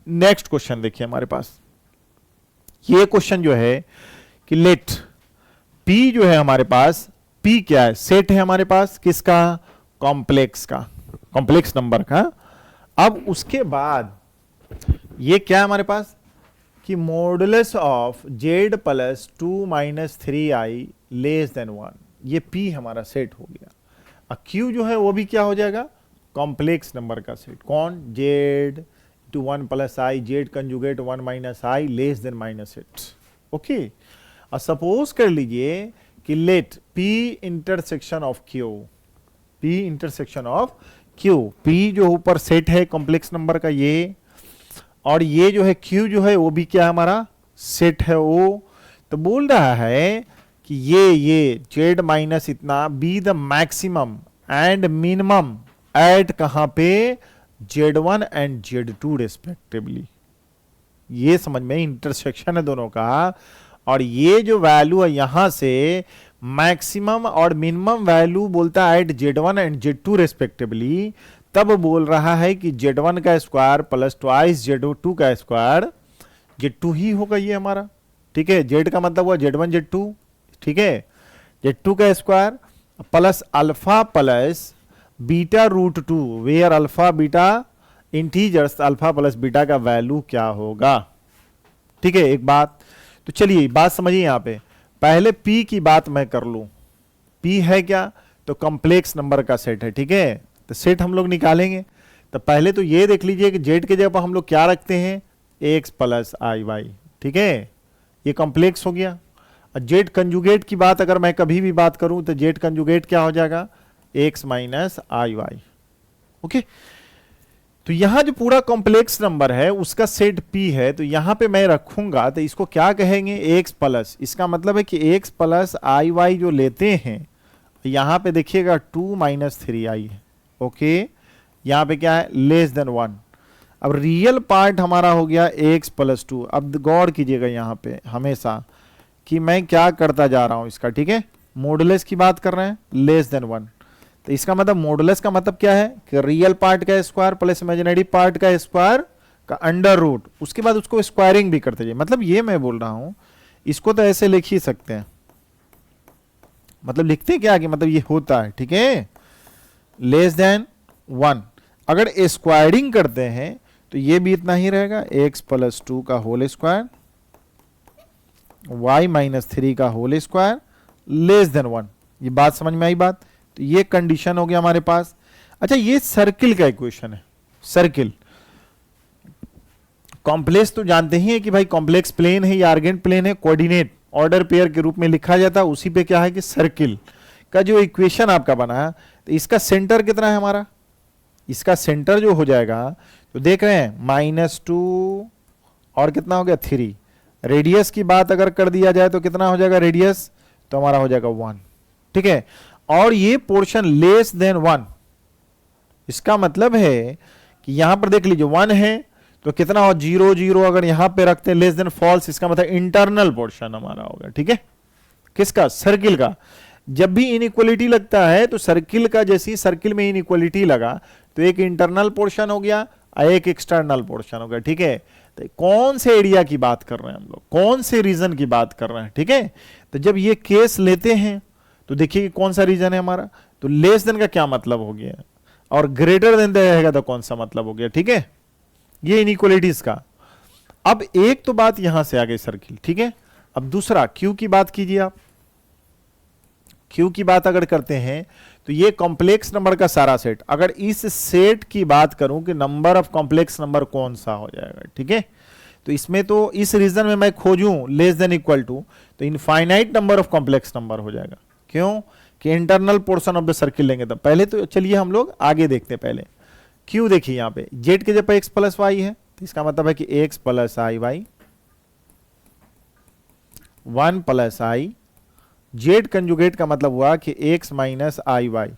Next question देखिए हमारे पास, ये क्वेश्चन जो है कि लेट पी जो है हमारे पास, पी क्या है, सेट है हमारे पास किसका, कॉम्प्लेक्स का, कॉम्प्लेक्स नंबर का। अब उसके बाद ये क्या है हमारे पास कि modulus of Z plus 2 minus 3i less than 1, ये पी हमारा सेट हो गया। अब क्यू जो है वो भी क्या हो जाएगा, कॉम्प्लेक्स नंबर का सेट। कौन, z two 1 plus i, z conjugate 1 minus i less than minus it. Okay, और सपोज कर लीजिए कि let P intersection of Q, P intersection of Q, P जो ऊपर सेट है कॉम्प्लेक्स नंबर का ये, और ये जो है क्यू जो है वो भी क्या हमारा सेट है वो। तो बोल रहा है कि ये जेड माइनस इतना be the maximum and minimum at कहां पे, z1 एंड z2 रेस्पेक्टिवली। ये समझ में, इंटरसेक्शन है दोनों का, और ये जो वैल्यू है यहां से मैक्सिमम और मिनिमम वैल्यू बोलता है eight z1 and z2 respectively. तब बोल रहा है कि z1 का स्क्वायर प्लस ट्वाइस z2 का स्क्वायर, z2 ही होगा ये हमारा, ठीक है। z का मतलब हुआ z1 z2, ठीक है, z2 का square plus alpha plus beta root 2, where alpha beta integers, alpha plus beta का वैल्यू क्या होगा, ठीक है। एक बात तो चलिए बात समझिए यहां पे, पहले p की बात मैं कर लूं। p है क्या, तो कॉम्प्लेक्स नंबर का सेट है, ठीक है। तो सेट हम लोग निकालेंगे, तो पहले तो ये देख लीजिए कि z के जगह पर हम लोग क्या रखते हैं, x प्लस आई वाई, ठीक है, ये कॉम्प्लेक्स हो गया। जेड कंजुगेट की बात अगर मैं कभी भी बात करूं तो जेड कंजुगेट क्या हो जाएगा, x minus i Y. Okay, तो यहां जो पूरा कॉम्प्लेक्स नंबर है उसका सेट p है, तो यहां पे मैं रखूंगा तो इसको क्या कहेंगे, x प्लस, इसका मतलब है कि x प्लस आई वाई जो लेते हैं, यहां पे देखिएगा 2 माइनस 3i है। ओके, यहां पे क्या है, लेस देन 1। अब रियल पार्ट हमारा हो गया x प्लस 2। अब गौर कीजिएगा यहां पे हमेशा कि मैं क्या करता जा रहा हूं इसका, ठीक है, मॉडुलस की बात कर रहे हैं, लेस देन 1। तो इसका मतलब मॉडुलस का मतलब क्या है कि रियल पार्ट का स्क्वायर प्लस इमेजिनरी पार्ट का स्क्वायर का अंडर रूट, उसके बाद उसको स्क्वायरिंग भी करते जाइए। मतलब ये मैं बोल रहा हूं, इसको तो ऐसे लिख ही सकते हैं, मतलब लिखते क्या कि मतलब ये होता है, ठीक है, लेस देन 1। अगर स्क्वायरिंग करते हैं तो ये भी इतना ही रहेगा, x प्लस 2 का होल स्क्वायर, y माइनस 3 का होल स्क्वायर लेस देन 1। ये बात समझ में आई बात, तो ये कंडीशन हो गया हमारे पास। अच्छा, ये सर्किल का इक्वेशन है, सर्किल कॉम्प्लेक्स तो जानते ही है कि भाई कॉम्प्लेक्स प्लेन है या आर्गेंट प्लेन है, कोऑर्डिनेट ऑर्डर पेयर के रूप में लिखा जाता है, उसी पे क्या है कि सर्किल का जो इक्वेशन आपका बना है, तो इसका सेंटर कितना है हमारा, इसका सेंटर जो हो जाएगा तो देख रहे हैं -2 और कितना हो गया 3। रेडियस की बात अगर कर दिया जाए तो कितना हो जाएगा रेडियस, तो हमारा हो जाएगा 1, ठीक है। और ये पोर्शन लेस देन 1, इसका मतलब है कि यहां पर देख लीजिए 1 है तो कितना हो 0 0, अगर यहां पे रखते हैं लेस देन फॉल्स, इसका मतलब इंटरनल पोर्शन हमारा होगा, ठीक है, किसका, सर्किल का। जब भी इनइक्वालिटी लगता है तो सर्किल का, जैसी सर्किल में इनइक्वालिटी लगा तो एक इंटरनल पोर्शन हो गया और एक एक्सटर्नल पोर्शन हो गया, ठीक है। तो कौन से एरिया की बात कर रहे हैं हम लोग, कौन से रीजन की बात कर रहे हैं, ठीक है। तो जब ये केस लेते हैं तो देखिए कौन सा रीजन है हमारा, तो लेस देन का क्या मतलब हो गया, और ग्रेटर देन रहेगा तो कौन सा मतलब हो गया, ठीक है, ये इनइक्वालिटीज का। अब एक तो बात यहां से आ गई सर्किल, ठीक है। अब दूसरा क्यू की बात कीजिए आप, क्यू की बात अगर करते हैं तो ये कॉम्प्लेक्स नंबर का सारा सेट, अगर इस सेट की बात करूं कि नंबर ऑफ कॉम्प्लेक्स नंबर कौन सा हो जाएगा, ठीक है। तो इसमें तो इस रीजन में मैं खोजूं लेस देन इक्वल टू, तो infinite number of complex number हो जाएगा, क्यों कि internal portion of the circle लेंगे। तो पहले तो चलिए हम लोग आगे देखते हैं, पहले क्यू देखिए यहां पे जेड के जगह एक्स प्लस वाई है, तो इसका मतलब है कि x plus I y 1 plus i, z conjugate का मतलब हुआ कि x minus i y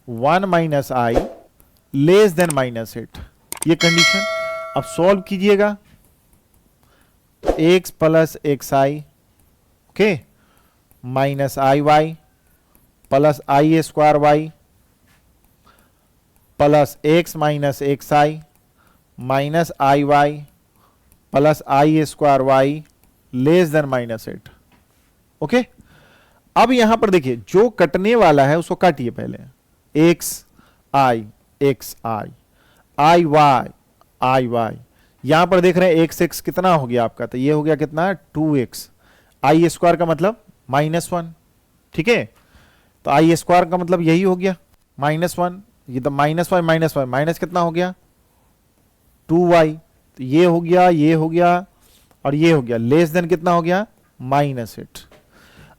1 minus i less than -8, ये कंडीशन। अब सॉल्व कीजिएगा, x plus x i, okay, minus i y plus i square y plus x minus x i minus i y plus i square y less than -8। Okay, अब यहां पर देखिए जो कटने वाला है उसको काटिए पहले। एक्स आई आई वाई, यहां पर देख रहे हैं एक्स कितना हो गया आपका, तो ये हो गया कितना 2x, आई स्क्वायर का मतलब -1। ठीक है, तो आई स्क्वायर का मतलब यही हो गया -1, ये तो -y माइनस कितना हो गया 2y, तो ये हो गया, ये हो गया और ये हो गया, लेस देन कितना हो गया -8।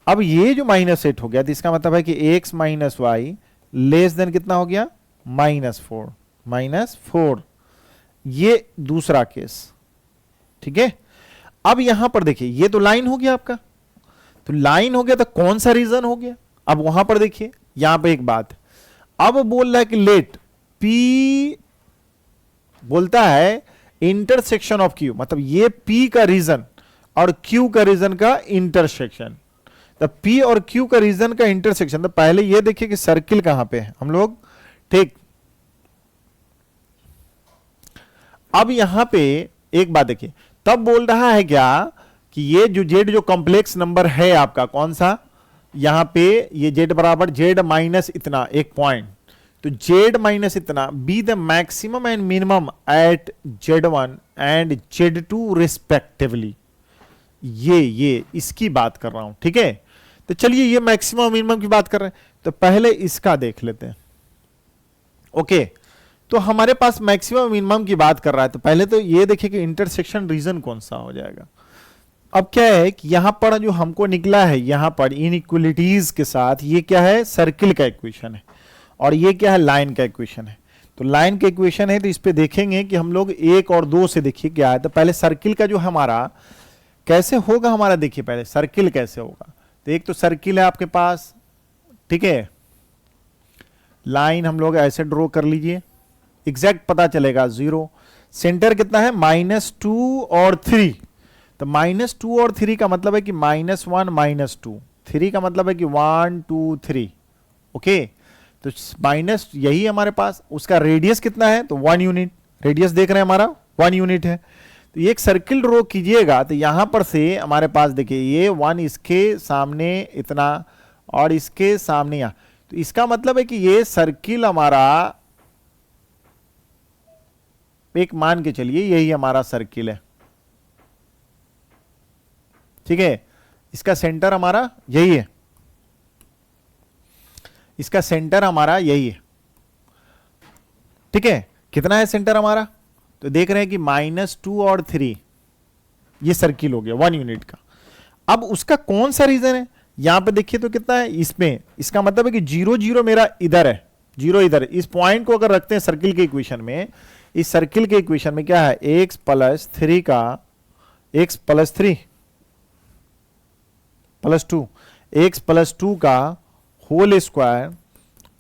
अब ये जो -8 हो गया तो इसका मतलब है कि x minus y less than कितना हो गया -4। ये दूसरा केस। ठीक है, अब यहां पर देखिए ये तो लाइन हो गया आपका, तो लाइन हो गया तो कौन सा रीजन हो गया। अब वहां पर देखिए यहां पे एक बात, अब बोल रहा है कि लेट P बोलता है इंटरसेक्शन ऑफ Q, मतलब ये P का रीजन और Q का रीजन का इंटरसेक्शन, तो P और Q का रीजन का इंटरसेक्शन। तो पहले ये देखिए कि सर्किल कहां पे है हम लोग। ठीक, अब यहां पे एक बात देखिए, तब बोल रहा है क्या कि ये जो जेड जो कॉम्प्लेक्स नंबर है आपका कौन सा, यहां पे ये जेड बराबर जेड माइनस इतना एक पॉइंट, तो जेड माइनस इतना be the maximum and minimum at z1 and z2 respectively. ये इसकी बात कर रहा हूं। ठीक है, तो चलिए ये मैक्सिमम मिनिमम की बात कर रहे हैं, तो पहले इसका देख लेते हैं। ओके, तो हमारे पास मैक्सिमम मिनिमम की बात कर रहा है, तो पहले तो ये देखिए कि इंटरसेक्शन रीजन कौन सा हो जाएगा। अब क्या है कि यहां पर जो हमको निकला है यहां पर इनइक्वलिटीज के साथ, ये क्या है सर्किल का इक्वेशन है और ये क्या है लाइन का इक्वेशन है। तो लाइन का इक्वेशन है तो इस पे देखेंगे कि हम लोग 1 और 2 से देखिए क्या है। तो पहले सर्किल का जो हमारा कैसे होगा हमारा, देखिए पहले सर्किल कैसे होगा। तो एक तो सर्किल है आपके पास, ठीक है, लाइन हम लोग ऐसे ड्रॉ कर लीजिए, एग्जैक्ट पता चलेगा 0, सेंटर कितना है -2 और 3, तो -2 और 3 का मतलब है कि -1 -2, 3 का मतलब है कि 1 2 3। ओके, तो माइनस यही हमारे पास, उसका रेडियस कितना है तो 1 यूनिट, रेडियस देख रहे हैं हमारा 1 यूनिट है। तो ये एक सर्किल ड्रॉ कीजिएगा, तो यहां पर से हमारे पास देखिए ये 1 इसके सामने इतना और इसके सामने यहां, तो इसका मतलब है कि ये सर्किल हमारा एक मान के चलिए यही हमारा सर्किल है। ठीक है, इसका सेंटर हमारा यही है, इसका सेंटर हमारा यही है। ठीक है, कितना है सेंटर हमारा, तो देख रहे हैं कि -2 और 3, ये सर्किल हो गया 1 यूनिट का। अब उसका कौन सा रीजन है, यहां पे देखिए तो कितना है इसमें, इसका मतलब है कि 0 0 मेरा इधर है, 0 इधर है। इस पॉइंट को अगर रखते हैं सर्किल के इक्वेशन में, इस सर्किल के इक्वेशन में क्या है x प्लस 3 का x plus 3 plus 2, x plus 2 का होल स्क्वायर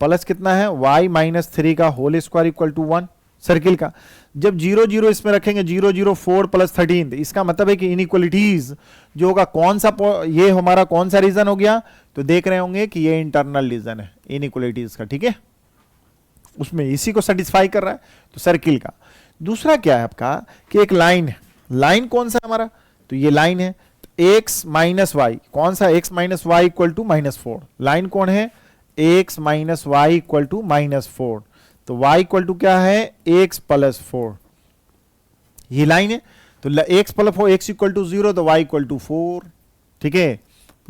प्लस कितना है y माइनस 3 का whole square equal to 1 circle का। जब 0 0 इसमें रखेंगे 0 0 4 प्लस 13, इसका मतलब है कि इनइक्वलिटीज जो होगा कौन सा, ये हमारा कौन सा रीजन हो गया, तो देख रहे होंगे कि ये इंटरनल रीजन है इनइक्वलिटीज का। ठीक है, उसमें इसी को सेटिस्फाई कर रहा है, तो सर्किल का। दूसरा क्या है आपका कि एक लाइन है, लाइन कौन सा हमारा, तो ये लाइन है x माइनस वाई, कौन सा x minus y equal to -4, line कौन है x minus y equal to -4, तो y इक्वल टू क्या है x प्लस 4, ये लाइन है। तो x plus 4 x equal to 0, तो y इक्वल टू 4। ठीक है,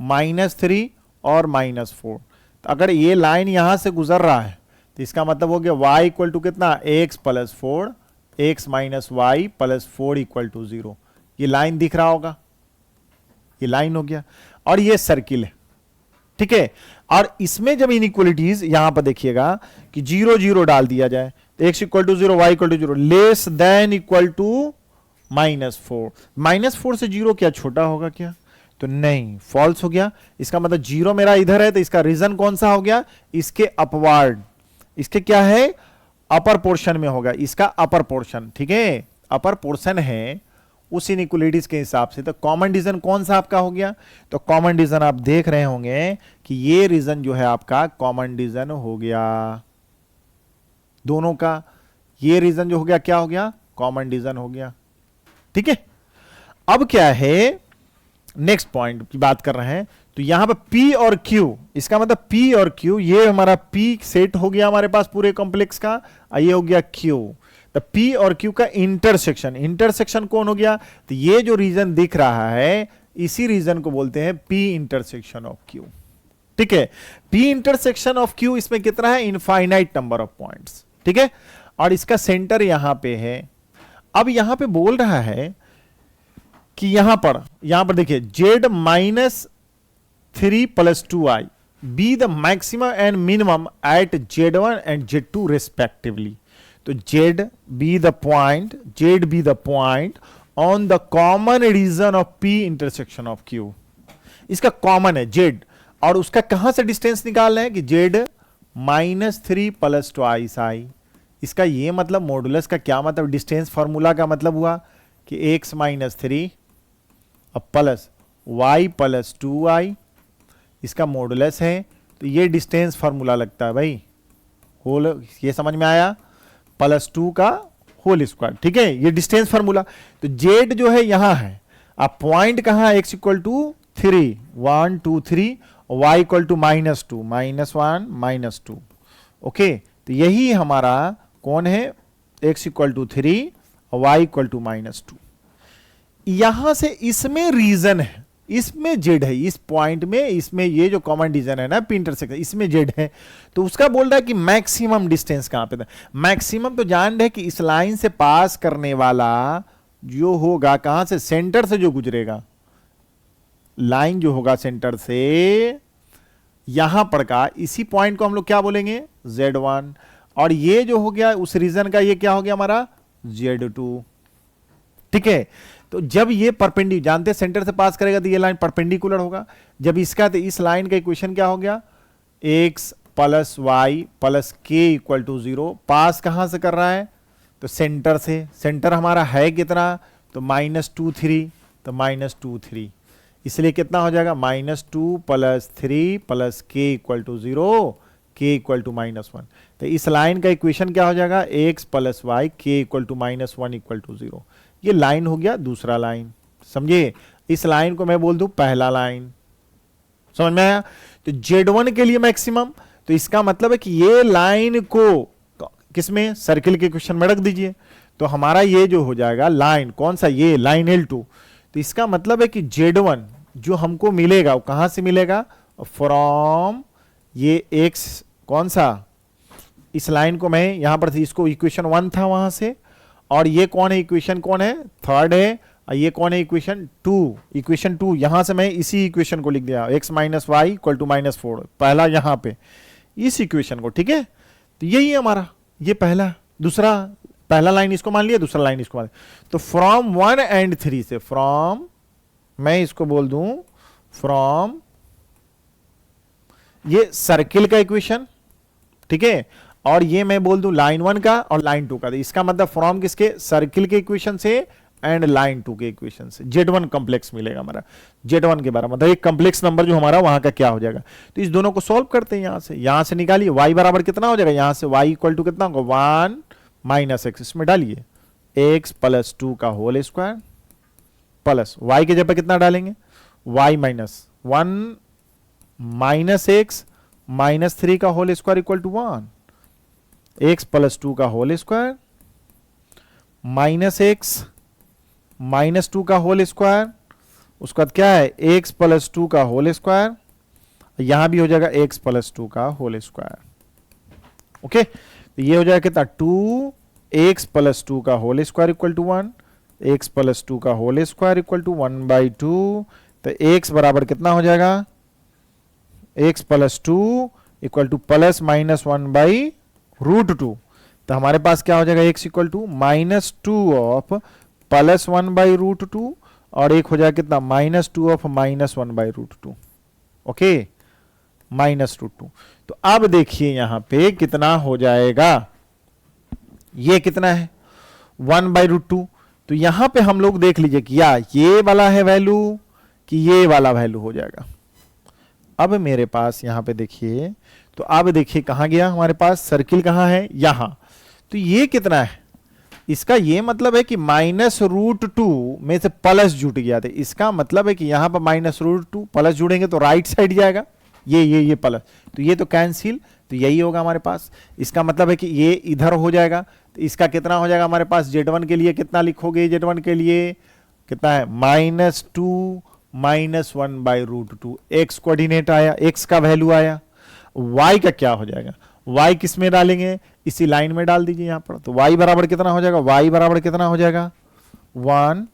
-3 और -4, तो अगर ये लाइन यहां से गुजर रहा है तो इसका मतलब हो गया y इक्वल टू कितना x plus 4, x minus y plus 4 equal to 0। ये लाइन दिख रहा होगा, ये लाइन हो गया और ये सर्किल है। ठीक है, और इसमें जब इनइक्वलिटीज यहां पर देखिएगा कि 0 0 डाल दिया जाए तो x equal to 0 y equal to 0 less than equal to -4, -4 से 0 क्या छोटा होगा क्या, तो नहीं, फॉल्स हो गया। इसका मतलब 0 मेरा इधर है, तो इसका रीजन कौन सा हो गया, इसके अपवार्ड, इसके क्या है अपर पोर्शन में होगा, इसका अपर पोर्शन। ठीक है, अपर पोर्शन है उस इनइक्वलिटीज के हिसाब से। तो कॉमन रीजन कौन सा आपका हो गया, तो कॉमन रीजन आप देख रहे होंगे कि ये रीजन जो है आपका कॉमन रीजन हो गया दोनों का, ये रीजन जो हो गया क्या हो गया कॉमन डिवीजन हो गया। ठीक है, अब क्या है, नेक्स्ट पॉइंट की बात कर रहे हैं। तो यहां पर P और Q, इसका मतलब P और Q, ये हमारा P सेट हो गया हमारे पास पूरे कॉम्प्लेक्स का, ये हो गया Q। तो P और Q का इंटरसेक्शन, इंटरसेक्शन कौन हो गया, तो ये जो रीजन दिख रहा है इसी रीजन को बोलते हैं P इंटरसेक्शन ऑफ Q। ठीक है, P इंटरसेक्शन ऑफ Q, इसमें कितना है, इनफाइनाइट नंबर ऑफ पॉइंट्स। ठीक है, और इसका सेंटर यहां पे है। अब यहां पे बोल रहा है कि यहां पर देखिए z minus 3 plus 2i be the maximum and minimum at z1 and z2 respectively. तो z be the point on the common region of P intersection of Q। इसका कॉमन है z, और उसका कहां से डिस्टेंस निकालना है कि z minus 3 plus 2i Sai. इसका ये मतलब मॉडुलस का क्या मतलब, डिस्टेंस फॉर्मूला का मतलब हुआ कि x minus 3 plus y plus 2i, इसका मॉडुलस है। तो ये डिस्टेंस फॉर्मूला लगता है भाई, होल, ये समझ में आया, प्लस 2 का होल स्क्वायर। ठीक है, ये डिस्टेंस फॉर्मूला। तो z जो है यहां है, अब पॉइंट कहां, x equal to 3, 1 2 3, y equal to minus 2, -1 -2। Okay, तो यही हमारा कौन है, x equal to 3, y equal to -2। यहां से इसमें रीजन है, इसमें z है, इस पॉइंट में, इसमें ये जो कॉमन डिवीजन है ना P इंटरसेक्शन, इसमें z है। तो उसका बोल रहा है कि मैक्सिमम डिस्टेंस कहां पे था। मैक्सिमम तो जान रहे कि इस लाइन से पास करने वाला जो होगा, कहां से, सेंटर से जो गुजरेगा, लाइन जो होगा सेंटर से यहां पर का, इसी पॉइंट को हम लोग क्या बोलेंगे, z1। और ये जो हो गया उस रीजन का, ये क्या हो गया हमारा, z2। ठीक है, तो जब ये परपेंडिकुलर, जानते हैं सेंटर से पास करेगा तो ये लाइन परपेंडिकुलर होगा। जब इसका, तो इस लाइन का इक्वेशन क्या हो गया, x प्लस वाई प्लस के इक्वल टू 0। पास कहां से कर रहा है, तो सेंटर से। सेंटर हमारा है कितना, तो -2 3, तो -2 3, इसलिए कितना हो जाएगा, -2 प्लस 3 प्लस के इक्वल टू 0, के इक्वल टू -1। तो इस लाइन का इक्वेशन क्या हो जाएगा, x प्लस वाई के इक्वल टू -1 इक्वल टू 0। ये लाइन हो गया दूसरा लाइन, समझे। इस लाइन को मैं बोल दूं पहला लाइन, समझ में आया। तो z1 के लिए मैक्सिमम, तो इसका मतलब है कि ये लाइन को किसमें, सर्किल के क्वेश्चन में रख दीजिए। तो हमारा ये जो हो जाएगा लाइन, कौन सा, ये लाइन L2। तो इसका मतलब है कि z1 जो हमको मिलेगा वो कहां से मिलेगा, फ्रॉम ये x, कौन सा, इस लाइन को मैं यहां पर, इसको इक्वेशन 1 था वहां से, और ये कौन है, इक्वेशन कौन है, थर्ड है, और ये कौन है, इक्वेशन 2। इक्वेशन 2 यहां से मैं इसी इक्वेशन को लिख दिया, x minus y equal to -4, पहला यहां पे इस इक्वेशन को। ठीक है, तो यही है हमारा, ये पहला, दूसरा, पहला लाइन इसको मान लिया, दूसरा लाइन इसको मान लिया। तो फ्रॉम 1 एंड 3 से, फ्रॉम, मैं इसको बोल दूं फ्रॉम, ये सर्किल का इक्वेशन, ठीक है, और ये मैं बोल दूं लाइन 1 का और लाइन 2 का। तो इसका मतलब फ्रॉम किसके, सर्किल के इक्वेशन से एंड लाइन 2 के इक्वेशन से z1 कॉम्प्लेक्स मिलेगा हमारा। z1 के बारे में मतलब एक कॉम्प्लेक्स नंबर जो हमारा वहां का क्या हो जाएगा। तो इस दोनों को सॉल्व करते हैं, यहां से निकालिए, y बराबर कितना हो जाएगा, यहां से y इक्वल टू कितना होगा, 1 माइनस x, इसमें डालिए x प्लस 2 का होल स्क्वायर प्लस y के जगह कितना डालेंगे, y minus 1 minus x minus 3 का whole square equal to 1, x plus 2 का whole square minus x minus 2 का होल स्क्वायर, उसके बाद क्या है, x प्लस 2 का होल स्क्वायर, यहां भी हो जाएगा x प्लस 2 का होल स्क्वायर। ओके, तो ये हो जाएगा कितना, 2x प्लस 2 का whole square equal to 1, x plus 2 का होल स्क्वायर इक्वल टू 1/2। तो x बराबर कितना हो जाएगा, x plus 2 equal to plus minus 1/√2। तो हमारे पास क्या हो जाएगा, x equal to -2 of plus 1/√2, और एक हो जाएगा कितना, -2 ऑफ -1/√2। ओके, -√2। तो अब देखिए यहां पे कितना हो जाएगा, ये कितना है 1/√2। तो यहां पे हम लोग देख लीजिए कि या ये वाला है वैल्यू कि ये वाला वैल्यू हो जाएगा। अब मेरे पास यहां पे देखिए, तो अब देखिए कहां गया हमारे पास, सर्किल कहां है, यहां। तो ये कितना है, इसका ये मतलब है कि -√2 में से प्लस जुट गया था, इसका मतलब है कि यहां पर -√2 प्लस जुड़ेंगे तो राइट साइड जाएगा, ये प्लस, तो ये तो कैंसिल, तो यही होगा हमारे पास। इसका मतलब है कि ये इधर हो जाएगा, तो इसका कितना हो जाएगा हमारे पास, Z1 के लिए कितना लिखोगे, Z1 के लिए कितना है, -2 -1/√2, x कोऑर्डिनेट आया, x का वैल्यू आया। y का क्या हो जाएगा, y किस में डालेंगे, इसी लाइन में डाल दीजिए यहां पर, तो y बराबर कितना हो जाएगा, y बराबर कितना हो जाएगा 1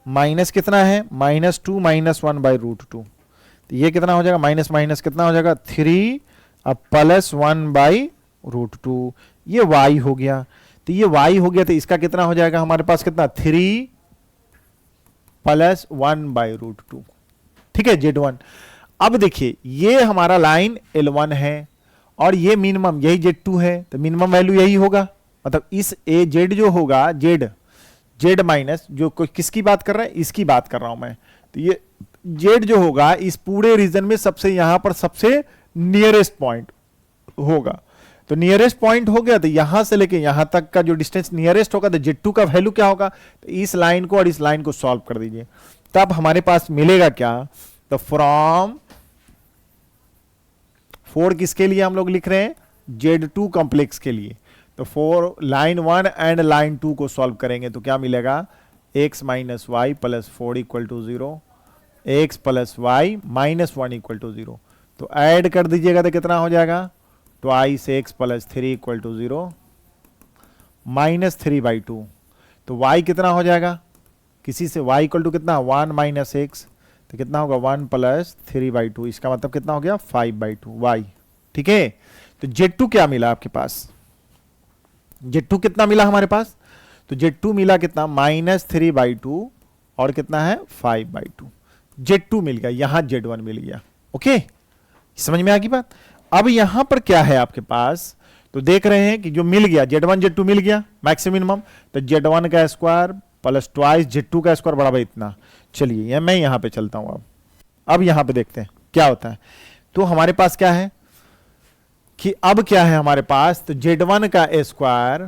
माइनस कितना है, -2 -1/√2, तो ये कितना हो जाएगा, माइनस माइनस कितना हो जाएगा 3 अब +1/√2, ये y हो गया, तो ये y हो गया, तो इसका कितना हो जाएगा हमारे पास, कितना 3 +1/√2, ठीक है Z1। अब देखिए ये हमारा लाइन L1 है और ये मिनिमम यही Z2 है, तो मिनिमम वैल्यू यही होगा, मतलब इस ए जेड जो होगा, जेड माइनस जो किसकी बात कर रहा है, इसकी बात कर रहा हूं मैं, तो ये जेड जो होगा इस पूरे रीजन में सबसे यहां पर सबसे नियरेस्ट पॉइंट होगा, तो नियरेस्ट पॉइंट हो गया, तो यहां से लेके यहां तक का जो डिस्टेंस नियरेस्ट होगा, तो Z2 का वैल्यू क्या होगा, तो इस लाइन को और इस लाइन को सॉल्व कर दीजिए, तब हमारे पास मिलेगा क्या, तो फ्रॉम 4 किसके लिए हम लोग लिख रहे हैं, Z2 कॉम्प्लेक्स के लिए, तो 4 लाइन 1 एंड लाइन 2 को सॉल्व करेंगे तो क्या मिलेगा, x - y + 4 = 0, x + y - 1 = 0, तो ऐड कर दीजिएगा तो कितना हो जाएगा, 2x + 3 = 0, -3/2, तो y कितना हो जाएगा, किसी से y = कितना 1 - x, तो कितना होगा 1 + 3/2, इसका मतलब कितना हो गया 5/2 y, ठीक है। तो Z2 क्या मिला आपके पास, Z2 कितना मिला हमारे पास, तो Z2 मिला कितना -3/2 और कितना है 5/2, Z2 मिल गया, यहां Z1 मिल गया, ओके, समझ में आ गई बात। अब यहां पर क्या है आपके पास, तो देख रहे हैं कि जो मिल गया Z1 Z2 मिल गया मैक्सिमम, तो Z1 का स्क्वायर प्लस ट्वाइस Z2 का स्क्वायर बराबर इतना। चलिए मैं यहां पे चलता हूं, अब यहां पे देखते हैं क्या होता है, तो हमारे पास क्या है कि अब क्या है हमारे पास, तो Z1 का स्क्वायर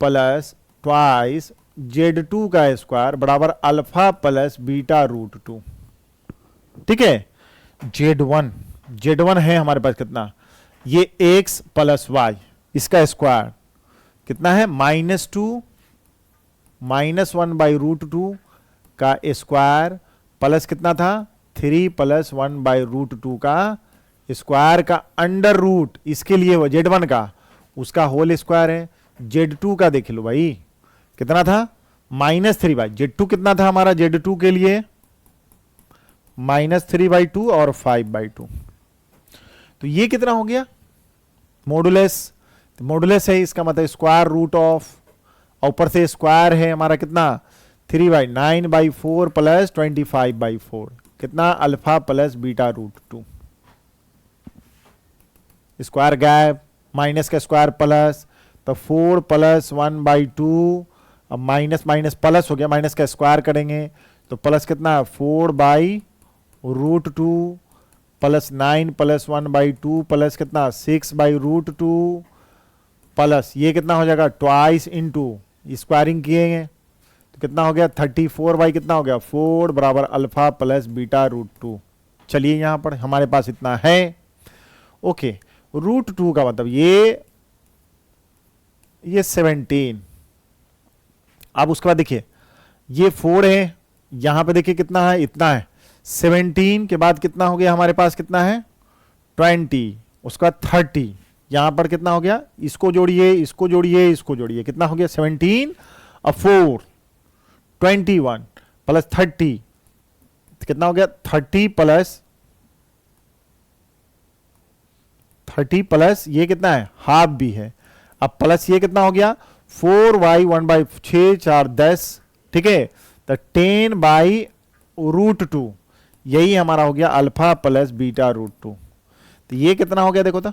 प्लस ट्वाइस Z2 का स्क्वायर बराबर अल्फा प्लस β√2, ठीक है। Z1 है हमारे पास कितना, ये x + y, इसका स्क्वायर कितना है -2 -1/√2 का स्क्वायर प्लस कितना था 3 + 1/√2 का स्क्वायर का अंडर रूट, इसके लिए वो Z1 का उसका होल स्क्वायर है। Z2 का देख लो भाई कितना था -3/, Z2 कितना था हमारा Z2 के लिए -3/2 और 5/2, तो ये कितना हो गया मॉडुलस, तो मॉडुलस है इसका मतलब स्क्वायर रूट ऑफ, ऊपर से स्क्वायर है हमारा कितना 3/9/4 + 25/4, कितना alpha plus β√2, square gap minus का स्क्वायर प्लस, तो 4 + 1/2, अब माइनस माइनस प्लस हो गया, माइनस का स्क्वायर करेंगे तो प्लस कितना 4/√2 प्लस 9 + 1/2 प्लस कितना 6/√2 प्लस ये कितना हो जाएगा ट्वाइस इंटू स्क्वायरिंग किए तो कितना हो गया 34 कितना हो गया 4 बराबर अल्फा प्लस β√2। चलिए यहां पर हमारे पास इतना है, ओके। √2 का मतलब ये 17, अब उसके बाद देखिए ये 4 है, यहां पे देखिए कितना है इतना है, 17 के बाद कितना हो गया हमारे पास कितना है 20, उसका 30, यहां पर कितना हो गया इसको जोड़िए इसको जोड़िए इसको जोड़िए कितना हो गया 17 और 4 21 प्लस 30 कितना हो गया 30 प्लस ये कितना है हाफ भी है, अब प्लस ये कितना हो गया 4y 1/6 4 10, ठीक है, तो 10/√2 यही हमारा हो गया अल्फा प्लस β√2, तो ये कितना हो गया देखो तो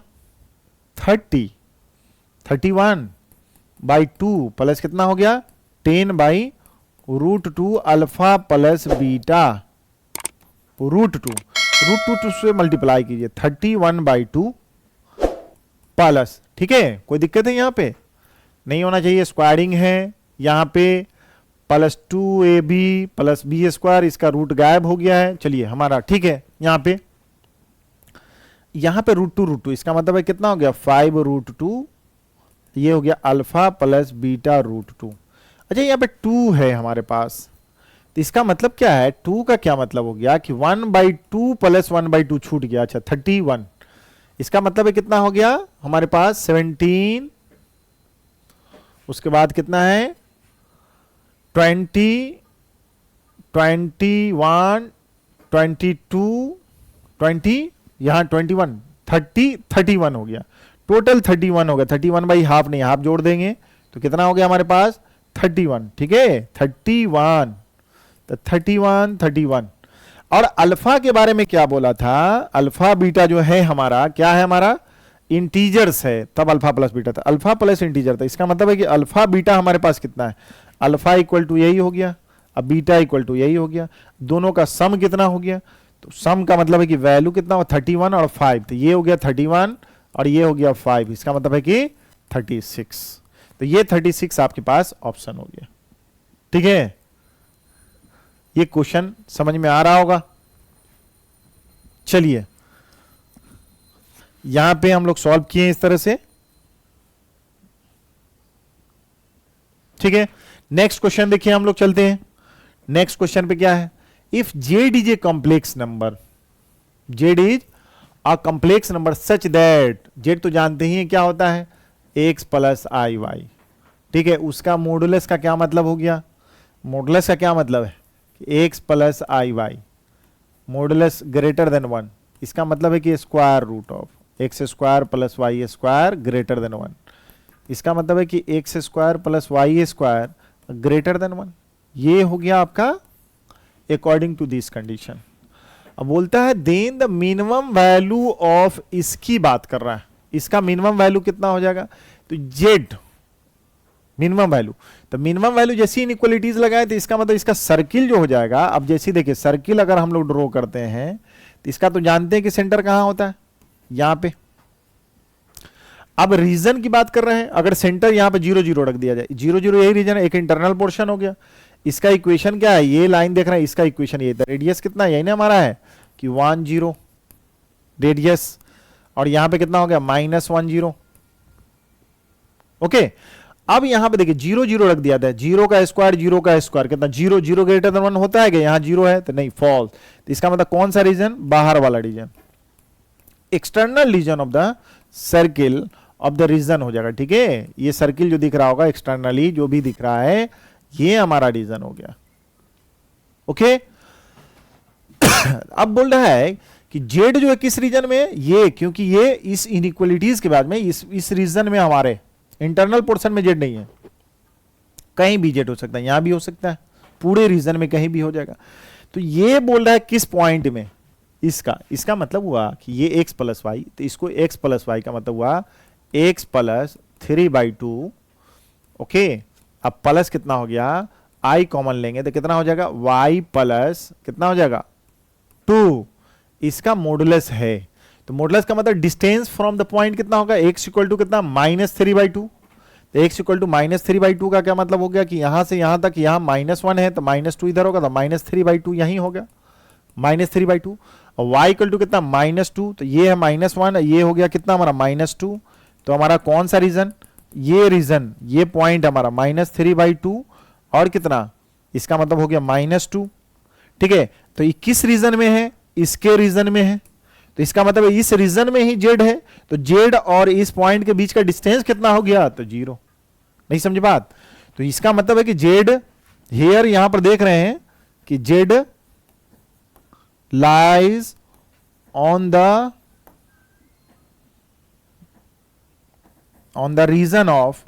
31/2 प्लस कितना हो गया 10/√2 अल्फा प्लस β√2 से मल्टीप्लाई कीजिए 31/2 प्लस, ठीक है, कोई दिक्कत है यहां पे नहीं होना चाहिए, स्क्वायरिंग है यहाँ पे, +2ab + b², इसका रूट गायब हो गया है। चलिए हमारा ठीक है, यहाँ पे √2, इसका मतलब है कितना हो गया 5√2, ये हो गया अल्फा + बीटा √2। अच्छा यहाँ पे 2 है हमारे पास, तो इसका मतलब क्या है, 2 का क्या मतलब हो गया कि 1/2 + 1/2 छूट गया। अच्छा 31, इसका मतलब है कितना हो गया हमारे पास 17, उसके बाद कितना है 20, 21, 22, 20, यहां 21, 30, 31 हो गया, टोटल 31 हो गया। 31/2 नहीं, हाफ जोड़ देंगे तो कितना हो गया हमारे पास 31, ठीक है 31, तो 31। और अल्फा के बारे में क्या बोला था, अल्फा बीटा जो है हमारा क्या है, हमारा इंटीजर्स है, तब अल्फा + बीटा था, अल्फा + इंटीजर था। इसका मतलब है कि अल्फा बीटा हमारे पास कितना है, अल्फा = यही हो गया, अब बीटा = यही हो गया, दोनों का सम कितना हो गया, तो सम का मतलब है कि वैल्यू कितना हो 31 और 5, तो ये हो गया 31 और ये हो गया 5, इसका मतलब है कि 36, तो ये 36 आपके पास ऑप्शन हो गया। ठीक है, ये क्वेश्चन समझ में आ रहा होगा। चलिए यहां पे हम लोग सॉल्व किए इस तरह से, ठीक है। नेक्स्ट क्वेश्चन देखिए, हम लोग चलते हैं नेक्स्ट क्वेश्चन पे। क्या है, if Z is a complex number, Z is a complex number such that, Z तो जानते ही क्या होता है x + iy, ठीक है। उसका मॉडुलस का क्या मतलब हो गया, मॉडुलस का क्या मतलब है कि x + iy modulus greater than 1, इसका मतलब है कि square root of x² + y² greater than 1, इसका मतलब है कि x² + y² ग्रेटर देन 1, ये हो गया आपका अकॉर्डिंग टू दिस कंडीशन। अब बोलता है then the minimum value of, इसकी बात कर रहा है, इसका मिनिमम वैल्यू कितना हो जाएगा, तो z मिनिमम वैल्यू, तो मिनिमम वैल्यू जैसी इनइक्वालिटीज लगाए तो इसका मतलब इसका सर्किल जो हो जाएगा। अब जैसे देखिए सर्किल अगर हम लोग ड्रॉ करते हैं तो इसका तो जानते हैं कि सेंटर कहां होता है, यहां पे। अब रीजन की बात कर रहे हैं, अगर सेंटर यहां पे 0 0 रख दिया जाए, 0 0 यही रीजन है, एक इंटरनल पोर्शन हो गया। इसका इक्वेशन क्या है, ये लाइन देख रहे हैं, इसका इक्वेशन ये, रेडियस कितना यही ना हमारा है कि 1 0 रेडियस, और यहां पे कितना हो गया -1 0, ओके। अब यहां पे देखिए 0 0 रख दिया था, 0 का स्क्वायर कितना 0 0 ग्रेटर देन 1 होता है क्या, यहां 0 है तो नहीं, फॉल्स। तो इसका मतलब कौन सा रीजन, बाहर वाला region, external region of the circle of the region हो जाएगा, ठीक है। ये सर्किल जो दिख रहा होगा एक्सटर्नली जो भी दिख रहा है, ये हमारा रीजन हो गया, ओके। अब बोल रहा है कि जेड जो है किस रीजन में है, ये, क्योंकि ये इस इनइक्वालिटीज के बाद में इस रीजन में हमारे इंटरनल पोर्शन में जेड नहीं है, कहीं भी जेड हो सकता है, यहां भी हो सकता है, पूरे रीजन में कहीं भी हो जाएगा। तो ये बोल रहा है किस पॉइंट में, इसका मतलब हुआ कि ये x + y, तो इसको x + y का मतलब हुआ x + 3/2, ओके। अब प्लस कितना हो गया, i कॉमन लेंगे तो कितना हो जाएगा y + कितना हो जाएगा 2, इसका मॉडुलस है। तो मॉडुलस का मतलब डिस्टेंस फ्रॉम द पॉइंट कितना होगा, x = कितना -3/2, तो x = -3/2 का क्या मतलब हो गया कि यहां से यहां तक, यहां -1 है तो -2 इधर होगा, तो -3/2 यहीं होगा, -3/2। और y = कितना -2, तो ये है -1, ये हो गया कितना हमारा -2, तो हमारा कौन सा रीजन, ये रीजन, ये पॉइंट हमारा -3/2 और कितना, इसका मतलब हो गया -2, ठीक है। तो ये किस रीजन में है, इसके रीजन में है, तो इसका मतलब है इस रीजन में ही जेड है, तो जेड और इस पॉइंट के बीच का डिस्टेंस कितना हो गया, तो 0। नहीं समझे बात, तो इसका मतलब है कि जेड हियर, यहां पर देख रहे हैं कि z lies on the region of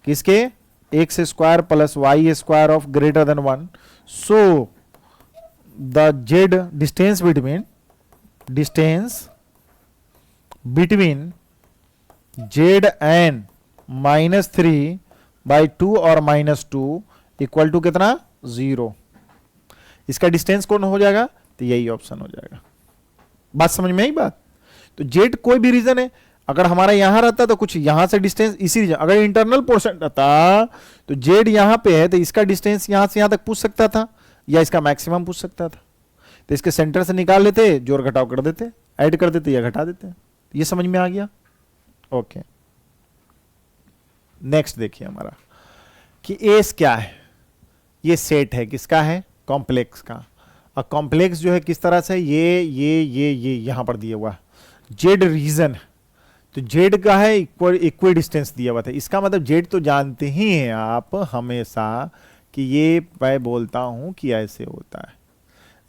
किसके, x² + y² of greater than 1, so the z distance between z and -3/2 और -2 इक्वल टू कितना 0, इसका डिस्टेंस कौन हो जाएगा, तो यही ऑप्शन हो जाएगा। बात समझ में आई बात, तो जेड कोई भी रीजन है, अगर हमारा यहां रहता तो कुछ यहां से डिस्टेंस इसी रीजन, अगर इंटरनल पोर्शन रहता तो जेड यहां पे है तो इसका डिस्टेंस यहां से यहां तक पूछ सकता था या इसका मैक्सिमम पूछ सकता था। तो इसके सेंटर से निकाल लेते, जोड़ घटाव कर देते, ऐड कर देते या घटा देते। ये समझ में आ गया? ओके, नेक्स्ट देखिए हमारा कि एस क्या है। ये सेट है, किसका है? कॉम्प्लेक्स का। और कॉम्प्लेक्स जो है किस तरह से, ये यहां पर दिया हुआ जेड रीजन, तो जेड का है इक्वल डिस्टेंस दिया हुआ था। इसका मतलब जेड तो जानते ही हैं आप हमेशा कि ये मैं बोलता हूं कि ऐसे होता है।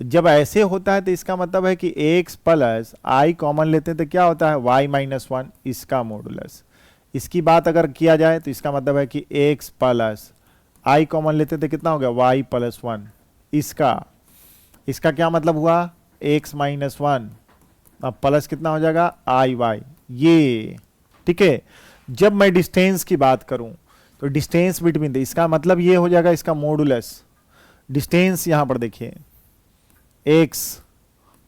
जब ऐसे होता है तो इसका मतलब है कि x प्लस आई कॉमन लेते हैं तो क्या होता है y माइनस 1 इसका मॉडुलस। इसकी बात अगर किया जाए तो इसका मतलब है कि x प्लस आई कॉमन लेते तो कितना हो गया y प्लस 1 इसका क्या मतलब हुआ x माइनस 1, अब प्लस कितना हो जाएगा आई वाई, ये ठीक है। जब मैं डिस्टेंस की बात करूं तो डिस्टेंस बिटवीन, इसका मतलब ये हो जाएगा इसका मॉडुलस डिस्टेंस, यहां पर देखिए x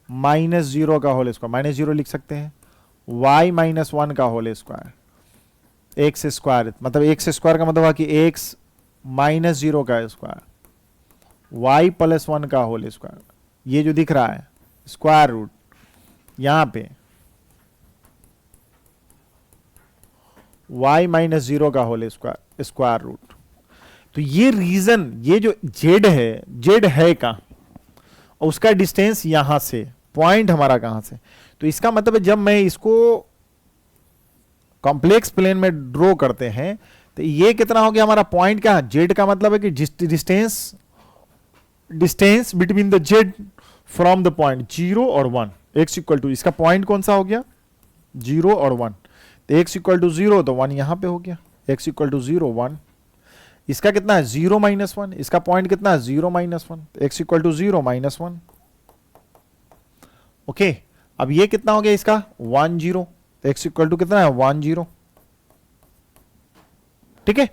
माइनस 0 का होल स्क्वायर, माइनस 0 लिख सकते हैं, y माइनस 1 का होल स्क्वायर, एक्स स्क्वायर, मतलब एक्स स्क्वायर का मतलब है कि x माइनस 0 का स्क्वायर, y प्लस 1 का होल स्क्वायर, ये जो दिख रहा है स्क्वायर रूट, यहां पे y माइनस 0 का होल स्क्वायर स्क्वायर रूट। तो ये रीजन, ये जो जेड है कहां और उसका डिस्टेंस यहां से, पॉइंट हमारा कहां से, तो इसका मतलब है जब मैं इसको कॉम्प्लेक्स प्लेन में ड्रॉ करते हैं तो ये कितना हो गया हमारा पॉइंट क्या, जेड का मतलब है कि distance between the Z from the point 0 और 1, एक्स इक्वल टू, इसका पॉइंट कौन सा हो गया 0 और 1, तो एक्स इक्वल टू 0 तो 1 यहां पे हो गया, एक्स इक्वल टू 0 1, इसका कितना है 0 माइनस 1, इसका पॉइंट कितना है 0 minus 1, x equal to 0 minus 1। Okay, अब ये कितना हो गया इसका 1 0, एक्स इक्वल टू कितना है 1 0, ठीक है।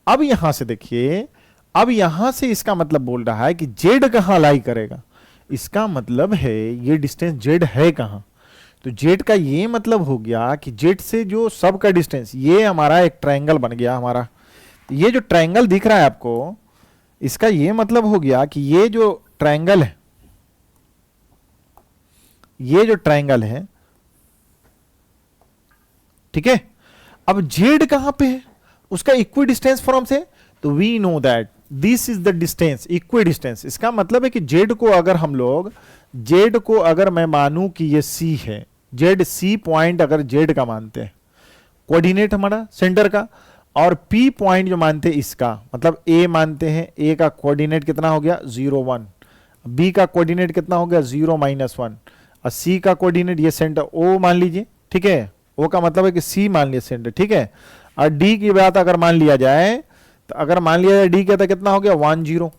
अब यहां से देखिए, अब यहां से इसका मतलब बोल रहा है कि जेड कहां लाई करेगा, इसका मतलब है ये डिस्टेंस जेड है कहां, तो जेड का ये मतलब हो गया कि जेड से जो सब का डिस्टेंस, ये हमारा एक ट्रायंगल बन गया हमारा, ये जो ट्रायंगल दिख रहा है आपको, इसका ये मतलब हो गया कि ये जो ट्रायंगल है, ये जो ट्रायंगल है, ठीक है। अब जेड कहां पे है, उसका इक्वी डिस्टेंस फ्रॉम से, तो we know that this is the distance, equidistance. इसका मतलब है कि जेड को अगर हम लोग, जेड को अगर मैं मानूं कि ये सी है, जेड सी पॉइंट अगर जेड का मानते हैं, कोऑर्डिनेट हमारा सेंटर का, और पी पॉइंट जो मानते हैं इसका, मतलब ए मानते हैं, ए का कोऑर्डिनेट कितना हो गया 0 1, बी का कोऑर्डिनेट कितना हो गया 0 माइनस 1, और सी का कोऑर्डिनेट ये सेंटर ओ मान लीजिए, ठीक है, ओ का मतलब है कि सी मान लिया सेंटर, ठीक है। और डी की बात अगर मान लिया जाए, तो अगर मान लिया जाए डी कहता है कितना हो गया 1 0,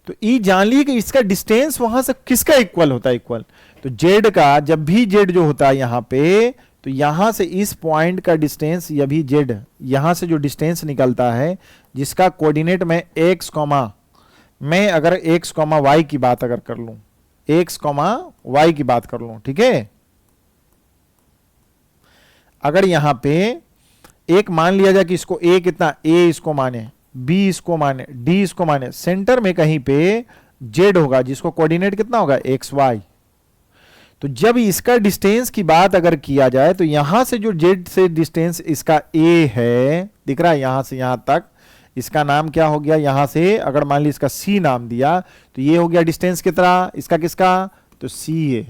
तो ई जान लीजिए कि इसका डिस्टेंस वहां से किसका इक्वल होता है, इक्वल, तो जेड का, जब भी जेड जो होता है यहां पे, तो यहां से इस पॉइंट का डिस्टेंस, ये भी जेड, यहां से जो डिस्टेंस निकलता है जिसका कोऑर्डिनेट में एक्स कॉमा, मैं अगर एक्स कॉमा वाई की बात अगर कर लूं, एक्स कॉमा वाई की बात कर लूं, ठीक है, अगर यहां पे एक मान लिया जाए कि इसको ए कितना, ए इसको माने, बी इसको माने, डी इसको माने, सेंटर में कहीं पे जेड होगा जिसको कोऑर्डिनेट कितना होगा एक्स वाई, तो जब इसका डिस्टेंस की बात अगर किया जाए तो यहां से जो जेड से डिस्टेंस इसका ए है, दिख रहा है यहां से यहां तक, इसका नाम क्या हो गया, यहां से अगर मान ली इसका सी नाम दिया, तो ये हो गया डिस्टेंस कितना इसका, किसका, तो सी ए,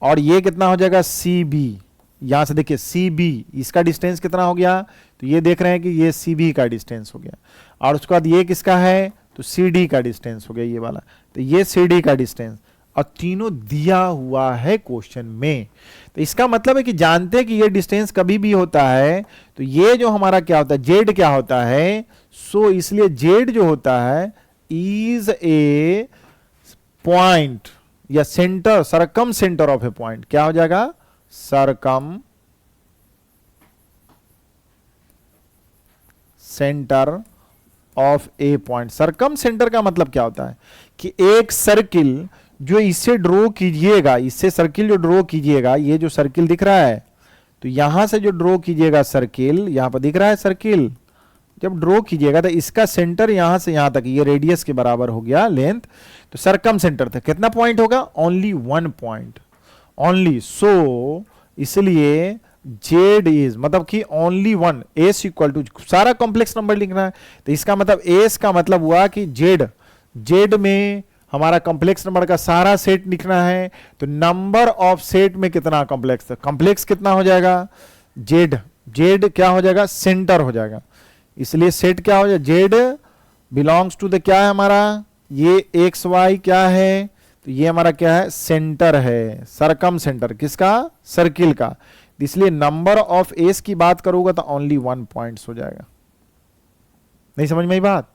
और ये कितना हो जाएगा सी बी, यहां से देखिए सी बी, इसका डिस्टेंस कितना हो गया, तो ये देख रहे हैं कि ये सी बी का डिस्टेंस हो गया, और उसके बाद ये किसका है, तो सी डी का डिस्टेंस हो गया ये वाला, तो ये सी डी का डिस्टेंस, और तीनों दिया हुआ है क्वेश्चन में। तो इसका मतलब है कि जानते हैं कि ये डिस्टेंस कभी भी होता है, तो ये जो हमारा क्या होता है जेड क्या होता है, सो इसलिए जेड जो होता है इज ए पॉइंट या centre, circumcentre of a point, क्या हो जाएगा circumcentre of a point. Circumcentre का मतलब क्या होता है कि एक सर्किल जो इससे ड्रॉ कीजिएगा, इससे सर्किल जो ड्रॉ कीजिएगा, ये जो सर्किल दिख रहा है, तो यहां से जो ड्रॉ कीजिएगा सर्किल, यहां पर दिख रहा है सर्किल, जब ड्रॉ कीजिएगा तो इसका सेंटर यहां से यहां तक ये रेडियस के बराबर हो गया लेंथ, तो सरकम सेंटर तक कितना पॉइंट होगा? Only 1 point only. सो इसलिए जेड इज मतलब कि ओनली 1, एस इक्वल टू, सारा कॉम्प्लेक्स नंबर लिखना है, तो इसका मतलब एस का मतलब हुआ कि जेड में हमारा कॉम्प्लेक्स नंबर का सारा सेट लिखना है, तो नंबर ऑफ सेट में कितना कॉम्प्लेक्स, कॉम्प्लेक्स कितना हो जाएगा? जेड क्या हो जाएगा? सेंटर हो जाएगा। इसलिए सेट क्या हो जाएगा? जेड बिलोंग्स टू द, क्या है हमारा, ये एक्स वाई क्या है, तो ये हमारा क्या है? सेंटर है, सरकम सेंटर किसका? सर्किल का। इसलिए नंबर ऑफ एस की बात करूंगा तो ओनली 1 पॉइंट्स हो जाएगा। नहीं समझ में आई बात?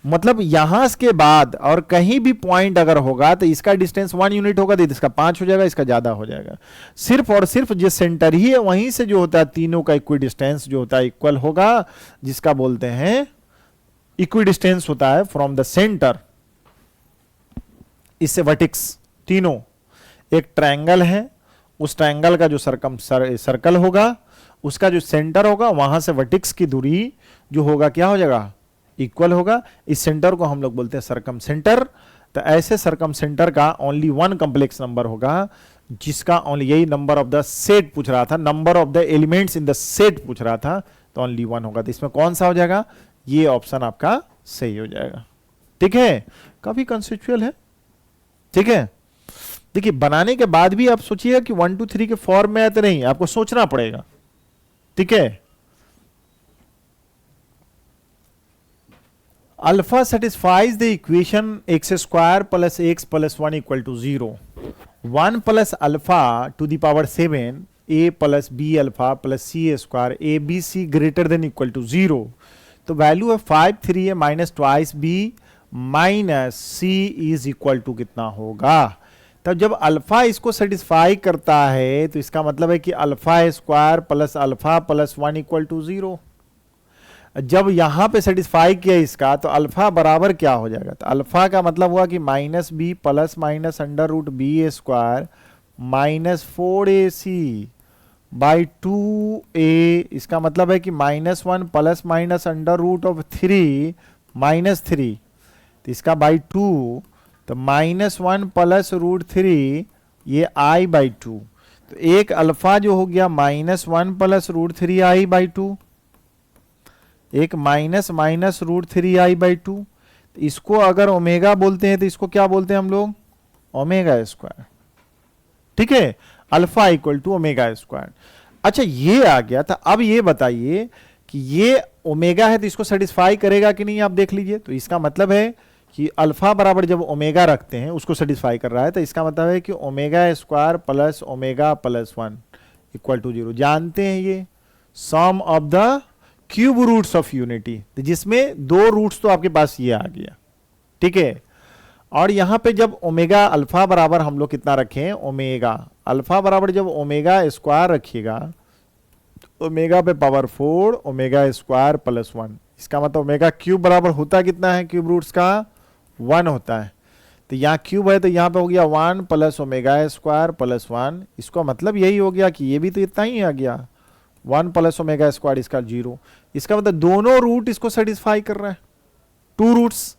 मतलब यहां के बाद और कहीं भी पॉइंट अगर होगा तो इसका डिस्टेंस 1 यूनिट होगा, तो इसका 5 हो जाएगा, इसका ज्यादा हो जाएगा। सिर्फ और सिर्फ जो सेंटर ही है वहीं से जो होता है तीनों का इक्वी डिस्टेंस जो होता है इक्वल होगा, जिसका बोलते हैं इक्वी डिस्टेंस होता है फ्रॉम द सेंटर, इससे वर्टिक्स। तीनों एक ट्रायंगल है, उस ट्रायंगल का जो सर्कल होगा उसका जो सेंटर होगा वहां से वर्टिक्स की दूरी जो होगा क्या हो जाएगा? इक्वल होगा। इस सेंटर को हम लोग बोलते हैं सरकम सेंटर। तो ऐसे सरकम सेंटर का ओनली 1 कॉम्प्लेक्स नंबर होगा, जिसका ओनली, यही नंबर ऑफ द सेट पूछ रहा था, number of the elements in the set पूछ रहा था, तो ओनली 1 होगा। तो इसमें कौन सा हो जाएगा? ये ऑप्शन आपका सही हो जाएगा। ठीक है, काफी कंसेप्चुअल है। ठीक है, देखिए बनाने के बाद भी आप सोचिएगा कि 1 2 3 के फॉर्म में आते नहीं, आपको सोचना पड़ेगा। ठीक है, alpha satisfies the equation x square plus x plus 1 equal to 0, 1 plus alpha to the power 7 a plus b alpha plus c square a b c greater than equal to 0। तो value है 5 3 a minus twice b minus c is equal to कितना होगा? तब जब alpha इसको satisfy करता है तो इसका मतलब है कि alpha square plus alpha plus 1 equal to 0। जब यहां पे सेटिस्फाई किया इसका तो अल्फा बराबर क्या हो जाएगा? तो अल्फा का मतलब हुआ कि minus B plus minus under root B square minus 4ac by 2a। इसका मतलब है कि -1 plus minus under root of 3 minus 3, तो इसका बाई 2, तो -1 प्लस रूट 3 ये i बाई 2। तो एक अल्फा जो हो गया -1 प्लस रूट 3i बाई 2, एक माइनस रूट 3i बाई 2। तो इसको अगर ओमेगा बोलते हैं तो इसको क्या बोलते हैं हम लोग? Omega square. ठीक है, alpha equal to omega square. अच्छा ये आ गया था। अब ये बताइए कि ये ओमेगा है तो इसको सेटिस्फाई करेगा कि नहीं, आप देख लीजिए। तो इसका मतलब है कि अल्फा बराबर जब ओमेगा रखते हैं उसको सेटिस्फाई कर रहा है, तो इसका मतलब है कि omega square plus omega plus 1 equal to 0। जानते हैं ये sum of the cube roots of unity, तो जिसमें 2 रूट्स तो आपके पास ये आ गया। ठीक है, और यहां पे जब ओमेगा अल्फा बराबर हम लोग कितना रखें? ओमेगा अल्फा बराबर जब ओमेगा स्क्वायर रखिएगा, ओमेगा पे पावर 4 ओमेगा स्क्वायर प्लस 1, इसका मतलब ओमेगा क्यूब बराबर होता कितना है? क्यूब रूट्स का 1 होता है। तो यहाँ क्यूब है तो यहाँ पे हो गया 1 प्लस ओमेगा स्क्वायर प्लस 1। इसका मतलब यही हो गया कि ये भी तो इतना ही आ गया, 1 प्लस ओमेगा स्क्वायर, इसका 0। इसका मतलब दोनों रूट इसको सेटिस्फाई कर रहा है, 2 रूट्स।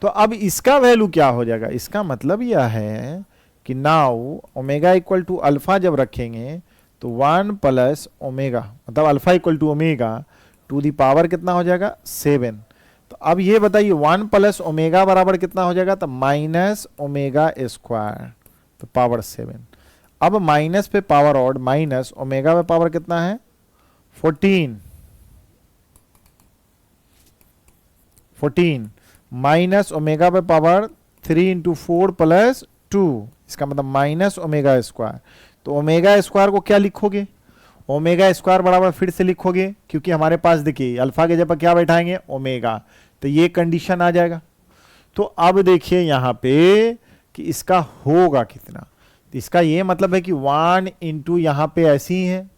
तो अब इसका वैल्यू क्या हो जाएगा? इसका मतलब यह है कि now omega equal to alpha जब रखेंगे तो 1 प्लस ओमेगा, मतलब alpha equal to omega to the power कितना हो जाएगा? 7। तो अब ये बताइए 1 प्लस ओमेगा बराबर कितना हो जाएगा? तो माइनस ओमेगा स्क्वायर तो पावर 7। अब माइनस पे पावर ऑड, माइनस ओमेगा पे पावर कितना है? 14 माइनस ओमेगा पे पावर 3 इंटू 4 प्लस 2, इसका मतलब माइनस ओमेगा स्क्वायर। तो ओमेगा स्क्वायर को क्या लिखोगे? ओमेगा स्क्वायर बराबर फिर से लिखोगे, क्योंकि हमारे पास देखिए अल्फा के जगह क्या बैठाएंगे? ओमेगा। तो ये कंडीशन आ जाएगा। तो अब देखिए यहां पे कि इसका होगा कितना? तो इसका ये मतलब है कि 1 इंटू यहां पे ऐसी ही है,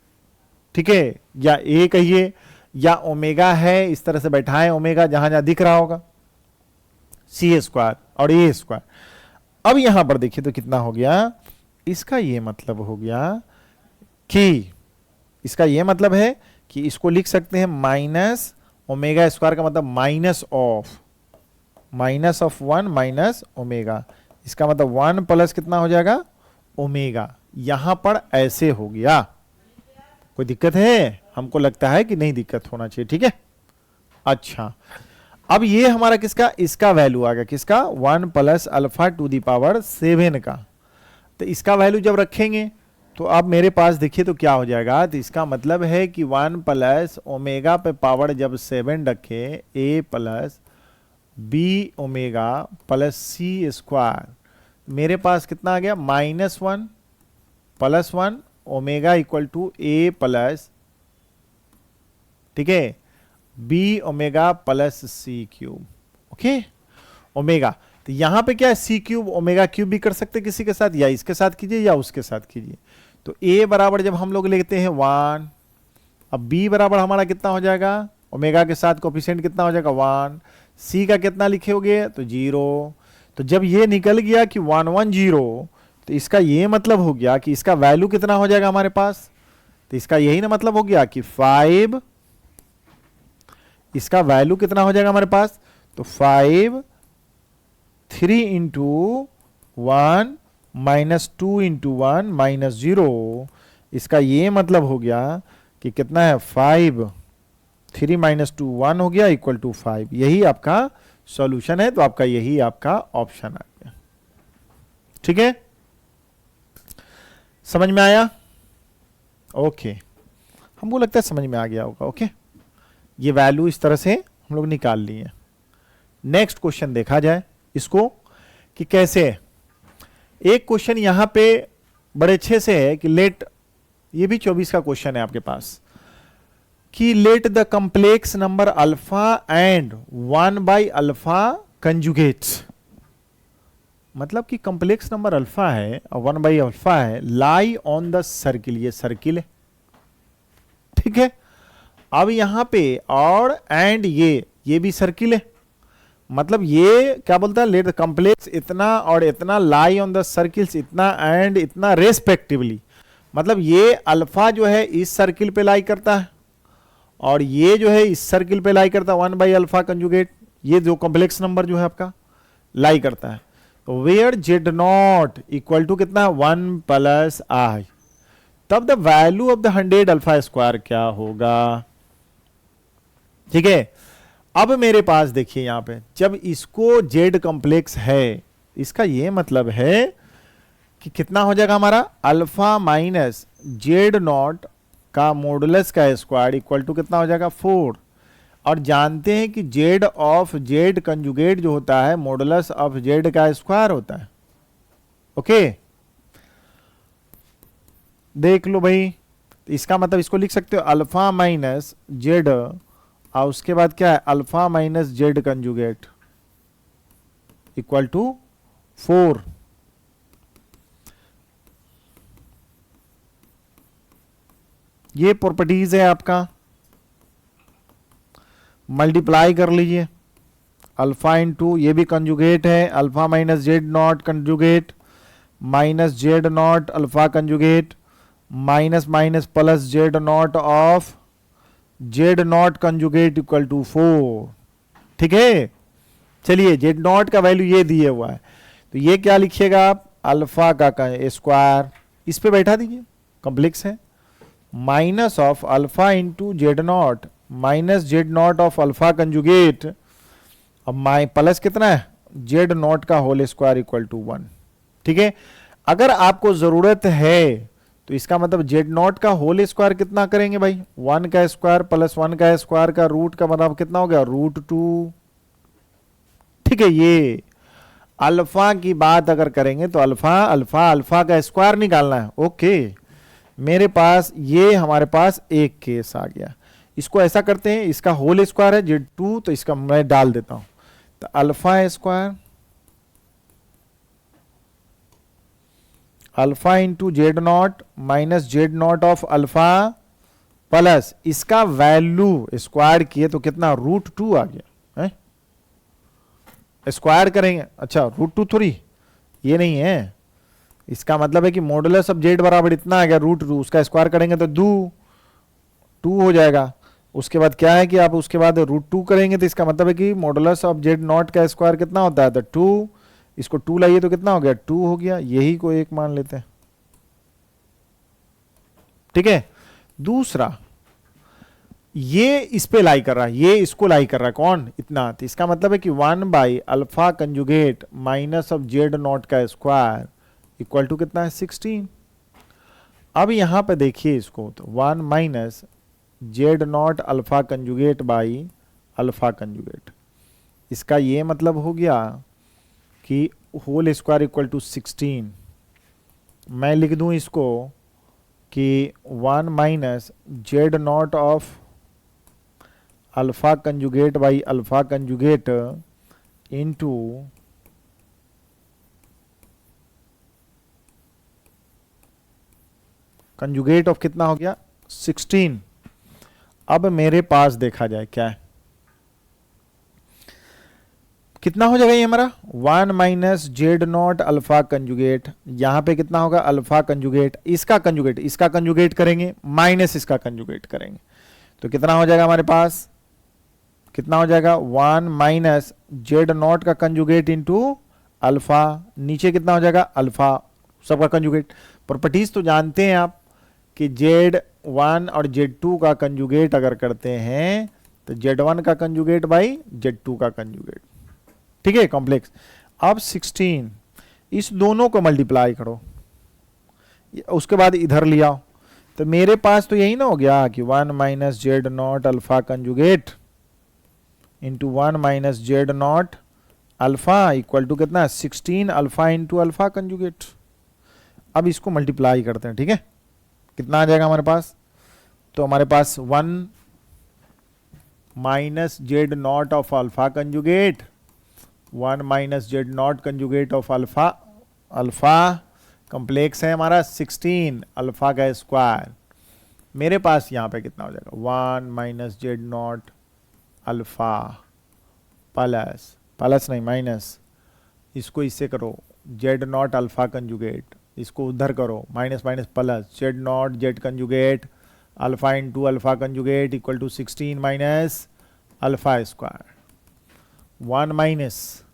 ठीक है, या ए कहिए या ओमेगा है, इस तरह से बैठाएं ओमेगा जहां जहां दिख रहा होगा, सी स्क्वायर और ए स्क्वायर। अब यहां पर देखिए तो कितना हो गया? इसका ये मतलब हो गया कि इसका ये मतलब है कि इसको लिख सकते हैं माइनस ओमेगा स्क्वायर का मतलब माइनस ऑफ 1 माइनस ओमेगा, इसका मतलब 1 प्लस कितना हो जाएगा ओमेगा। यहां पर ऐसे हो गया, कोई दिक्कत है? हमको लगता है कि नहीं दिक्कत होना चाहिए, ठीक है। अच्छा, अब ये हमारा किसका, इसका वैल्यू आ गया, किसका 1 plus alpha to the power 7 का। तो इसका वैल्यू जब रखेंगे तो अब मेरे पास देखिए तो क्या हो जाएगा, तो इसका मतलब है कि 1 प्लस ओमेगा पे पावर जब 7 रखे a plus b omega plus c square, मेरे पास कितना आ गया -1 plus 1 omega equal to a plus, ठीक है, b omega plus c cube. Okay, omega तो यहां पे क्या है सी क्यूब ओमेगा क्यूब भी कर सकते किसी के साथ, या इसके साथ कीजिए या उसके साथ कीजिए। तो ए बराबर जब हम लोग लेते हैं 1, अब बी बराबर हमारा कितना हो जाएगा, ओमेगा के साथ कोफिशिएंट कितना हो जाएगा 1, सी का कितना लिखोगे तो 0। तो जब ये निकल गया कि 1 1 0, तो इसका ये मतलब हो गया कि इसका वैल्यू कितना हो जाएगा हमारे पास, तो इसका यही ना मतलब हो गया कि 5, इसका वैल्यू कितना हो जाएगा हमारे पास, तो 5 3 इंटू 1 माइनस 2 इंटू 1 माइनस 0, इसका ये मतलब हो गया कि कितना है 5 3 माइनस 2 1 हो गया इक्वल टू 5। यही आपका सॉल्यूशन है, तो आपका यही आपका ऑप्शन आ गया, ठीक है। समझ में आया? ओके, हमको लगता है समझ में आ गया होगा। ओके, ये वैल्यू इस तरह से हम लोग निकाल लिए। नेक्स्ट क्वेश्चन देखा जाए इसको कि कैसे है। एक क्वेश्चन यहां पे बड़े अच्छे से है कि लेट, ये भी 24 का क्वेश्चन है आपके पास, कि let the complex number alpha and 1 by alpha conjugates, मतलब कि कंप्लेक्स नंबर अल्फा है और 1 बाई अल्फा है, लाई ऑन द सर्किल, ये सर्किल है, ठीक है। अब यहां पे और एंड ये भी सर्किल है, मतलब ये क्या बोलता है, लेट द कंप्लेक्स इतना और इतना लाई ऑन द सर्किल्स इतना एंड इतना रेस्पेक्टिवली, मतलब ये अल्फा जो है इस सर्किल पे लाई करता है और ये जो है इस सर्किल पे लाई करता है 1 बाई अल्फा कंजुगेट, ये जो कॉम्प्लेक्स नंबर जो है आपका लाई करता है। तो where z not equal to कितना 1 प्लस आई, तब the value of the 100 alpha square क्या होगा, ठीक है। अब मेरे पास देखिए यहां पे जब इसको जेड कॉम्प्लेक्स है, इसका ये मतलब है कि कितना हो जाएगा हमारा अल्फा माइनस जेड नॉट का मॉडुलस का स्क्वायर इक्वल टू कितना हो जाएगा 4। और जानते हैं कि जेड ऑफ जेड कंजुगेट जो होता है मॉडुलस ऑफ जेड का स्क्वायर होता है। ओके, देख लो भाई, इसका मतलब इसको लिख सकते हो अल्फा माइनस जेड और उसके बाद क्या है alpha minus z conjugate equal to 4। ये प्रॉपर्टीज है आपका, मल्टीप्लाई कर लीजिए, अल्फा इंटू ये भी कंजुगेट है alpha minus z not conjugate minus z not alpha conjugate minus minus plus z not of z not conjugate equal to 4, ठीक है। चलिए जेड नॉट का वैल्यू ये दिए हुआ है, तो ये क्या लिखिएगा आप अल्फा का स्क्वायर इस पे बैठा दीजिए, कॉम्प्लेक्स है, minus of alpha into Z not minus z not of alpha conjugate, अब माई प्लस कितना है जेड नॉट का होल स्क्वायर इक्वल टू 1, ठीक है। अगर आपको जरूरत है तो इसका मतलब जेड नॉट का होल स्क्वायर कितना करेंगे भाई 1 का स्क्वायर प्लस 1 का स्क्वायर का रूट का मतलब कितना हो गया √2, ठीक है। ये अल्फा की बात अगर करेंगे तो अल्फा का स्क्वायर निकालना है। ओके, मेरे पास ये हमारे पास एक केस आ गया, इसको ऐसा करते हैं, इसका होल स्क्वायर है Z2, तो इसका मैं डाल देता हूं, तो alpha square alpha into Z not minus z not of alpha plus इसका वैल्यू स्क्वायर किए तो कितना √2 आ गया है, स्क्वायर करेंगे, अच्छा √2 थोड़ी ये नहीं है, इसका मतलब है कि मॉडुलस ऑफ जेड बराबर इतना आ गया √2, उसका स्क्वायर करेंगे तो 2, 2 हो जाएगा। उसके बाद क्या है कि आप उसके बाद √2 करेंगे तो इसका मतलब है कि मॉडुलस ऑफ जेड नॉट का स्क्वायर कितना होता है, तो 2। इसको 2 लाइए तो कितना हो गया, 2 हो गया। यही को 1 मान लेते हैं, ठीक है। दूसरा, ये इस पे लाई कर रहा है, ये इसको लाई कर रहा है, कौन, इतना। तो इसका मतलब है कि 1/α conjugate minus of z not का स्क्वायर इक्वल टू कितना है, 16। अब यहां पे देखिए इसको, तो 1 minus z not alpha conjugate by alpha conjugate, इसका ये मतलब हो गया कि होल स्क्वायर इक्वल टू 16। मैं लिख दूं इसको कि 1 minus z not of alpha conjugate by alpha conjugate into conjugate of कितना हो गया, 16। अब मेरे पास देखा जाए क्या है, कितना हो जाएगा ये हमारा 1 minus z not alpha conjugate, यहां पे कितना होगा अल्फा कंजुगेट, इसका कंजुगेट करेंगे माइनस इसका कंजुगेट करेंगे, तो कितना हो जाएगा हमारे पास, कितना हो जाएगा 1 माइनस जेड नॉट का कंजुगेट इंटू अल्फा, नीचे कितना हो जाएगा अल्फा सबका कंजुगेट। प्रॉपर्टीज तो जानते हैं आप कि Z1 और Z2 का कंजुगेट अगर करते हैं तो Z1 का कंजुगेट बाई Z2 का कंजुगेट, ठीक है, कॉम्प्लेक्स। अब 16 इस दोनों को मल्टीप्लाई करो, उसके बाद इधर ले आओ, तो मेरे पास तो यही ना हो गया कि 1 minus z not alpha conjugate into 1 minus z not alpha equal to कितना, 16 अल्फा इंटू अल्फा कंजुगेट। अब इसको मल्टीप्लाई करते हैं, ठीक है, कितना आ जाएगा हमारे पास, तो हमारे पास 1 minus z not of alpha conjugate 1 minus z not conjugate of alpha, alpha complex है हमारा 16 अल्फा का स्क्वायर। मेरे पास यहां पे कितना हो जाएगा 1 minus z not alpha plus नहीं माइनस, इसको इससे करो जेड नॉट अल्फा कंजुगेट, इसको उधर करो minus minus plus z not z conjugate alpha into alpha conjugate equal to 16 minus alpha square, 1 minus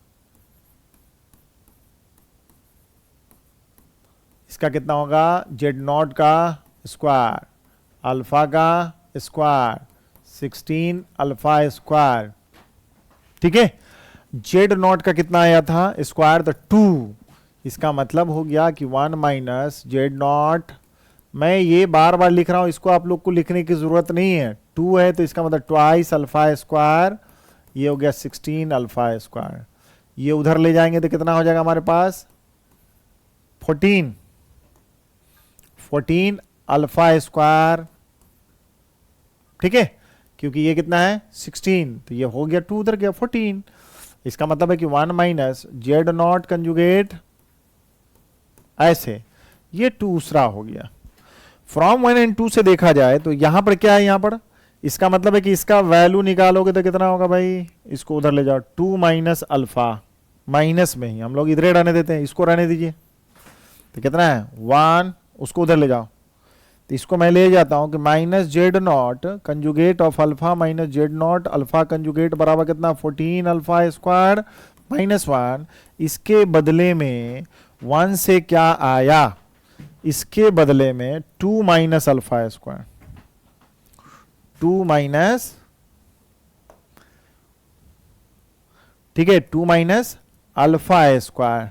इसका कितना होगा जेड नॉट का स्क्वायर अल्फा का स्क्वायर 16 अल्फा स्क्वायर, ठीक है। जेड नॉट का कितना आया था स्क्वायर, तो 2, इसका मतलब हो गया कि 1 माइनस जेड नॉट, मैं ये बार बार लिख रहा हूं, इसको आप लोग को लिखने की जरूरत नहीं है, 2 है तो इसका मतलब ट्वाइस अल्फा स्क्वायर, ये हो गया 16 अल्फा स्क्वायर, ये उधर ले जाएंगे तो कितना हो जाएगा हमारे पास 14 अल्फा स्क्वायर, ठीक है, क्योंकि ये कितना है 16, तो ये हो गया 2 उधर गया 14, इसका मतलब है कि 1 माइनस जेड नॉट कंजुगेट ऐसे, ये दूसरा हो गया। फ्रॉम 1 एंड 2 से देखा जाए तो यहां पर क्या है, यहां पर इसका मतलब है कि इसका वैल्यू निकालोगे तो कितना होगा भाई, इसको उधर ले जाओ 2 माइनस अल्फा, माइनस में ही हम लोग इधर रहने देते हैं, इसको रहने दीजिए, तो कितना है 1, उसको उधर ले जाओ, तो इसको मैं ले जाता हूं कि minus z not conjugate of alpha minus z not alpha conjugate बराबर कितना 14 अल्फा स्क्वायर माइनस 1, इसके बदले में 1 से क्या आया, इसके बदले में 2 माइनस अल्फा स्क्वायर, 2 माइनस, ठीक है, 2 minus alpha square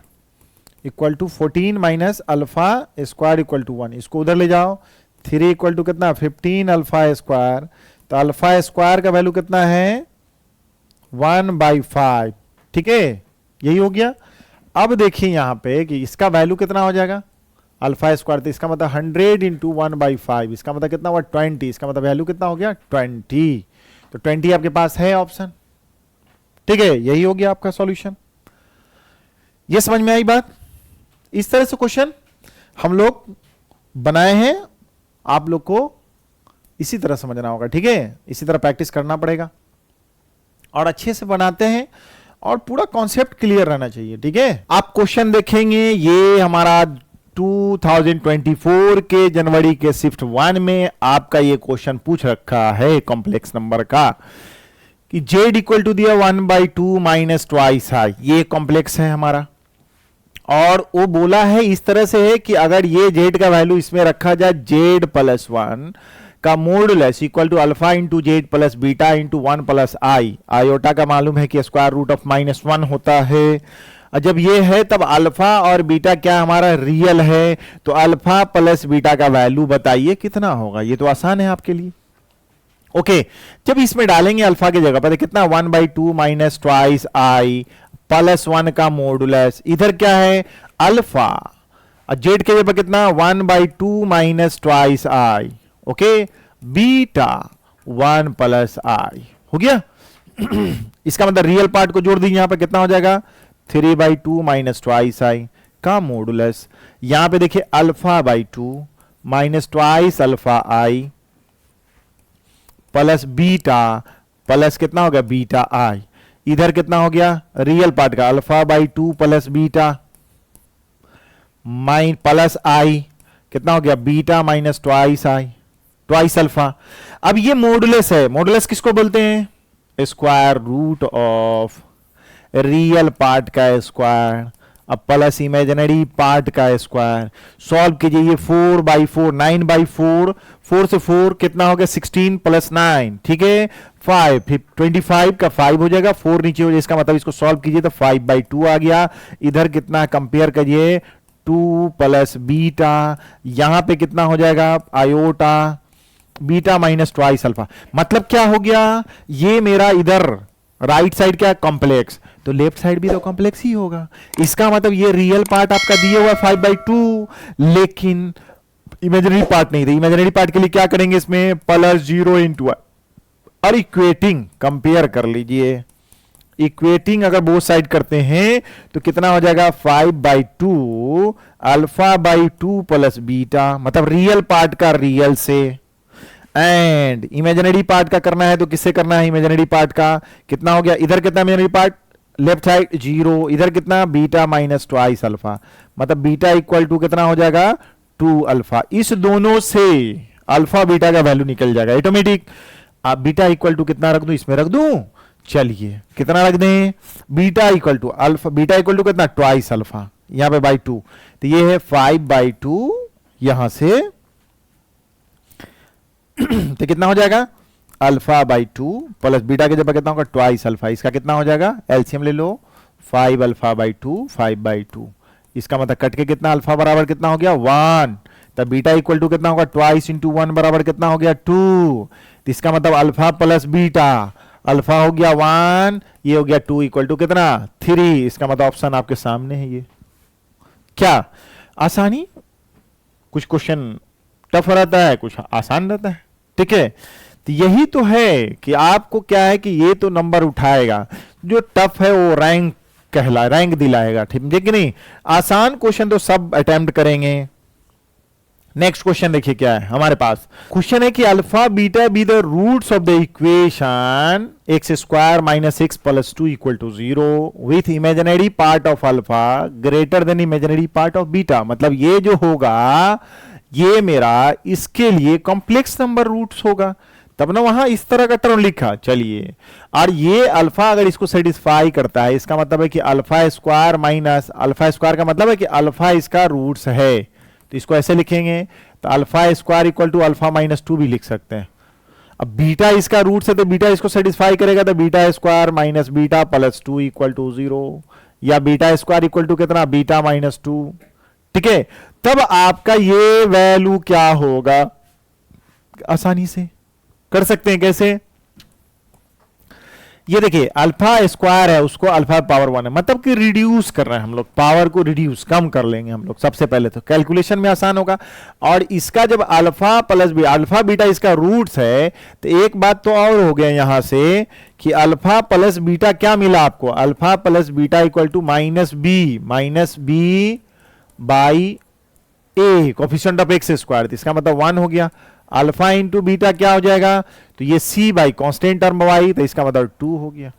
equal to 14 minus alpha square equal to 1, इसको उधर ले जाओ, 3 इक्वल टू कितना 15 अल्फा स्क्वायर, तो अल्फा स्क्वायर का वैल्यू कितना है 1/5, ठीक है, यही हो गया। अब देखिए यहां पे कि इसका वैल्यू कितना हो जाएगा अल्फा स्क्वायर, तो इसका मतलब 100 इंटू 1/5, इसका मतलब कितना हुआ 20, इसका मतलब वैल्यू कितना हो गया 20, तो 20 आपके पास है ऑप्शन, ठीक है, यही हो गया आपका सॉल्यूशन। ये समझ में आई बात, इस तरह से क्वेश्चन हम लोग बनाए हैं, आप लोग को इसी तरह समझना होगा, ठीक है, इसी तरह प्रैक्टिस करना पड़ेगा और अच्छे से बनाते हैं और पूरा कॉन्सेप्ट क्लियर रहना चाहिए, ठीक है। आप क्वेश्चन देखेंगे, ये हमारा 2024 के जनवरी के शिफ्ट 1 में आपका ये क्वेश्चन पूछ रखा है कॉम्प्लेक्स नंबर का कि z इक्वल टू दिया 1/2 माइनस ट्वाइस है, ये कॉम्प्लेक्स है हमारा। और वो बोला है इस तरह से है कि अगर ये z का वैल्यू इसमें रखा जाए z+1 का modulus equal to alpha into z plus beta into 1 plus i, iota का मालूम है कि स्क्वायर रूट ऑफ -1 होता है। और जब ये है तब अल्फा और बीटा क्या हमारा रियल है, तो अल्फा प्लस बीटा का वैल्यू बताइए कितना होगा। ये तो आसान है आपके लिए। ओके, जब इसमें डालेंगे अल्फा की जगह पर कितना 1/2 माइनस ट्वाइस आई प्लस 1 का मॉडुलस, इधर क्या है अल्फा, और जेड के जगह कितना 1/2 minus twice i, okay, beta 1 plus i हो गया। इसका मतलब रियल पार्ट को जोड़ दीजिए, यहां पर कितना हो जाएगा 3/2 माइनस ट्वाइस आई का मॉडुलस, यहां पे देखिए अल्फा/2 माइनस ट्वाइस अल्फा आई प्लस बीटा प्लस कितना हो गया बीटा आई, इधर कितना हो गया रियल पार्ट का अल्फा/2 plus beta mine plus i कितना हो गया beta minus twice i twice alpha. अब ये मॉडुलस है, मॉडुलस किसको बोलते हैं square root of real part का स्क्वायर अब प्लस इमेजिनरी पार्ट का स्क्वायर। सॉल्व कीजिए, ये 4/4 9/4, 4 से 4 कितना हो गया 16 प्लस 9, ठीक है 5, 25 का 5 हो जाएगा, 4 नीचे हो जाएगा, इसका मतलब इसको सॉल्व कीजिए तो 5/2 आ गया। इधर कितना कंपेयर करिए 2 प्लस बीटा, यहां पे कितना हो जाएगा iota beta minus twice alpha. मतलब क्या हो गया, ये मेरा इधर राइट साइड क्या कॉम्प्लेक्स, तो लेफ्ट साइड भी तो कॉम्प्लेक्स ही होगा। इसका मतलब ये रियल पार्ट आपका दिया हुआ 5/2, लेकिन इमेजिनरी पार्ट नहीं था। इमेजिनरी पार्ट के लिए क्या करेंगे इसमें +0 इंटू और इक्वेटिंग कंपेयर कर लीजिए। इक्वेटिंग अगर बोथ साइड करते हैं तो कितना हो जाएगा 5/2 अल्फा/2 प्लस बीटा, मतलब रियल पार्ट का रियल से, एंड इमेजिनरी पार्ट का करना है तो किससे करना है इमेजिनरी पार्ट का, कितना हो गया इधर कितना इमेजिनरी पार्ट लेफ्ट साइड 0, इधर कितना बीटा माइनस ट्वाइस अल्फा, मतलब बीटा इक्वल टू कितना हो जाएगा 2 अल्फा। इस दोनों से अल्फा बीटा का वैल्यू निकल जाएगा ऑटोमेटिक। आप बीटा इक्वल टू कितना रख दूं, इसमें रख दूं, चलिए कितना रख दें beta equal to alpha, beta equal to कितना ट्वाइस अल्फा, यहां पे बाई 2, तो ये है 5/2 यहां से तो कितना हो जाएगा अल्फा/2 प्लस बीटा के जगह कितना होगा ट्वाइस अल्फा, इसका कितना हो जाएगा एलसीएम ले लो 5 अल्फा/2 5/2, इसका मतलब कट के कितना अल्फा बराबर कितना हो गया 1, तब बीटा इक्वल टू कितना होगा ट्वाइस इंटू 1 बराबर कितना हो गया 2, तो इसका मतलब अल्फा प्लस बीटा, अल्फा हो गया 1, ये हो गया 2 इक्वल टू कितना 3, इसका मतलब ऑप्शन आपके सामने है। ये क्या आसानी, कुछ क्वेश्चन टफ रहता है कुछ आसान रहता है, ठीक है। तो यही तो है कि आपको क्या है कि ये तो नंबर उठाएगा, जो टफ है वो रैंक दिलाएगा, ठीक है कि नहीं। आसान क्वेश्चन तो सब अटेम्प्ट करेंगे। नेक्स्ट क्वेश्चन देखिए क्या है हमारे पास, क्वेश्चन है कि alpha beta be the roots of the equation x² - x + 2 = 0 with imaginary part of alpha greater than imaginary part of beta. मतलब ये जो होगा ये मेरा इसके लिए कॉम्प्लेक्स नंबर रूट्स होगा, तब ना वहां इस तरह का टर्म लिखा। चलिए, और ये अल्फा अगर इसको सेटिस्फाई करता है, इसका मतलब है कि अल्फा² माइनस अल्फा² का मतलब है कि अल्फा इसका रूट्स है, तो इसको ऐसे लिखेंगे, तो अल्फा² इक्वल टू अल्फा -2 भी लिख सकते हैं। अब बीटा इसका रूट्स है तो बीटा इसको सेटिस्फाई करेगा, तो beta minus beta plus 2 equal to 0, या बीटा² इक्वल टू कितना बीटा -2, ठीक है। तब आपका ये वैल्यू क्या होगा, आसानी से कर सकते हैं। कैसे, ये देखिए अल्फा² है उसको अल्फा पावर 1 है, मतलब कि रिड्यूस कर रहे हैं हम लोग, पावर को रिड्यूस कम कर लेंगे हम लोग सबसे पहले, तो कैलकुलेशन में आसान होगा। और इसका जब alpha plus b alpha beta इसका रूट्स है, तो एक बात तो और हो गया यहां से कि अल्फा प्लस बीटा क्या मिला आपको, alpha plus beta equal to -b by a coefficient of x², इसका मतलब 1 हो गया। अल्फा इंटू बीटा क्या हो जाएगा, तो ये c by constant term y, तो इसका मतलब 2 हो गया,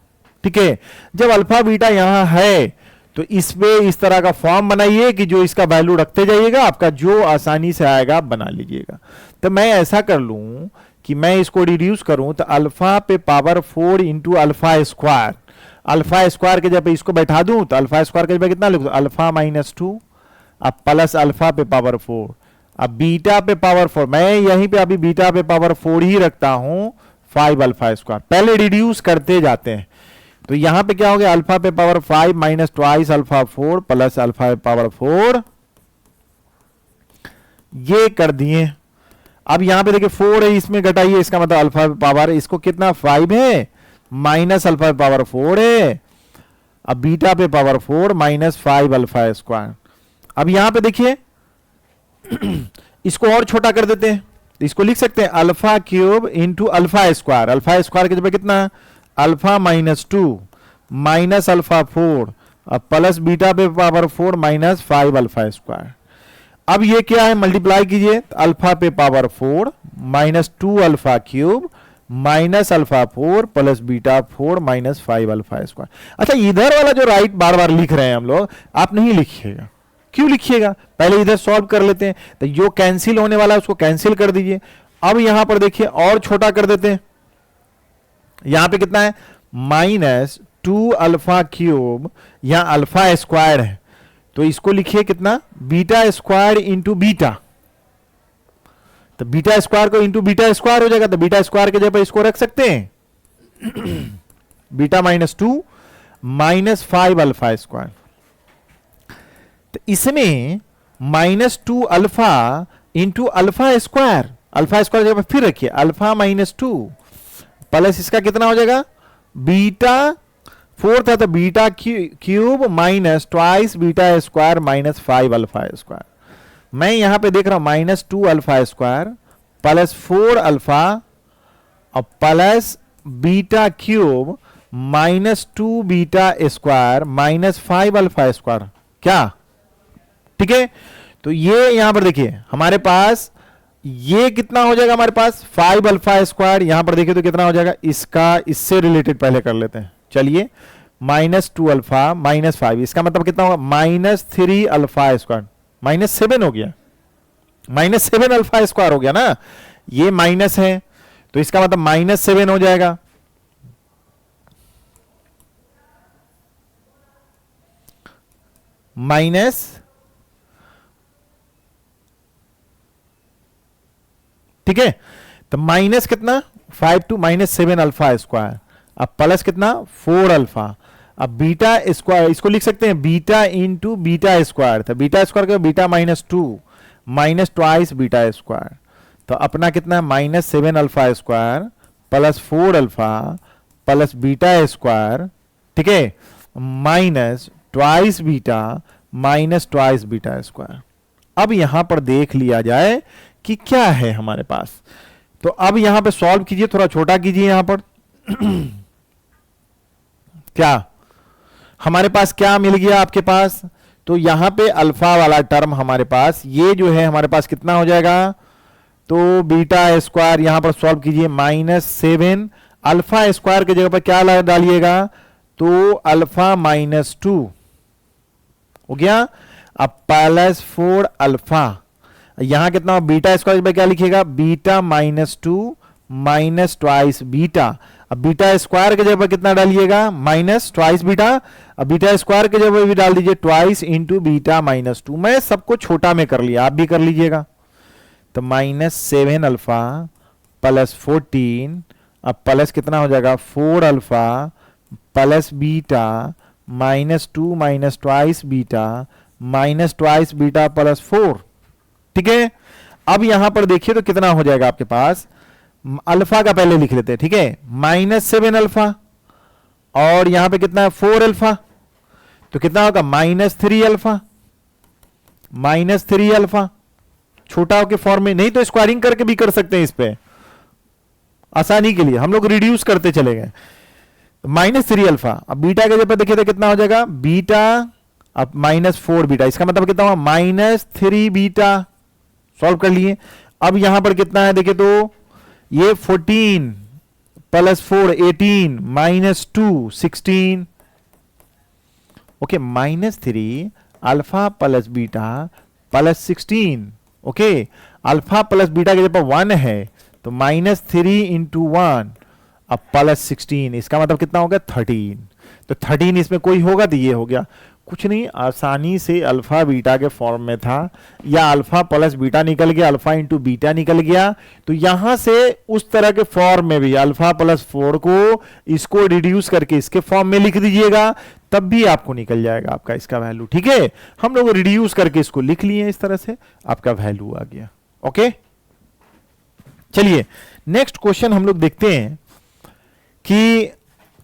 ठीक है। जब अल्फा बीटा यहां है तो इस पे इस तरह का फॉर्म बनाइए कि जो इसका वैल्यू रखते जाइएगा, आपका जो आसानी से आएगा बना लीजिएगा। तो मैं ऐसा कर लूं कि मैं इसको रिड्यूस करूं, तो अल्फा पे power 4 into alpha square, alpha square के जब इसको बैठा दूं तो अल्फा स्क्वायर के जब कितना लिखूं, अल्फा -2 अब प्लस अल्फा पे पावर 4, अब बीटा पे पावर 4, मैं यहीं पे अभी बीटा पे पावर 4 ही रखता हूं, 5 अल्फा स्क्वायर। पहले रिड्यूस करते जाते हैं, तो यहां पे क्या हो गया, अल्फा पे power 5 minus twice alpha 4 plus alpha पे पावर 4, ये कर दिए। अब यहां पे देखिए 4 है, इसमें घटाइए, इसका मतलब अल्फा पे पावर इसको कितना 5 है माइनस अल्फा पे पावर 4 है, अब बीटा पे पावर 4 माइनस 5 अल्फा स्क्वायर। अब यहां पे देखिए इसको और छोटा कर देते हैं, इसको लिख सकते हैं alpha cube into alpha square, alpha square के जगह कितना अल्फा -2 माइनस अल्फा 4 अब प्लस बीटा पे पावर 4 माइनस 5 अल्फा स्क्वायर। अब ये क्या है, मल्टीप्लाई कीजिए, अल्फा पे power 4 minus 2 alpha cube minus alpha 4 plus beta 4 minus 5 alpha square. अच्छा, इधर वाला जो राइट बार बार लिख रहे हैं हम लोग, आप नहीं लिखिएगा। क्यों लिखिएगा, पहले इधर सॉल्व कर लेते हैं, तो जो कैंसिल होने वाला है उसको कैंसिल कर दीजिए। अब यहां पर देखिए और छोटा कर देते हैं, यहां पे कितना है -2 अल्फा क्यूब, यहां अल्फा स्क्वायर है तो इसको लिखिए कितना बीटा स्क्वायर इंटू बीटा, तो बीटा स्क्वायर को इंटू बीटा स्क्वायर हो जाएगा, तो बीटा स्क्वायर के जगह इसको रख सकते हैं बीटा -2 माइनस 5 अल्फा स्क्वायर। तो इसमें -2 alpha into alpha square, alpha square जगह फिर रखिए अल्फा -2 प्लस इसका कितना हो जाएगा बीटा 4 था तो beta cube minus twice beta square minus 5 alpha square. मैं यहां पे देख रहा हूं -2 अल्फा स्क्वायर प्लस 4 अल्फा और plus beta cube -2 beta square minus 5 alpha square, क्या ठीक है। तो ये यहां पर देखिए हमारे पास ये कितना हो जाएगा, हमारे पास 5 अल्फा स्क्वायर, यहां पर देखिए तो कितना हो जाएगा, इसका इससे रिलेटेड पहले कर लेते हैं, चलिए -2 अल्फा माइनस 5, इसका मतलब कितना होगा -3 अल्फा स्क्वायर, -7 हो गया, -7 अल्फा स्क्वायर हो गया ना, ये माइनस है तो इसका मतलब -7 हो जाएगा, माइनस, ठीक है। तो माइनस कितना 5 टू -7 अल्फा स्क्वायर, अब प्लस कितना 4 अल्फा, अब बीटा स्क्वायर इसको लिख सकते हैं बीटा इंटू बीटा स्क्वायर, तो बीटा स्क्वायर का beta -2 minus twice beta square, तो अपना कितना -7 alpha square plus 4 alpha plus beta square, ठीक है, minus twice beta minus twice beta square. अब यहां पर देख लिया जाए कि क्या है हमारे पास, तो अब यहां पे सॉल्व कीजिए, थोड़ा छोटा कीजिए यहां पर क्या हमारे पास क्या मिल गया आपके पास, तो यहां पे अल्फा वाला टर्म हमारे पास ये जो है हमारे पास कितना हो जाएगा, तो बीटा स्क्वायर यहां पर सॉल्व कीजिए -7 अल्फा स्क्वायर की जगह पर क्या डालिएगा, तो अल्फा -2 हो गया, अब प्लस 4 अल्फा, यहां कितना बीटा स्क्वायर पे क्या लिखिएगा बीटा -2 माइनस ट्वाइस बीटा, अब बीटा स्क्वायर के जगह पर कितना डालिएगा माइनस ट्वाइस बीटा, अब बीटा स्क्वायर के जगह भी डाल दीजिए ट्वाइस इंटू बीटा -2, मैं सबको छोटा में कर लिया, आप भी कर लीजिएगा, तो -7 अल्फा प्लस 14, अब प्लस कितना हो जाएगा 4 alpha plus beta -2 minus twice beta minus twice beta plus 4, ठीक है। अब यहां पर देखिए तो कितना हो जाएगा आपके पास, अल्फा का पहले लिख लेते हैं, ठीक है, -7 अल्फा और यहां पे कितना है 4 अल्फा, तो कितना होगा -3 अल्फा, -3 अल्फा छोटा के फॉर्म में, नहीं तो स्क्वायरिंग करके भी कर सकते हैं, इस पे आसानी के लिए हम लोग रिड्यूस करते चले गए, -3 अल्फा, अब बीटा के जगह देखिए तो कितना हो जाएगा बीटा, अब -4 बीटा, इसका मतलब कितना हुआ -3 बीटा, सॉल्व कर लिए। अब यहां पर कितना है देखिए तो ये 14 plus 4 18 -2 16, okay, -3 alpha plus beta plus 16, okay, alpha plus beta के जब 1 है तो -3 इंटू 1 अब प्लस 16, इसका मतलब कितना हो गया 13। तो 13 इसमें कोई होगा तो ये हो गया, कुछ नहीं, आसानी से अल्फा बीटा के फॉर्म में था, या अल्फा प्लस बीटा निकल गया, अल्फा इंटू बीटा निकल गया, तो यहां से उस तरह के फॉर्म में भी अल्फा प्लस 4 को इसको रिड्यूस करके इसके फॉर्म में लिख दीजिएगा, तब भी आपको निकल जाएगा आपका इसका वैल्यू। ठीक है, हम लोग रिड्यूस करके इसको लिख लिए इस तरह से, आपका वैल्यू आ गया। ओके, चलिए नेक्स्ट क्वेश्चन हम लोग देखते हैं कि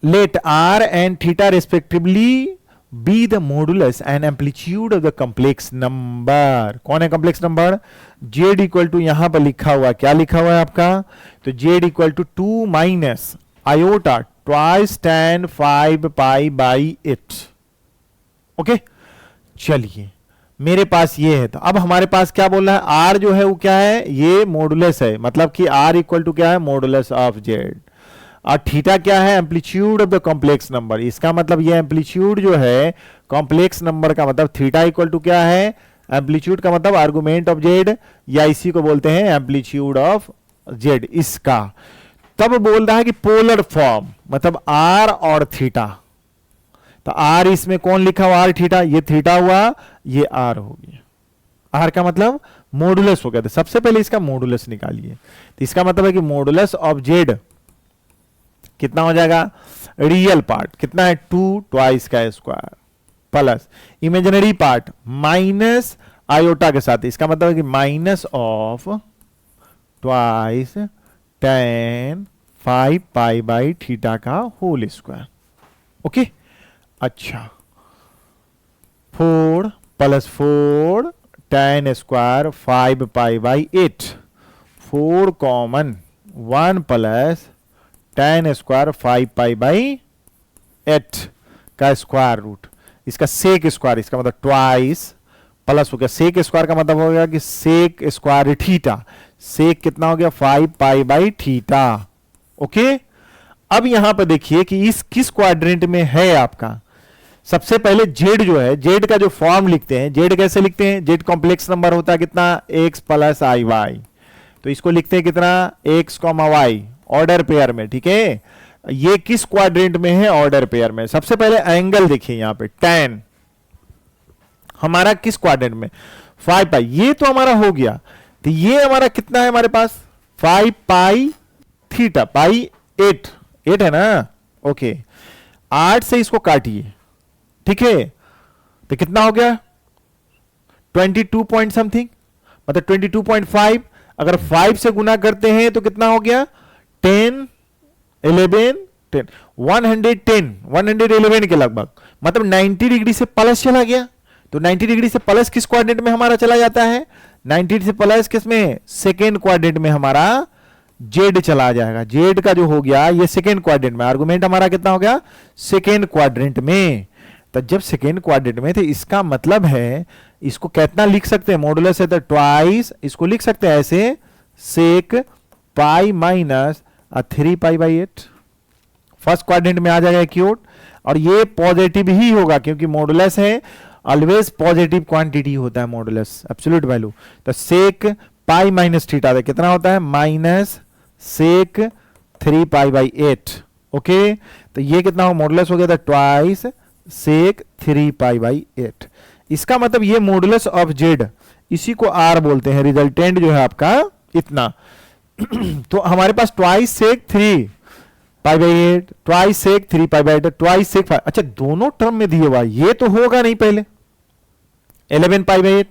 let r and theta respectively be the modulus and amplitude of the complex number. कौन है complex number? Z equal to, यहां पर लिखा हुआ, क्या लिखा हुआ है आपका? तो z equal to 2 minus iota twice tan 5 pi by 8। Okay, चलिए मेरे पास ये है, तो अब हमारे पास क्या बोल रहा है? आर जो है वो क्या है? ये मॉडुलस है, मतलब कि आर इक्वल टू क्या है? Modulus of Z. और थीटा क्या है? Amplitude of the complex number. इसका मतलब ये एम्पलीट्यूड जो है कॉम्प्लेक्स नंबर का, मतलब थीटा इक्वल टू क्या है? एम्पलीट्यूड का मतलब आर्गुमेंट ऑफ जेड, या इसी को बोलते हैं एम्पलीट्यूड ऑफ जेड इसका। तब बोल रहा है कि पोलर फॉर्म, मतलब आर और थीटा। तो आर इसमें कौन लिखा हुआ? आर थीटा, ये थीटा हुआ, ये आर हो गया। आर का मतलब मॉडुलस हो गया। तो सबसे पहले इसका मॉडुलस निकालिए, तो इसका मतलब है कि मॉडुलस ऑफ जेड कितना हो जाएगा? रियल पार्ट कितना है? 2 ट्वाइस का square plus imaginary part minus iota के साथ, इसका मतलब है कि minus of twice tan 5 pi by theta का होल स्क्वायर। ओके, अच्छा 4 plus 4 tan square 5 pi by 8, 4 common 1 plus tan square 5 pi by 8 का स्क्वायर रूट, इसका सेक स्क्वायर, इसका मतलब ट्वाइस प्लस हो गया सेक स्क्वायर का मतलब हो गया कि सेक स्क्वायर थीटा, सेक कितना हो गया? 5 पाई बाई थीटा। ओके, अब यहां पर देखिए कि इस किस क्वाड्रेंट में है आपका। सबसे पहले जेड जो है, जेड का जो फॉर्म लिखते हैं, जेड कैसे लिखते हैं? जेड कॉम्प्लेक्स नंबर होता है कितना? एक्स प्लस आई वाई। तो इसको लिखते हैं कितना? X comma y, order pair में। ठीक है, ये किस क्वाड्रेंट में है? ऑर्डर पेयर में। सबसे पहले एंगल देखिए यहां पे, tan हमारा किस क्वाड्रेंट में? 5 पाई, ये तो हमारा हो गया। तो ये हमारा कितना है हमारे पास? 5 पाई थीटा पाई 8 है ना। ओके, 8 से इसको काटिए, ठीक है, तो कितना हो गया? 22 पॉइंट समथिंग, मतलब 22.5। अगर 5 से गुना करते हैं तो कितना हो गया? 10 11 10 111 के लगभग, मतलब 90 डिग्री से प्लस चला गया। तो 90 डिग्री से प्लस किस क्वाड्रेंट में हमारा चला जाता है? 90 से प्लस किस में? सेकेंड क्वाड्रेंट में हमारा जेड चला जाएगा। जेड का जो हो गया ये सेकेंड क्वाड्रेंट में, आर्गुमेंट हमारा कितना हो गया? सेकेंड क्वाड्रेंट में। तो जब सेकेंड क्वाड्रेंट में, तो इसका मतलब है इसको कितना लिख सकते हैं? मॉडुलस है तो ट्वाइस, इसको लिख सकते हैं ऐसे, sec pi minus 3 pi by 8। First quadrant में आ जाएगा एक्यूट, और ये पॉजिटिव ही होगा क्योंकि मॉडुलस है, ऑलवेज पॉजिटिव क्वांटिटी होता है मॉडुलस, एब्सोल्यूट वैल्यू। तो सेक पाई माइनस थीटा है कितना होता है? Minus sec 3 pi by 8। Okay, तो ये कितना हो? मॉडुलस हो गया था ट्वाइस सेक 3 पाई बाई 8। इसका मतलब ये मॉडुलस ऑफ जेड, इसी को आर बोलते हैं, रिजल्टेंट जो है आपका इतना। तो हमारे पास twice sec 3 pi by 8, twice sec 3 pi by 8, twice sec 5। अच्छा, दोनों टर्म में दिए हुआ, ये तो होगा नहीं पहले 11 पाई बाई 8।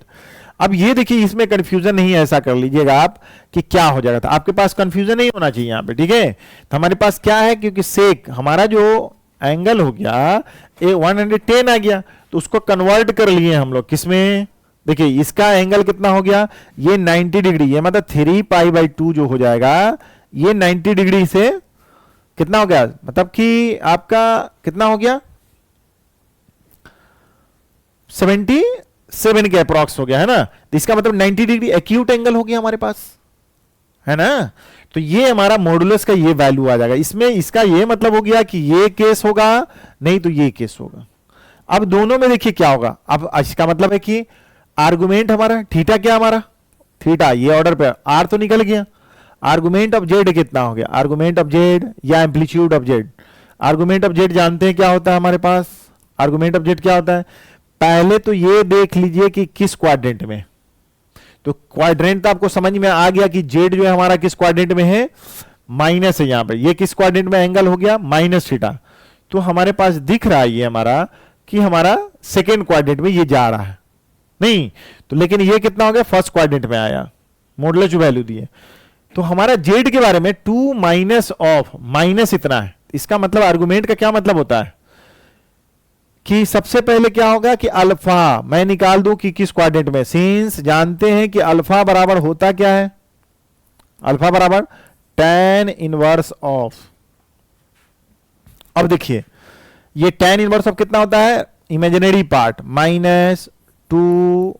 अब ये देखिए, इसमें कंफ्यूजन नहीं है, ऐसा कर लीजिएगा आप कि क्या हो जाएगा। तो आपके पास कंफ्यूजन नहीं होना चाहिए यहां पे, ठीक है। तो हमारे पास क्या है, क्योंकि सेक हमारा जो एंगल हो गया 110 आ गया, तो उसको कन्वर्ट कर लिए हम लोग किसमें? देखिए इसका एंगल कितना हो गया? ये 90 डिग्री, ये मतलब 3 पाई बाई 2 जो हो जाएगा, ये 90 डिग्री से कितना हो गया? मतलब कि आपका कितना हो गया? 77 के अप्रॉक्स हो गया, है ना। तो इसका मतलब 90 डिग्री एक्यूट एंगल हो गया हमारे पास, है ना। तो ये हमारा मॉडुलस का ये वैल्यू आ जाएगा। इसमें इसका ये मतलब हो गया कि ये केस होगा, नहीं तो ये केस होगा। अब दोनों में देखिए क्या होगा, अब इसका मतलब है कि आर्गुमेंट हमारा थीटा, क्या हमारा थीटा, ये ऑर्डर पे आर तो निकल गया, आर्गुमेंट ऑफ जेड कितना हो गया, आर्गुमेंट ऑफ जेड या amplitude of Z. Argument of Z जानते हैं क्या होता है हमारे पास, आर्गुमेंट ऑफ जेड क्या होता है, पहले तो ये देख लीजिए कि किस क्वाड्रेंट में, तो क्वाड्रेंट तो आपको समझ में आ गया कि जेड जो है हमारा किस क्वाड्रेंट में है, माइनस है यहां पे, ये किस क्वाड्रेंट में एंगल हो गया, माइनस थीटा। तो हमारे पास दिख रहा है ये हमारा कि हमारा सेकेंड क्वाड्रेंट में ये जा रहा है, नहीं तो लेकिन ये कितना हो गया, फर्स्ट क्वाड्रेंट में आया, मॉडुलस वैल्यू दी है। तो हमारा जेड के बारे में 2 माइनस ऑफ माइनस इतना है, इसका मतलब आर्गुमेंट का क्या मतलब होता है कि सबसे पहले क्या होगा कि अल्फा मैं निकाल दूं कि किस क्वाड्रेंट में, सिंस जानते हैं कि अल्फा बराबर होता क्या है, अल्फा बराबर tan इनवर्स ऑफ। अब देखिए ये tan इनवर्स ऑफ कितना होता है, imaginary part minus 2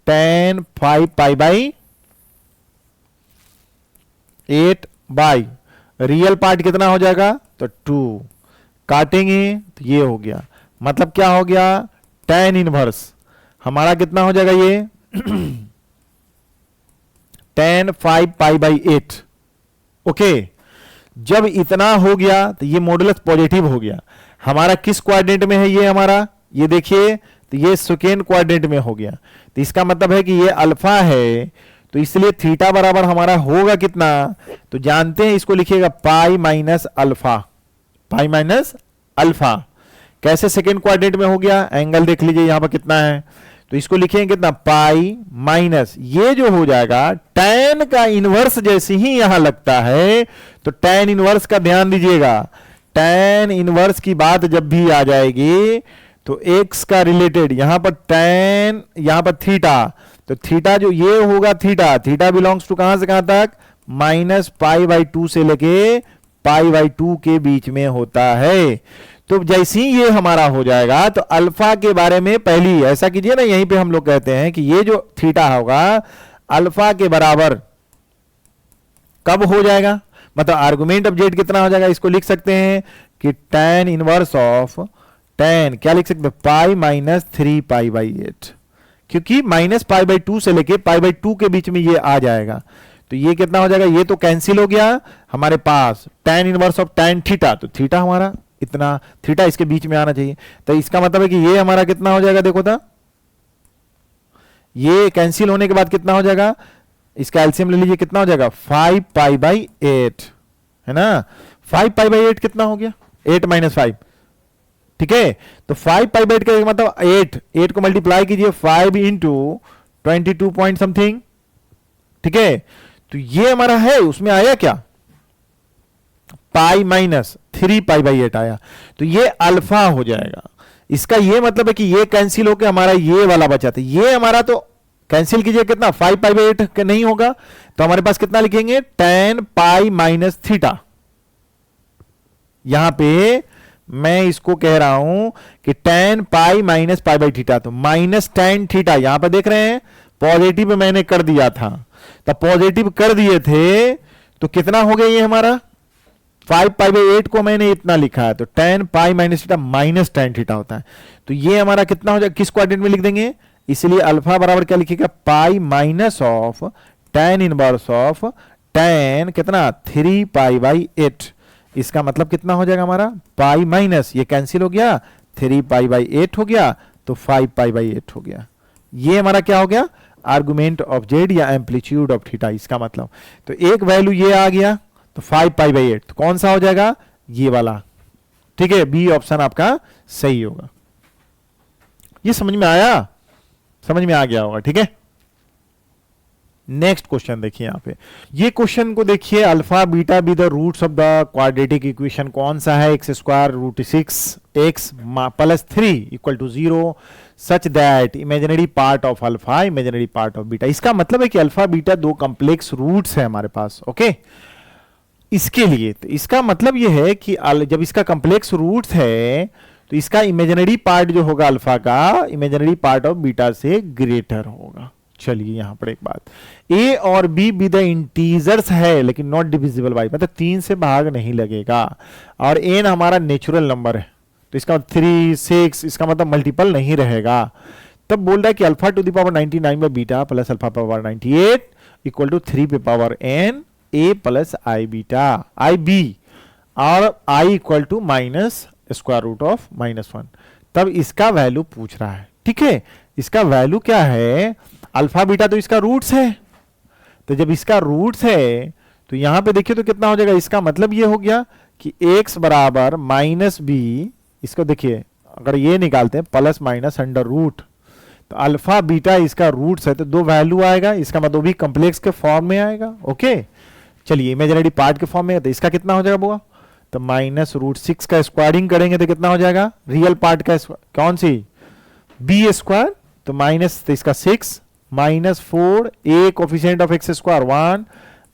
tan 5 pi by 8 by real part कितना हो जाएगा, तो 2 काटेंगे तो ये हो गया, मतलब क्या हो गया, tan इनवर्स हमारा कितना हो जाएगा ये tan 5 पाई बाई 8। ओके, जब इतना हो गया तो ये मॉडुलस पॉजिटिव हो गया, हमारा किस क्वाड्रेंट में है ये हमारा, ये देखिए तो ये सेकेंड क्वाड्रेंट में हो गया, तो इसका मतलब है कि ये अल्फा है, तो इसलिए थीटा बराबर हमारा होगा कितना, तो जानते हैं इसको लिखिएगा pi minus alpha, pi minus alpha. कैसे सेकेंड क्वाड्रेंट में हो गया, एंगल देख लीजिए यहां पर कितना है, तो इसको लिखेंगे कितना, पाई माइनस ये जो हो जाएगा tan का इनवर्स जैसे ही यहां लगता है, तो tan इनवर्स का ध्यान दीजिएगा, tan इनवर्स की बात जब भी आ जाएगी तो x का रिलेटेड यहां पर tan, यहां पर थीटा, तो थीटा जो ये होगा थीटा, थीटा बिलोंग्स टू कहां से कहां तक, माइनस पाई बाई 2 से लेके पाई बाई 2 के बीच में होता है। तो जैसे ही ये हमारा हो जाएगा तो अल्फा के बारे में पहली ऐसा कीजिए ना, यहीं पे हम लोग कहते हैं कि ये जो थीटा होगा अल्फा के बराबर कब हो जाएगा, मतलब आर्गुमेंट ऑफ जेड कितना हो जाएगा, इसको लिख सकते हैं कि tan इनवर्स ऑफ tan क्या लिख सकते हैं, पाई माइनस 3 पाई बाई 8, क्योंकि माइनस पाई बाई 2 से लेके पाई बाई 2 के बीच में ये आ जाएगा, तो ये कितना हो जाएगा, ये तो कैंसिल हो गया हमारे पास tan inverse of tan theta, तो थीटा हमारा इतना, थीटा इसके बीच में आना चाहिए, तो इसका मतलब है कि ये हमारा कितना हो जाएगा, देखो था ये कैंसिल होने के बाद कितना हो जाएगा, इसका एलसीएम ले लीजिए कितना हो जाएगा, 5 पाई बाई 8 है ना, 5 पाई बाई 8 कितना हो गया, 8 माइनस 5, ठीक है, तो 5 पाई बाई 8 का मतलब 8 को मल्टीप्लाई कीजिए 5 इंटू 22 पॉइंट समथिंग, ठीक है, तो ये हमारा है, उसमें आया क्या, पाई माइनस 3 पाई बाई 8 आया, तो ये अल्फा हो जाएगा। इसका ये मतलब है कि ये कैंसिल होकर हमारा ये वाला बचा था, ये हमारा तो कैंसिल कीजिए कितना, 5 पाई बाई 8 नहीं होगा, तो हमारे पास कितना लिखेंगे, tan पाई माइनस थीटा। यहां पे मैं इसको कह रहा हूं कि tan pi minus pi by theta, तो माइनस tan थीटा यहां पर देख रहे हैं पॉजिटिव मैंने कर दिया था, तो पॉजिटिव कर दिए थे तो कितना हो गया ये हमारा, 5 पाई बाई 8 को मैंने इतना लिखा है, तो tan pi minus theta minus tan theta होता है, तो ये हमारा कितना हो जाएगा, किस क्वाड्रेंट में लिख देंगे, इसलिए अल्फा बराबर क्या लिखेगा, pi minus of tan inverse of tan कितना 3 पाई बाई 8, इसका मतलब कितना हो जाएगा हमारा, पाई माइनस ये कैंसिल हो गया, 3 पाई बाई 8 हो गया, तो 5 पाई बाई 8 हो गया, ये हमारा क्या हो गया, आर्गुमेंट ऑफ जेड या एम्पलीट्यूड ऑफ थीटा, इसका मतलब, तो एक वैल्यू ये आ गया, तो 5 पाई बाई 8, तो कौन सा हो जाएगा, ये वाला, ठीक है, बी ऑप्शन आपका सही होगा। ये समझ में आया, समझ में आ गया होगा, ठीक है। नेक्स्ट क्वेश्चन देखिए यहां पे, ये क्वेश्चन को देखिए, alpha beta be the roots of the quadratic equation कौन सा है, x square root 6 x plus 3 equal to 0 such that imaginary part of alpha imaginary part of beta. इसका मतलब है कि अल्फा बीटा दो कॉम्प्लेक्स रूट्स है हमारे पास, ओके। इसके लिए तो इसका मतलब यह है कि जब इसका कॉम्प्लेक्स रूट्स है तो इसका इमेजिनरी पार्ट जो होगा अल्फा का, इमेजिनरी पार्ट ऑफ बीटा से ग्रेटर होगा। चलिए यहां पर एक बात, ए और बी बी द इंटीजर्स है लेकिन नॉट डिविजिबल बाय, मतलब 3 से भाग नहीं लगेगा, और एन हमारा नेचुरल नंबर है, तो इसका 3 6 इसका मतलब मल्टीपल नहीं रहेगा। तब बोल रहा है कि alpha to the power 99 by beta plus alpha power 98 equal to 3 पे power n a plus i beta i b और i equal to minus square root of -1। तब इसका वैल्यू पूछ रहा है। ठीक है, इसका वैल्यू क्या है, अल्फा बीटा तो इसका रूट्स है। तो जब इसका रूट्स है तो यहां पे देखिए तो कितना हो जाएगा, इसका मतलब ये हो गया कि x बराबर माइनस बी, इसको देखिए अगर ये निकालते हैं प्लस माइनस अंडर रूट, तो अल्फा बीटा इसका रूट्स है तो दो वैल्यू आएगा, इसका मतलब भी कॉम्प्लेक्स के फॉर्म में आएगा। ओके, चलिए इमेजिनरी पार्ट के फॉर्म में है तो इसका कितना हो जाएगा बुआ, तो -√6 का स्क्वायरिंग करेंगे तो कितना हो जाएगा, रियल पार्ट का कौन सी बी स्क्वायर, तो माइनस तो इसका 6 -4 a coefficient of x square 1,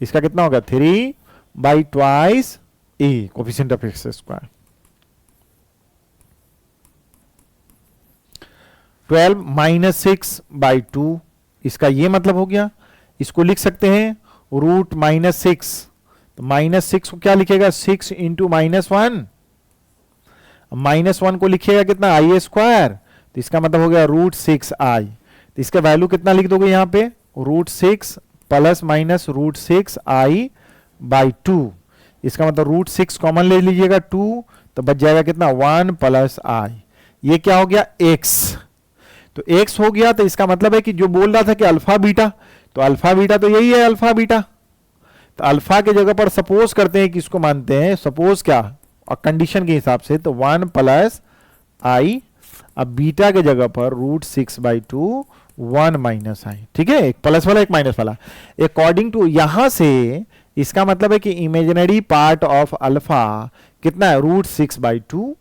इसका कितना होगा 3 by twice a coefficient of x square 12 -6 by 2, इसका ये मतलब हो गया। इसको लिख सकते हैं रूट -6, तो -6 को क्या लिखेगा 6 इंटू -1, -1 को लिखिएगा कितना आई स्क्वायर, तो इसका मतलब हो गया √6i। तो इसका वैल्यू कितना लिख दोगे यहाँ पे √6 प्लस माइनस √6i बाई 2, इसका मतलब √6 कॉमन ले लीजिएगा 2, तो बच जाएगा कितना 1 प्लस i। ये क्या हो गया x, तो x हो गया। तो इसका मतलब है कि जो बोल रहा था कि अल्फा बीटा, तो अल्फा बीटा तो यही है अल्फा बीटा। तो अल्फा के जगह पर सपोज करते हैं कि इसको मानते हैं सपोज क्या, और कंडीशन के हिसाब से तो 1 प्लस i, अब बीटा के जगह पर √6/2 1 माइनस i। ठीक है, एक प्लस वाला एक माइनस वाला। अकॉर्डिंग टू यहां से इसका मतलब है कि इमेजिनरी पार्ट ऑफ अल्फा कितना है √6/2,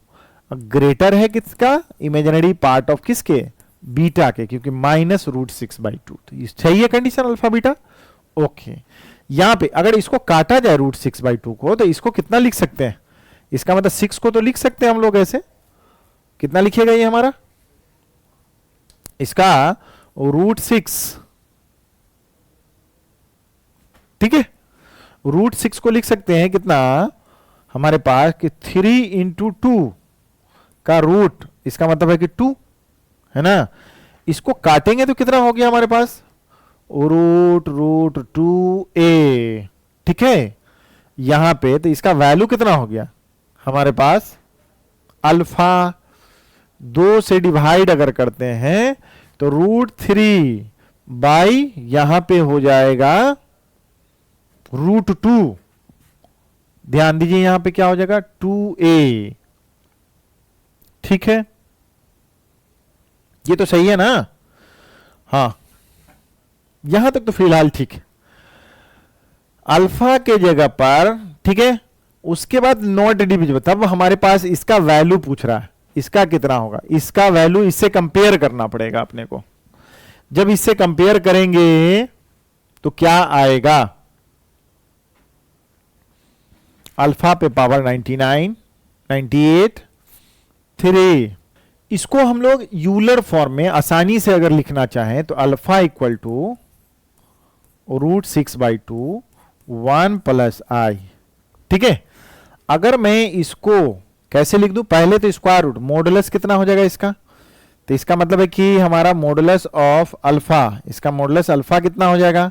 ग्रेटर है किसका, इमेजिनरी पार्ट ऑफ किसके, बीटा के, क्योंकि -√6/2। तो सही है कंडीशन अल्फा बीटा। ओके, यहां पे अगर इसको काटा जाए √6/2 को तो इसको कितना लिख सकते हैं, इसका मतलब 6 को तो लिख सकते हैं हम लोग ऐसे, कितना लिखिएगा ये हमारा, इसका √6, ठीक है, √6 को लिख सकते हैं कितना हमारे पास कि 3 इंटू 2 का रूट, इसका मतलब है कि 2 है ना। इसको काटेंगे तो कितना हो गया हमारे पास √2a। ठीक है, यहां पे तो इसका वैल्यू कितना हो गया हमारे पास, अल्फा 2 से डिवाइड अगर करते हैं तो √3 बाई यहां पे हो जाएगा √2, ध्यान दीजिए यहां पे क्या हो जाएगा 2a। ठीक है, ये तो सही है ना, हाँ यहां तक तो फिलहाल ठीक है। अल्फा के जगह पर, ठीक है, उसके बाद नॉट डिविजिबल, तब हमारे पास इसका वैल्यू पूछ रहा है, इसका कितना होगा, इसका वैल्यू इससे कंपेयर करना पड़ेगा अपने को। जब इससे कंपेयर करेंगे तो क्या आएगा, अल्फा पे पावर 99 98 3, इसको हम लोग यूलर फॉर्म में आसानी से अगर लिखना चाहें तो alpha equal to √6/2 1 plus i। ठीक है, अगर मैं इसको कैसे लिख दूं, पहले तो स्क्वायर रूट, मॉडुलस कितना हो जाएगा इसका, तो इसका मतलब है कि हमारा मॉडुलस ऑफ अल्फा, इसका मॉडुलस अल्फा कितना हो जाएगा,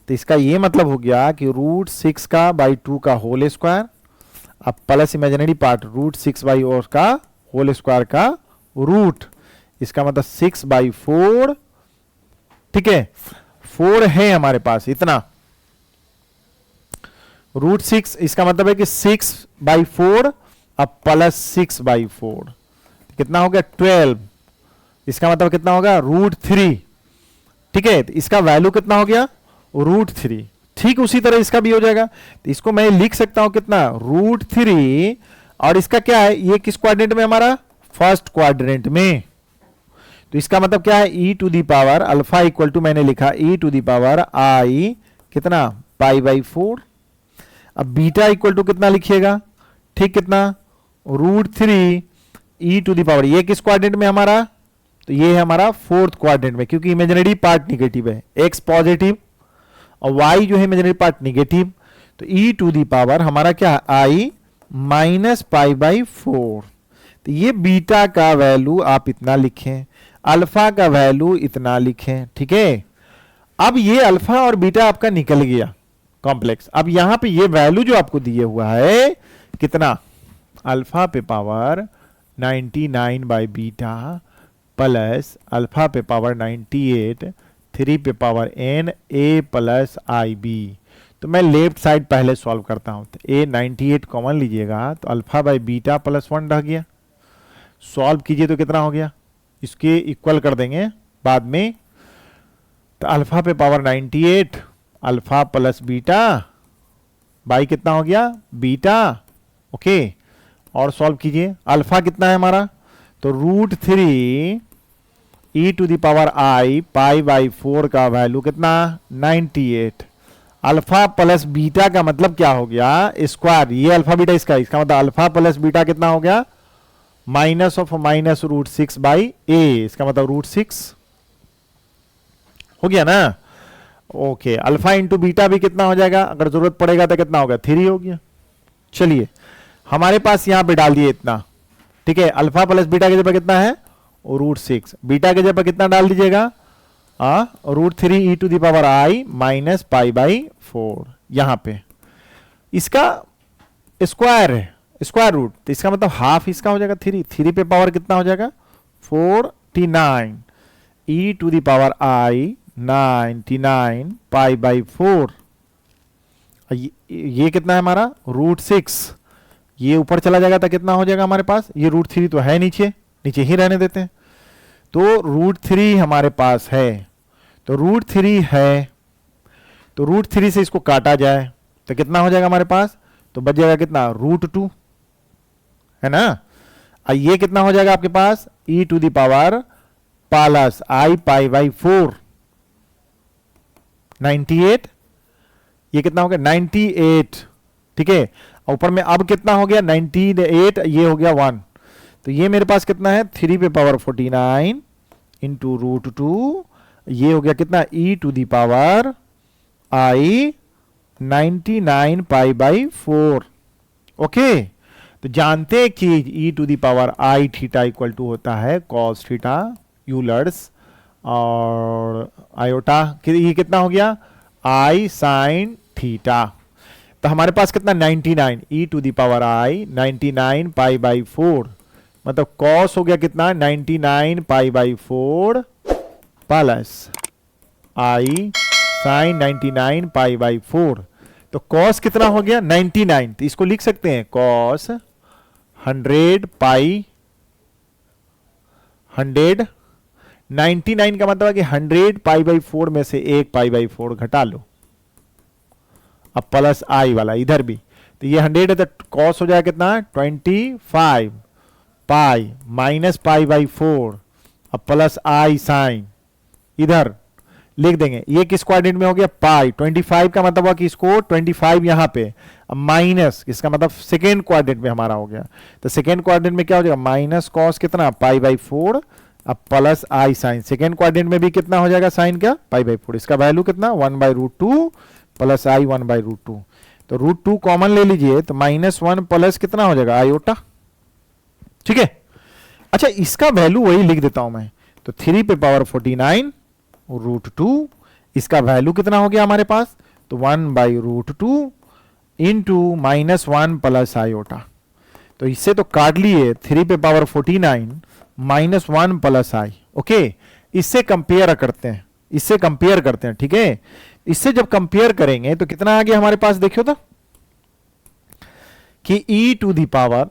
तो इसका ये मतलब हो गया कि √6 का बाई 2 का होल स्क्वायर, अब प्लस इमेजिनरी पार्ट √6/4 का होल स्क्वायर का रूट, इसका मतलब 6/4। ठीक है, 4 है हमारे पास इतना, √6 इसका मतलब है कि 6/4 अब प्लस 6/4 कितना हो गया 12, इसका मतलब कितना होगा √3। ठीक है, तो इसका वैल्यू कितना हो गया √3। ठीक उसी तरह इसका भी हो जाएगा, तो इसको मैं लिख सकता हूं कितना √3, और इसका क्या है, ये किस क्वाड्रेंट में हमारा, फर्स्ट क्वाड्रेंट में। तो इसका मतलब क्या है e to the power alpha equal to, मैंने लिखा e to the power i कितना π/4। अब बीटा इक्वल टू कितना लिखिएगा, ठीक कितना √3 e टू दी पावर, ये किस क्वाड्रेंट में हमारा, तो ये है हमारा फोर्थ क्वाड्रेंट में, क्योंकि इमेजिनरी पार्ट निगेटिव है, x पॉजिटिव और y जो है इमेजिनरी पार्ट निगेटिव, तो e टू दी पावर हमारा क्या है i -π/4। तो ये बीटा का वैल्यू आप इतना लिखें, अल्फा का वैल्यू इतना लिखें, ठीक है। अब ये अल्फा और बीटा आपका निकल गया कॉम्प्लेक्स। अब यहां पे ये वैल्यू जो आपको दिए हुआ है कितना, अल्फा पे power 99 by beta plus alpha पे पावर 98 3 पे power n a plus I b. तो मैं लेफ्ट साइड पहले सॉल्व करता हूं। तो a 98 कॉमन लीजिएगा तो अल्फा बाई बीटा प्लस 1 रह गया। सॉल्व कीजिए तो कितना हो गया, इसके इक्वल कर देंगे बाद में। तो अल्फा पे power 98 alpha plus beta by कितना हो गया बीटा, ओके। और सॉल्व कीजिए, अल्फा कितना है हमारा, तो √3 e to the power i pi by 4 का वैल्यू कितना 98। अल्फा प्लस बीटा का मतलब क्या हो गया स्क्वायर, ये अल्फा बीटा इसका मतलब अल्फा प्लस बीटा कितना हो गया minus of minus √6 by a, इसका मतलब √6 हो गया ना, ओके। अल्फा इंटू बीटा भी कितना हो जाएगा, अगर जरूरत पड़ेगा तो कितना होगा 3 हो गया। चलिए हमारे पास यहां पे डाल दिए इतना, ठीक है। अल्फा प्लस बीटा की जगह कितना है √6, बीटा की जगह कितना डाल दीजिएगा √3 e to the power i minus pi by 4। यहां पे इसका स्क्वायर है, स्क्वायर रूट, तो इसका मतलब हाफ इसका हो जाएगा 3 पे पावर कितना हो जाएगा 49 e to the power i 99 pi by 4। ये कितना है हमारा √6, ये ऊपर चला जाएगा तो कितना हो जाएगा हमारे पास, ये √3 तो है नीचे, नीचे ही रहने देते हैं। तो √3 हमारे पास है, तो √3 है, तो √3 से इसको काटा जाए तो कितना हो जाएगा हमारे पास, तो बच जाएगा कितना √2 है ना। ये कितना हो जाएगा आपके पास e to the power plus i pi by 4 98, ये कितना हो गया 98, ठीक है। ऊपर में अब कितना हो गया 98, ये हो गया 1, तो ये मेरे पास कितना है 3 पे पावर 49 इंटू √2, ये हो गया कितना e to the power i 99 pi by 4, okay. तो जानते हैं कि e to the power i theta equal to होता है cos थीटा यूलर्स और आयोटा, ये कितना हो गया i sin थीटा। तो हमारे पास कितना 99 e to the power i 99 pi by 4, मतलब cos हो गया कितना 99 pi by 4 plus i sin 99 pi by 4। तो cos कितना हो गया 99, तो इसको लिख सकते हैं cos 100 पाई 100, 99 का मतलब है कि 100 पाई बाई 4 में से 1 पाई बाई 4 घटा लो, अब प्लस आई वाला इधर भी, तो ये 100 है तो कॉस हो जाएगा कितना 25 पाई माइनस पाई बाई 4, अब प्लस आई साइन इधर लिख देंगे। ये किस क्वाड्रेंट में हो गया पाई, 25 का मतलब हुआ कि इसको 25 यहां पे, अब माइनस इसका मतलब सेकेंड क्वाड्रेंट में हमारा हो गया, तो सेकेंड क्वाड्रेंट में क्या हो जाएगा माइनस कॉस कितना पाई बाई 4, अब प्लस आई साइन, सेकेंड क्वाड्रेंट में भी कितना हो जाएगा साइन का पाई बाई 4, इसका वैल्यू कितना 1/√2 प्लस आई 1/√2, तो √2 कॉमन ले लीजिए तो -1 प्लस कितना हो जाएगा आयोटा, ठीक है। अच्छा इसका वैल्यू वही लिख देता हूं मैं, तो 3 पे पावर 49 √2, इसका वैल्यू कितना हो गया हमारे पास, तो 1/√2 इंटू -1 प्लस आयोटा। तो इससे तो काट लिए 3 पे पावर 49 -1 प्लस आई, ओके। इससे कंपेयर करते हैं, इससे कंपेयर करते हैं, ठीक है। इससे जब कंपेयर करेंगे तो कितना आ गया हमारे पास, देखियो तो कि e टू दी पावर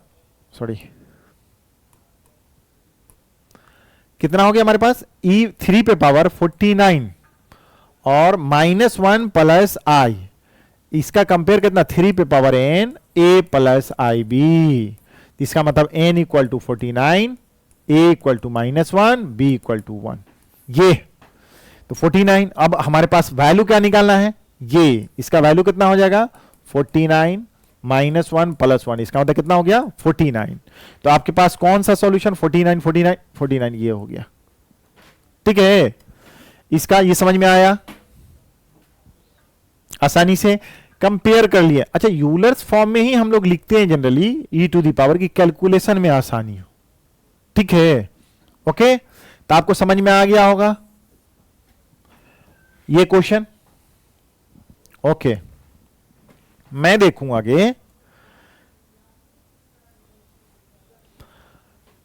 कितना हो गया हमारे पास e 3 पे पावर 49 और -1 प्लस आई, इसका कंपेयर कितना 3 पे power n a plus I B, इसका मतलब n equal to 49, a equal to -1, b equal to 1, ये तो 49। अब हमारे पास वैल्यू क्या निकालना है, ये इसका वैल्यू कितना हो जाएगा 49 -1 प्लस 1, इसका मतलब कितना हो गया 49। तो आपके पास कौन सा सॉल्यूशन 49 49 49 ये हो गया, ठीक है। इसका ये समझ में आया, आसानी से कंपेयर कर लिया। अच्छा यूलर्स फॉर्म में ही हम लोग लिखते हैं generally e to the power की कैलकुलेशन में आसानी हो, ठीक है, ओके। तो आपको समझ में आ गया होगा ये क्वेश्चन, ओके। मैं देखूंगा आगे।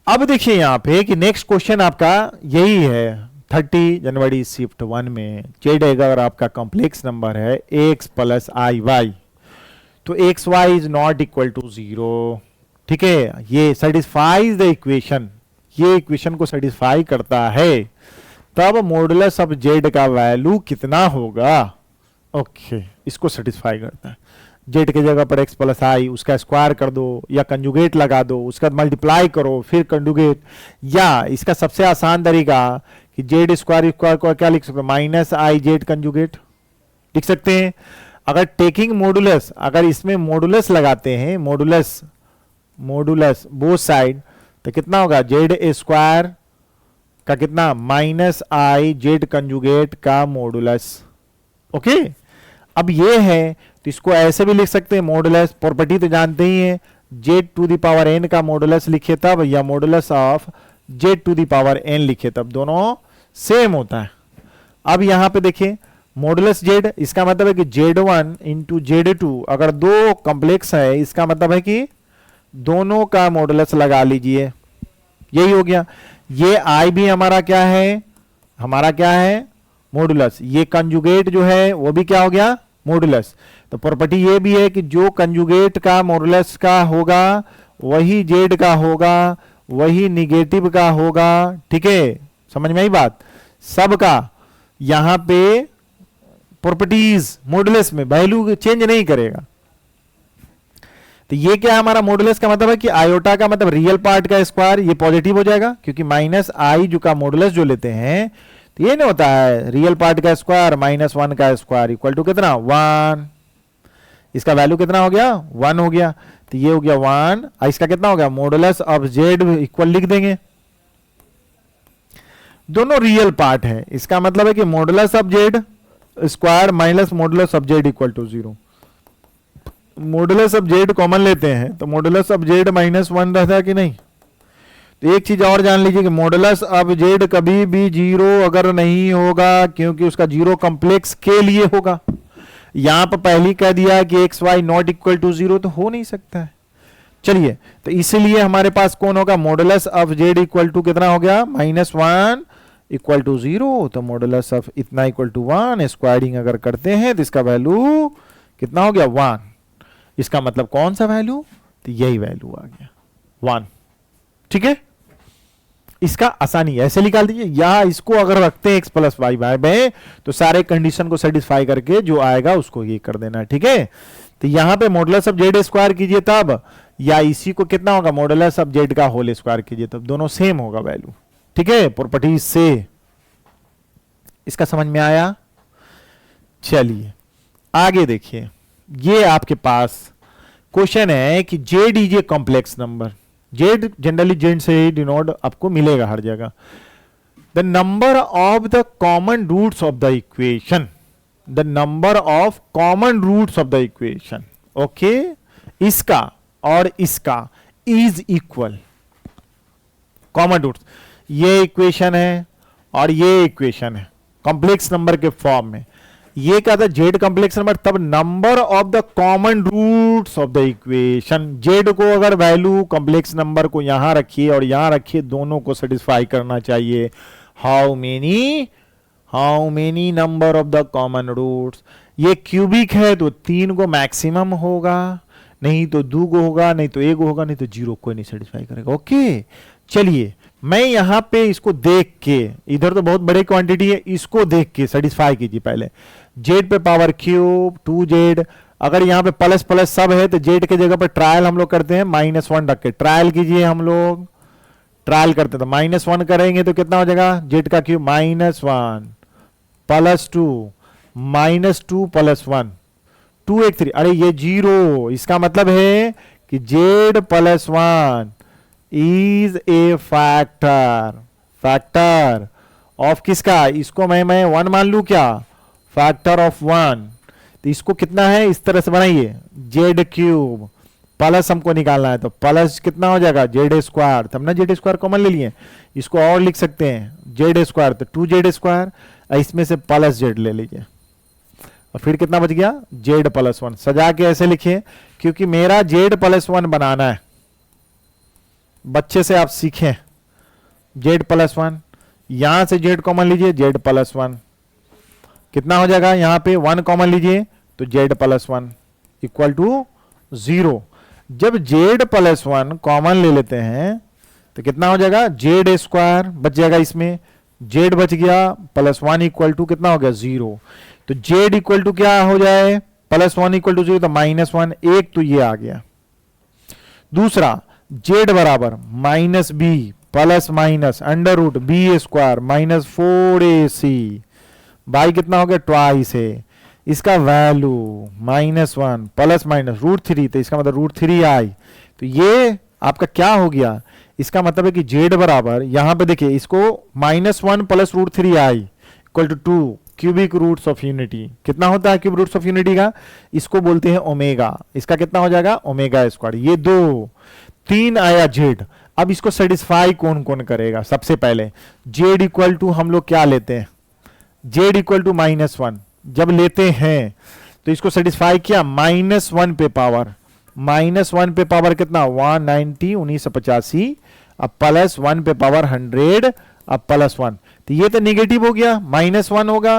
अब देखिए यहां पे कि नेक्स्ट क्वेश्चन आपका यही है 30 जनवरी शिफ्ट 1 में जेड अगर आपका कॉम्प्लेक्स नंबर है एक्स प्लस आई वाई, तो X Y is not equal to 0, ठीक है। ये सेटिस्फाइज द इक्वेशन, ये इक्वेशन को सेटिस्फाई करता है, तब मॉडुलस ऑफ जेड का वैल्यू कितना होगा, ओके। इसको सेटिस्फाई करता है। जेड की जगह पर एक्स प्लस आई, उसका स्क्वायर कर दो या कंजुगेट लगा दो, उसका मल्टीप्लाई करो फिर कंजुगेट, या इसका सबसे आसान तरीका कि जेड स्क्वायर स्क्वायर को क्या लिख सकते हो, माइनस आई जेड कंजुगेट लिख सकते हैं। अगर टेकिंग मॉडुलस, अगर इसमें मॉडुलस लगाते हैं, मॉडुलस मॉडुलस बोथ साइड, तो कितना होगा जेड स्क्वायर का कितना माइनस आई जेड कंजुगेट का मॉडुलस, ओके। अब ये है तो इसको ऐसे भी लिख सकते हैं, मॉडुलस प्रॉपर्टी तो जानते ही हैं, Z to the power N का मॉडुलस लिखे तब, या modulus of Z to the power N लिखे तब, दोनों सेम होता है। अब यहां पे देखिए मॉडुलस जेड, इसका मतलब है कि Z one into Z two, अगर दो कॉम्प्लेक्स है इसका मतलब है कि दोनों का मॉडुलस लगा लीजिए, यही हो गया। ये आई भी हमारा क्या है, हमारा क्या है मॉडुलस, ये कंजुगेट जो है वो भी क्या हो गया मॉडुलस। तो प्रॉपर्टी ये भी है कि जो कंजुगेट का मॉडुलस का होगा वही जेड का होगा, वही निगेटिव का होगा, ठीक है। समझ में आई बात, सबका यहां पे प्रॉपर्टीज मॉडुलस में वैल्यू चेंज नहीं करेगा। तो ये क्या है हमारा मॉडुलस का मतलब है कि आयोटा का मतलब रियल पार्ट का स्क्वायर, ये पॉजिटिव हो जाएगा क्योंकि माइनस आई जो का मॉडुलस जो लेते हैं तो ये नहीं होता है रियल पार्ट का स्क्वायर माइनस 1 का स्क्वायर इक्वल टू कितना 1, इसका वैल्यू कितना हो गया 1 हो गया, तो ये हो गया 1, इसका कितना हो गया मॉडुलस ऑफ जेड इक्वल लिख देंगे, दोनों रियल पार्ट है, इसका मतलब है कि modulus of Z square minus modulus of Z equal to 0। Modulus of Z common लेते हैं तो मॉडुलस ऑफ जेड -1 रहता है कि नहीं। तो एक चीज और जान लीजिए कि मॉडुलस ऑफ जेड कभी भी 0 अगर नहीं होगा क्योंकि उसका 0 कॉम्प्लेक्स के लिए होगा। यहां पर पहली कह दिया कि X Y not equal to 0, तो हो नहीं सकता है। चलिए तो इसलिए हमारे पास कौन होगा modulus of Z equal to कितना हो गया -1 इक्वल टू 0, तो मॉडुलस ऑफ इतना इक्वल टू 1, स्क्वायरिंग अगर करते हैं तो इसका वैल्यू कितना हो गया 1। इसका मतलब कौन सा वैल्यू, तो यही वैल्यू आ गया 1, ठीक है। इसका आसानी ऐसे निकाल दीजिए, या इसको अगर रखते हैं एक्स प्लस वाई बाय में तो सारे कंडीशन को सेटिस्फाई करके जो आएगा उसको ये कर देना, ठीक है। तो यहां पे मॉडुलस ऑफ जेड स्क्वायर कीजिए तब, या इसी को कितना होगा मॉडुलस ऑफ जेड का होल स्क्वायर कीजिए तब, दोनों सेम होगा वैल्यू, ठीक है। प्रॉपर्टीज से इसका समझ में आया। चलिए आगे देखिए, ये आपके पास क्वेश्चन है कि Z is a complex number, Z generally Z से ही डिनोट आपको मिलेगा हर जगह। The number of the common roots of the equation, the number of common roots of the equation, okay, इसका और इसका इज इक्वल, कॉमन रूट्स, ये इक्वेशन है और ये इक्वेशन है कॉम्प्लेक्स नंबर के फॉर्म में। ये क्या था जेड कॉम्प्लेक्स नंबर, तब number of the common roots of the equation, Z को अगर वैल्यू कॉम्प्लेक्स नंबर को यहां रखिए और यहां रखिए, दोनों को सेटिस्फाई करना चाहिए। How many number of the common roots, ये क्यूबिक है तो 3 को मैक्सिमम होगा, नहीं तो 2 को होगा, नहीं तो 1 को होगा, नहीं तो 0 कोई नहीं सेटिस्फाई करेगा, ओके। चलिए मैं यहां पे इसको देख के, इधर तो बहुत बड़ी क्वांटिटी है, इसको देख के सेटिस्फाई कीजिए पहले। जेड पे पावर क्यूब 2z, अगर यहां पे प्लस प्लस सब है तो जेड के जगह पर ट्रायल हम लोग करते हैं -1 रख के, ट्रायल कीजिए, हम लोग ट्रायल करते हैं तो -1 करेंगे तो कितना हो जाएगा जेड का क्यूब -1 प्लस 2 -2 प्लस 1 2 1 3, अरे ये 0, इसका मतलब है कि Z plus 1 is a factor of किसका, इसको मैं 1 मान लू क्या, फैक्टर ऑफ 1, तो इसको कितना है इस तरह से बनाइए जेड क्यूब प्लस हमको निकालना है, तो प्लस कितना हो जाएगा जेड स्क्वायर, तब ना जेड स्क्वायर कॉमन ले लिए, इसको और लिख सकते हैं जेड स्क्वायर, तो 2z स्क्वायर, इसमें से प्लस जेड ले लीजिए और फिर कितना बच गया जेड प्लस 1। सजा के ऐसे लिखिए क्योंकि मेरा जेड प्लस 1 बनाना है, बच्चे से आप सीखें जेड प्लस 1, यहां से जेड कॉमन लीजिए जेड प्लस 1, कितना हो जाएगा यहां पे 1 कॉमन लीजिए तो जेड प्लस 1 इक्वल टू 0। जब जेड प्लस 1 कॉमन ले लेते हैं तो कितना हो जाएगा जेड स्क्वायर बच जाएगा, इसमें जेड बच गया प्लस 1 इक्वल टू कितना हो गया 0। तो जेड इक्वल टू क्या हो जाए प्लस 1 इक्वल टू 0, तो -1, एक तो ये आ गया। दूसरा जेड बराबर minus B plus minus under root B square -4ac, by कितना हो गया ट्वाइस है, इसका वैल्यू -1 प्लस माइनस √3, तो इसका मतलब √3i। तो ये आपका क्या हो गया, इसका मतलब है कि जेड बराबर यहां पे देखिए इसको -1 plus √3i equal to 2 cubic roots of unity. कितना होता है क्यूब रूट्स ऑफ यूनिटी का, इसको बोलते हैं ओमेगा, इसका कितना हो जाएगा ओमेगा स्क्वायर। ये 2 3 आया जेड। अब इसको सेटिस्फाई कौन कौन करेगा, सबसे पहले जेड इक्वल टू हम लोग क्या लेते हैं, जेड इक्वल टू -1 जब लेते हैं तो इसको सेटिस्फाई किया -1 पे पावर, -1 पे पावर कितना 190 1985, अब प्लस 1 पे पावर 100, अब प्लस 1, तो ये तो नेगेटिव हो गया -1 होगा,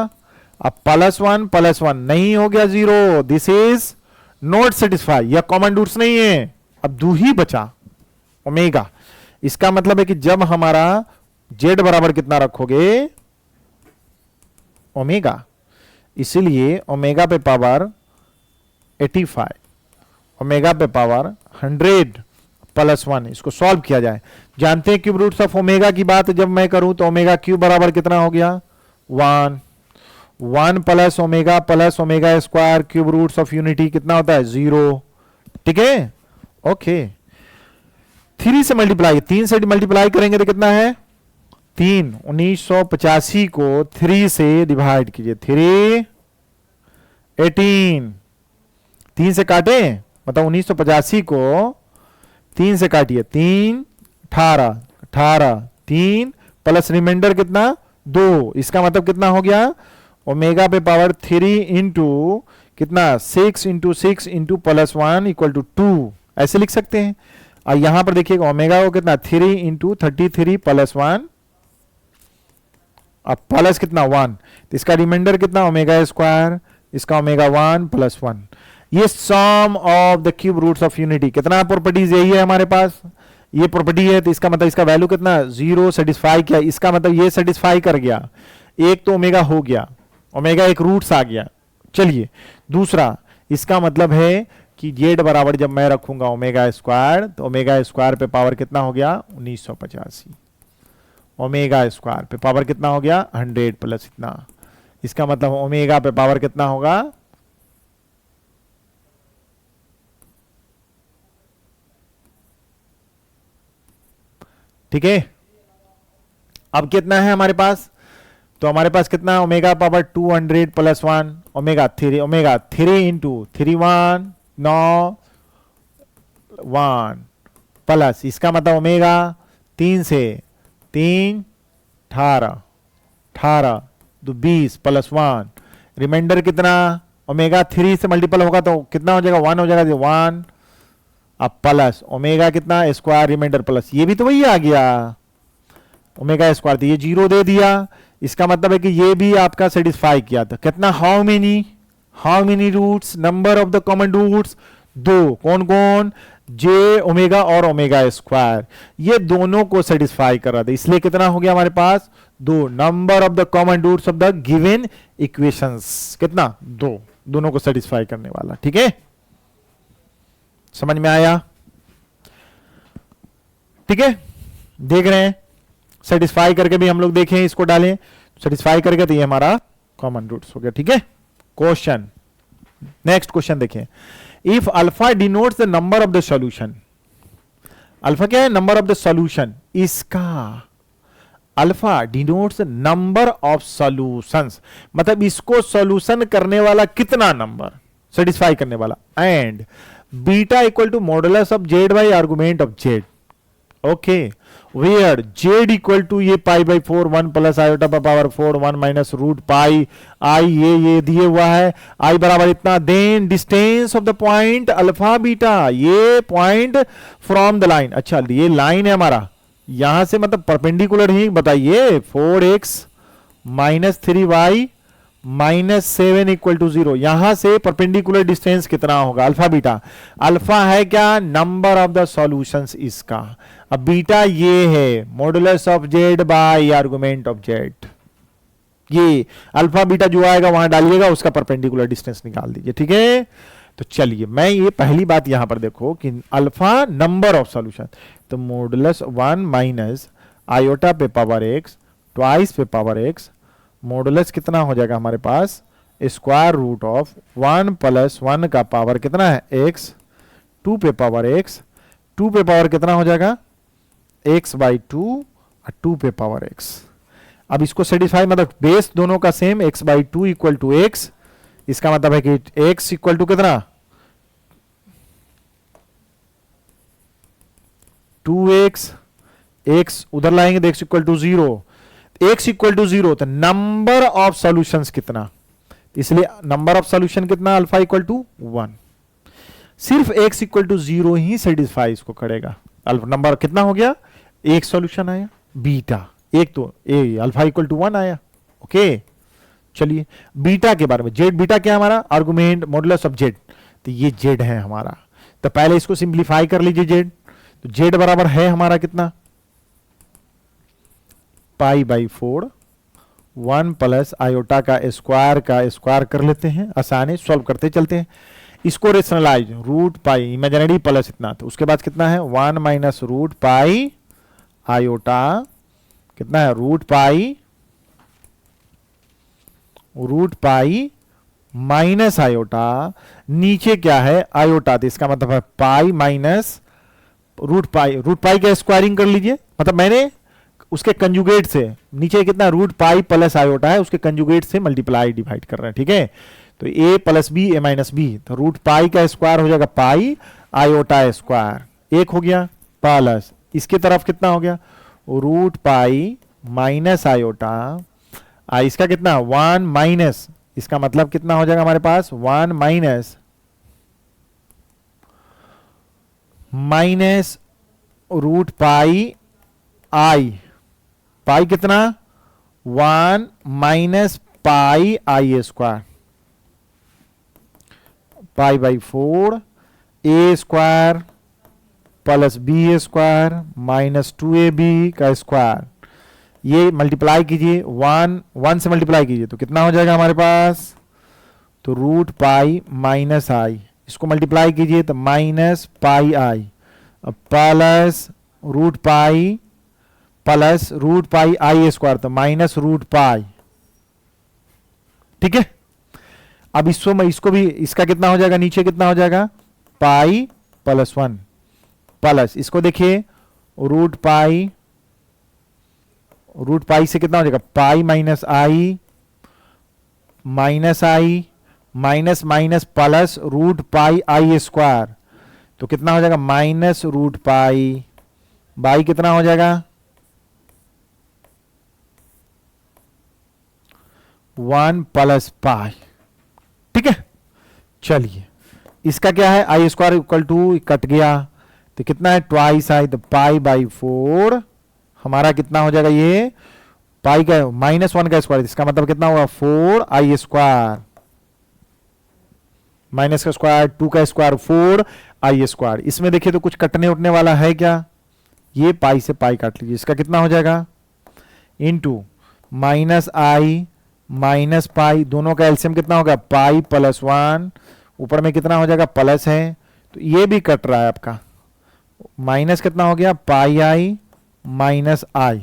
अब +1 नहीं हो गया 0, दिस इज नॉट सेटिस्फाई, यह कॉमन रूट्स नहीं है। अब 2 ही बचा ओमेगा, इसका मतलब है कि जब हमारा जेड बराबर कितना रखोगे ओमेगा, इसीलिए ओमेगा पे पावर 85, ओमेगा पे पावर 100 प्लस 1, इसको सॉल्व किया जाए। जानते हैं क्यूब रूट्स ऑफ ओमेगा की बात जब मैं करूं तो ओमेगा क्यूब बराबर कितना हो गया 1 plus omega square cube roots of unity कितना होता है 0, ठीक है ओके। 3 से मल्टीप्लाई, 3 से मल्टीप्लाई करेंगे तो कितना है 3, 1985 को 3 से डिवाइड कीजिए, 3 18, 3 से काटे मतलब 1985 को 3 से काटिए, 3 18 18, 3 प्लस रिमाइंडर कितना 2, इसका मतलब कितना हो गया ओमेगा पे पावर 3 इंटू कितना 6 into 6 into plus 1 equal to 2, ऐसे लिख सकते हैं। और यहां पर देखिएगा ओमेगा को कितना 3 इंटू 33 प्लस 1, अब प्लस कितना 1, तो इसका रिमाइंडर कितना ओमेगा स्क्वायर, इसका ओमेगा 1 प्लस 1। ये sum of the cube roots of unity, कितना प्रॉपर्टीज यही है हमारे पास, ये प्रॉपर्टी है, तो इसका मतलब इसका वैल्यू कितना 0 सेटिस्फाई किया, इसका मतलब ये सेटिस्फाई कर गया, एक तो ओमेगा हो गया, ओमेगा एक रूट्स आ गया। चलिए दूसरा, इसका मतलब है कि जेड बराबर जब मैं रखूंगा ओमेगा स्क्वायर, तो ओमेगा स्क्वायर पे पावर कितना हो गया 1985, ओमेगा स्क्वायर पे पावर कितना हो गया 100 प्लस इतना, इसका मतलब ओमेगा पे पावर कितना होगा ठीक है। अब कितना है हमारे पास, तो हमारे पास कितना omega power 200 plus 1 omega 3 into 3 1 9 1 plus, इसका मतलब ओमेगा 3 से 3 18 18 तो 20 प्लस 1, रिमाइंडर कितना ओमेगा 3 से मल्टीपल होगा तो कितना हो जाएगा 1 हो जाएगा 1, अब प्लस ओमेगा कितना स्क्वायर रिमाइंडर प्लस, ये भी तो वही आ गया ओमेगा स्क्वायर, तो ये 0 दे दिया, इसका मतलब है कि ये भी आपका सेटिस्फाई किया। तो कितना how many roots, number of the common roots 2, कौन कौन जे ओमेगा और ओमेगा स्क्वायर, ये दोनों को सेटिस्फाई कर रहा था, इसलिए कितना हो गया हमारे पास 2, number of the common roots of the given equations कितना 2, दोनों को सेटिस्फाई करने वाला, ठीक है समझ में आया, ठीक है देख रहे हैं सेटिस्फाई करके भी हम लोग देखें, इसको डालें सेटिस्फाई करके, तो ये हमारा कॉमन रूट्स हो गया, ठीक है। क्वेश्चन, नेक्स्ट क्वेश्चन देखें, if alpha denotes the number of the solution, alpha क्या है नंबर ऑफ द सॉल्यूशन, इसका alpha denotes number of solutions, मतलब इसको सॉल्यूशन करने वाला कितना नंबर सेटिस्फाई करने वाला, and beta equal to modulus of z by argument of z. Okay, where z equal to ये pi by 4 1 plus iota power 4 1 minus root pi i, ये दिए हुआ है आई बराबर इतना. Then distance of the point alpha beta, ये point from the line. अच्छा, ये लाइन है हमारा, यहां से मतलब परपेंडिकुलर ही बताइए. 4x minus 3y minus 7 equal to 0, यहां से परपेंडिकुलर डिस्टेंस कितना होगा अल्फा बीटा. अल्फा है क्या, नंबर ऑफ द सॉल्यूशंस इसका. अब बीटा ये है modulus of Z by argument of Z. ये अल्फा बीटा जो आएगा वहां डालिएगा, उसका परपेंडिकुलर डिस्टेंस निकाल दीजिए. ठीक है, तो चलिए मैं ये पहली बात यहां पर देखो कि अल्फा नंबर ऑफ सॉल्यूशन, तो मॉडुलस 1 माइनस आयोटा पे पावर x ट्वाइस पे पावर x, मॉडुलस कितना हो जाएगा हमारे पास, स्क्वायर रूट ऑफ 1 प्लस 1 का पावर कितना है x, 2 पे पावर x, 2 पे पावर कितना हो जाएगा x बाई 2 और 2 पे पावर x. अब इसको सेटिस्फाई मतलब बेस दोनों का same, x by 2 equal to x, इसका मतलब है कि x इक्वल टू कितना 2x, x उधर लाएंगे तो x equal to 0, x equal to 0, तो नंबर ऑफ सॉल्यूशंस कितना, इसलिए नंबर ऑफ सॉल्यूशन कितना अल्फा इक्वल टू 1. सिर्फ x इक्वल टू 0 ही सेटिस्फाई इसको करेगा. अल्फा नंबर कितना हो गया, एक सॉल्यूशन आया बीटा, एक तो ए अल्फा इक्वल टू 1 आया. ओके, चलिए बीटा के बारे में. जेड बीटा क्या हमारा आर्गुमेंट मॉडुलस ऑफ जेड, तो ये जेड है हमारा. तो पहले इसको सिंप्लीफाई कर लीजिए जेड, तो जेड बराबर है हमारा कितना पाई बाई 4 1 प्लस आयोटा का स्क्वायर कर लेते हैं, आसान है, सॉल्व करते चलते हैं. इसको rationalise root pi imaginary plus इतना, तो उसके बाद कितना है 1 माइनस रूट पाई आयोटा कितना है रूट पाई माइनस आयोटा, नीचे क्या है आयोटा, तो इसका मतलब है पाई माइनस रूट पाई का स्क्वायरिंग कर लीजिए, मतलब मैंने उसके कंजुगेट से नीचे कितना रूट पाई प्लस आयोटा है, उसके कंजुगेट से मल्टीप्लाई डिवाइड कर रहे हैं. ठीक है, तो a plus B A minus B, तो रूट पाई का स्क्वायर हो जाएगा पाई आयोटा स्क्वायर, एक हो गया प्लस इसके तरफ कितना हो गया रूट पाई माइनस आयोटा, इसका कितना 1 माइनस, इसका मतलब कितना हो जाएगा हमारे पास 1 माइनस रूट पाई पाई कितना 1 minus pi I square, pi by 4 A square plus B square minus 2ab का स्क्वायर. ये मल्टीप्लाई कीजिए 1 से मल्टीप्लाई कीजिए तो कितना हो जाएगा हमारे पास, तो रूट पाई माइनस आई, इसको मल्टीप्लाई कीजिए तो माइनस पाई आई प्लस रूट पाई आई स्क्वायर, तो माइनस रूट पाई. ठीक है, अब इसको भी इसका कितना हो जाएगा, नीचे कितना हो जाएगा पाई प्लस 1 प्लस इसको देखिए रूट पाई से कितना हो जाएगा pi minus i minus minus plus root pi I square, तो कितना हो जाएगा माइनस रूट पाई बाई कितना हो जाएगा 1 प्लस पाई. ठीक है, चलिए इसका क्या है आई स्क्वायर इक्वल टू कट गया, तो कितना है ट्वाइस आई, तो पाई बाई 4 हमारा कितना हो जाएगा, ये पाई का माइनस 1 का स्क्वायर, इसका मतलब कितना होगा 4 आई स्क्वायर माइनस का स्क्वायर 2 का स्क्वायर 4 आई स्क्वायर. इसमें देखिए तो कुछ कटने उठने वाला है क्या, ये पाई से पाई काट लीजिए, इसका कितना हो जाएगा into minus i minus pi, दोनों का एलसीएम कितना होगा पाई प्लस 1, ऊपर में कितना हो जाएगा प्लस है, तो ये भी कट रहा है आपका, माइनस कितना हो गया पाई आई माइनस आई.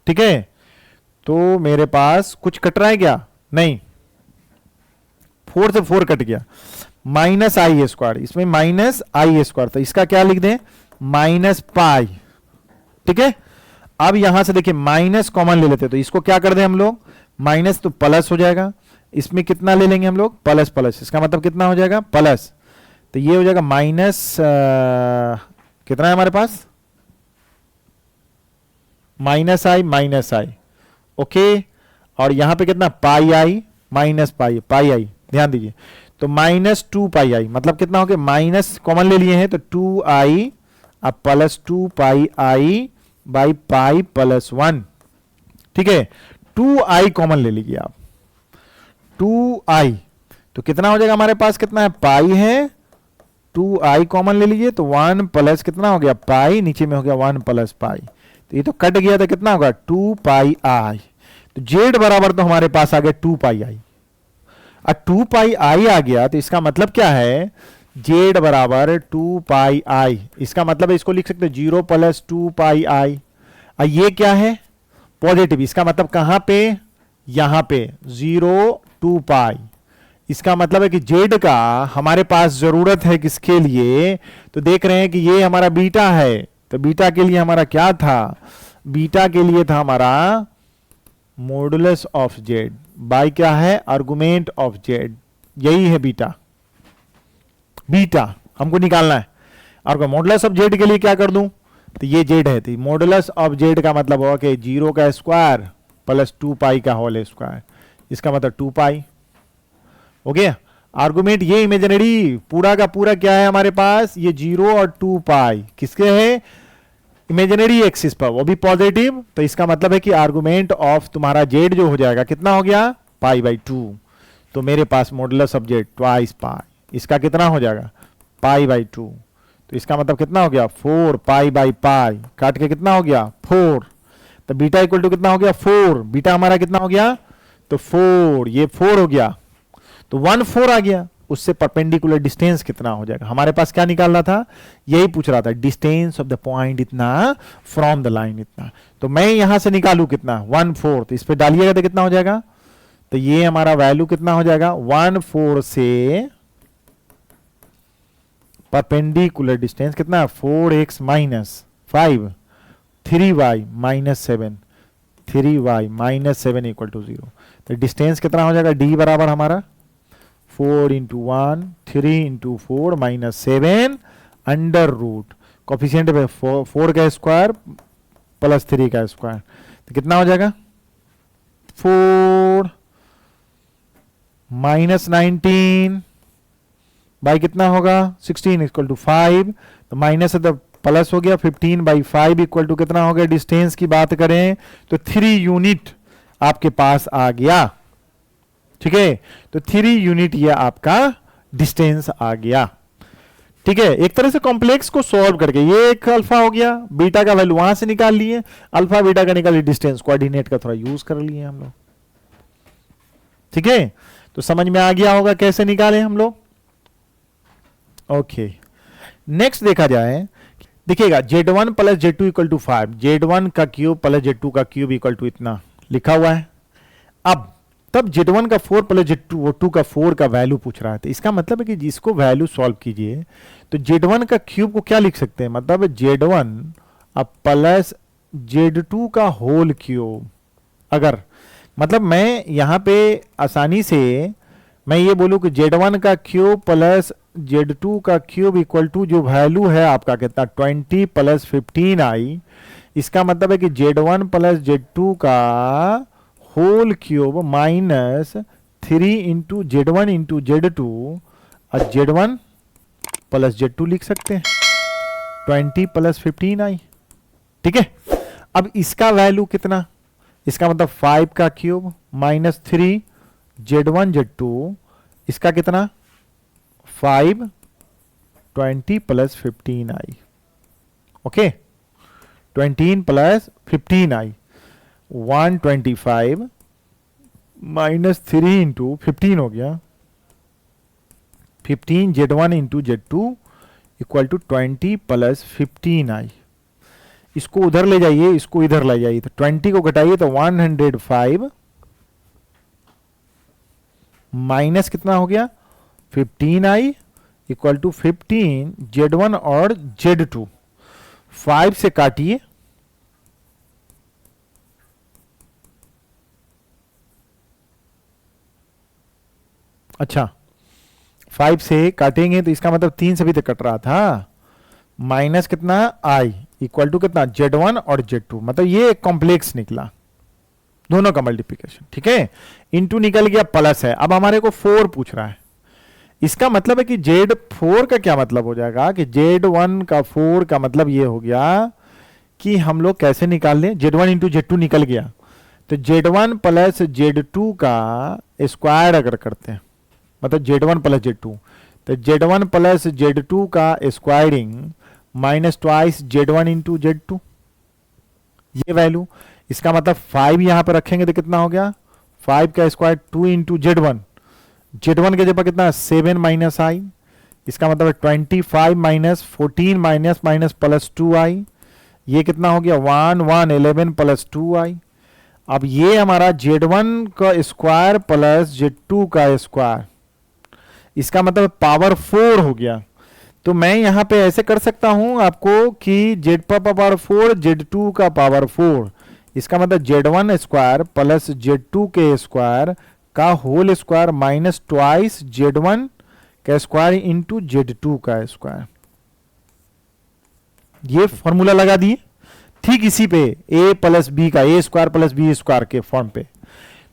ठीक है, तो मेरे पास कुछ कट रहा है क्या, नहीं, 4 से 4 कट गया, माइनस आई स्क्वायर, इसमें माइनस आई स्क्वायर, तो इसका क्या लिख दें माइनस पाई. ठीक है, अब यहां से देखिए माइनस कॉमन ले लेते, तो इसको क्या कर दें हम लोग माइनस, तो प्लस हो जाएगा, इसमें कितना ले लेंगे हम लोग प्लस, इसका मतलब कितना हो जाएगा प्लस, तो ये हो जाएगा माइनस कितना है हमारे पास, माइनस आई, ओके। और यहां पे कितना, पाई आई माइनस पाई आई, ध्यान दीजिए। तो -2 पाई आई मतलब कितना हो गया, माइनस कॉमन ले लिए हैं तो 2i अब plus 2 pi I by pi plus 1, ठीक है। 2i कॉमन ले लीजिए आप, 2i तो कितना हो जाएगा हमारे पास, कितना है, पाई है, 2i कॉमन ले लीजिए तो 1 प्लस कितना हो गया, पाई, नीचे में हो गया 1 प्लस पाई, तो ये तो कट गया, तो कितना होगा 2 पाई आई। तो जेड बराबर तो हमारे पास आ गया 2 पाई आई। अब 2 पाई आई आ गया तो इसका मतलब क्या है, जेड बराबर 2 पाई आई, इसका मतलब इसको लिख सकते 0 प्लस 2 पाई आई। ये क्या है, पॉजिटिव, इसका मतलब कहां पे, यहां पे 0 2 पाई, इसका मतलब है कि जेड का हमारे पास जरूरत है किसके लिए, तो देख रहे हैं कि ये हमारा बीटा है, तो बीटा के लिए हमारा क्या था, बीटा के लिए था हमारा मॉडुलस ऑफ जेड बाय क्या है, आर्गुमेंट ऑफ जेड, यही है बीटा, बीटा हमको निकालना है। और मॉडुलस ऑफ जेड के लिए क्या कर दूं, तो ये जेड है, तो मॉडुलस ऑफ जेड का मतलब होगा कि 0 का स्क्वायर प्लस 2 पाई का होल स्क्वायर, इसका मतलब 2 पाई हो गया। आर्गुमेंट ये इमेजिनरी पूरा का पूरा क्या है हमारे पास, ये 0 और 2 पाई किसके है, इमेजिनरी एक्सिस पर, वो भी पॉजिटिव, तो इसका मतलब है कि आर्गुमेंट ऑफ तुम्हारा जेड जो हो जाएगा कितना हो गया, पाई/2, तो मेरे पास मॉडुलस ऑफ जेड ट्वाइस पाई, इसका कितना हो जाएगा, पाई/2, तो इसका मतलब कितना हो गया 4 पाई/पाई, काट के कितना हो गया 4, तो बीटा इक्वल टू कितना हो गया 4, बीटा हमारा कितना हो गया, तो 4, ये 4 हो गया, तो 1/4 आ गया, उससे परपेंडिकुलर डिस्टेंस कितना हो जाएगा, हमारे पास क्या निकालना था, यही पूछ रहा था, डिस्टेंस ऑफ द पॉइंट इतना फ्रॉम द लाइन इतना, तो मैं यहां से निकालू कितना 1/4, तो इस पे डालिएगा तो कितना हो जाएगा, तो ये हमारा वैल्यू कितना हो जाएगा 1/4 से परपेंडिकुलर डिस्टेंस कितना, 4x minus 5 3y minus 7 3y minus 7 equal to 0, तो डिस्टेंस कितना हो जाएगा, d बराबर हमारा 4 into 1 3 into 4 minus 7 under root coefficient पे 4 का स्क्वायर प्लस 3 का स्क्वायर, तो कितना हो जाएगा 4 माइनस 19 बाई कितना होगा 16 इक्वल टू 5, तो माइनस है तो प्लस हो गया 15/5 इक्वल टू कितना हो गया, डिस्टेंस की बात करें तो 3 यूनिट आपके पास आ गया, ठीक है, तो 3 यूनिट ये आपका डिस्टेंस आ गया, ठीक है। एक तरह से कॉम्प्लेक्स को सॉल्व करके ये एक अल्फा हो गया, बीटा का वैल्यू वहां से निकाल लिए, अल्फा बीटा का निकालिए, डिस्टेंस कोऑर्डिनेट का थोड़ा यूज कर लिए हम लोग, ठीक है। तो समझ में आ गया होगा कैसे निकाले हम लोग, ओके। नेक्स्ट देखा जाए, देखिएगा Z1 plus Z2 equal to 5, Z1 का क्यूब प्लस Z2 का क्यूब इक्वल टू इतना लिखा हुआ है। अब तब Z1 का 4 प्लस Z2 का 4 का वैल्यू पूछ रहा है, तो इसका मतलब है कि जिसको वैल्यू सॉल्व कीजिए तो Z1 का क्यूब को क्या लिख सकते हैं, मतलब Z1 अब प्लस Z2 का होल क्यूब, अगर मतलब मैं यहां पे आसानी से मैं ये बोलूं कि Z1 का क्यूब प्लस Z2 का क्यूब इक्वल टू जो वैल्यू है आपका कितना 20 प्लस 15i, इसका मतलब है कि Z1 प्लस Z2 का whole cube minus 3 into Z1 into Z2 और Z1 प्लस Z2 लिख सकते हैं 20 प्लस 15i, ठीक है। अब इसका वैल्यू कितना, इसका मतलब 5 का क्यूब माइनस 3 Z1 Z2, इसका कितना 5 20 plus 15i, okay 20 plus 15i 125 minus 3 into 15 हो गया 15 Z1 into Z2 equal to 20 plus 15i, इसको उधर ले जाइए, इसको इधर ले जाइए, तो 20 को घटाइए तो 105 माइनस कितना हो गया 15i इक्वल टू 15 Z1 और Z2, 5 से काटिए, अच्छा 5 से काटेंगे तो इसका मतलब 3 से भी तो कट रहा था, माइनस कितना i इक्वल टू कितना z1 और z2, मतलब ये एक कॉम्प्लेक्स निकला दोनों का मल्टीप्लिकेशन, ठीक है। इंटू निकल गया प्लस है, अब हमारे को 4 पूछ रहा है। इसका मतलब है कि Z4 का क्या मतलब हो जाएगा कि Z1 का 4 का मतलब ये हो गया कि हम लोग कैसे निकाल लें, Z1 इंटू Z2 निकल गया, तो Z1 प्लस Z2 का स्क्वायर अगर करते हैं, मतलब Z1 प्लस Z2, तो Z1 प्लस Z2 का squaring minus twice Z1 into Z2, ये वैल्यू। इसका मतलब 5 यहां पर रखेंगे तो कितना हो गया, 5 का स्क्वायर 2 इंटू Z1, Z1 के जगह कितना 7 माइनस आई, इसका मतलब 25 minus 14 minus minus plus 2i, ये कितना हो गया 1 1 11 प्लस 2i। अब ये हमारा Z1 का स्क्वायर प्लस Z2 का स्क्वायर, इसका मतलब पावर 4 हो गया। तो मैं यहां पे ऐसे कर सकता हूं आपको कि Z का पावर 4 Z2 का पावर 4, इसका मतलब Z1 स्क्वायर प्लस Z2 के स्क्वायर का whole square minus twice Z1 का स्क्वायर इंटू Z2 का स्क्वायर, ये फॉर्मूला लगा दिए। ठीक इसी पे a प्लस बी का ए स्क्वायर प्लस बी स्क्वायर के फॉर्म पे,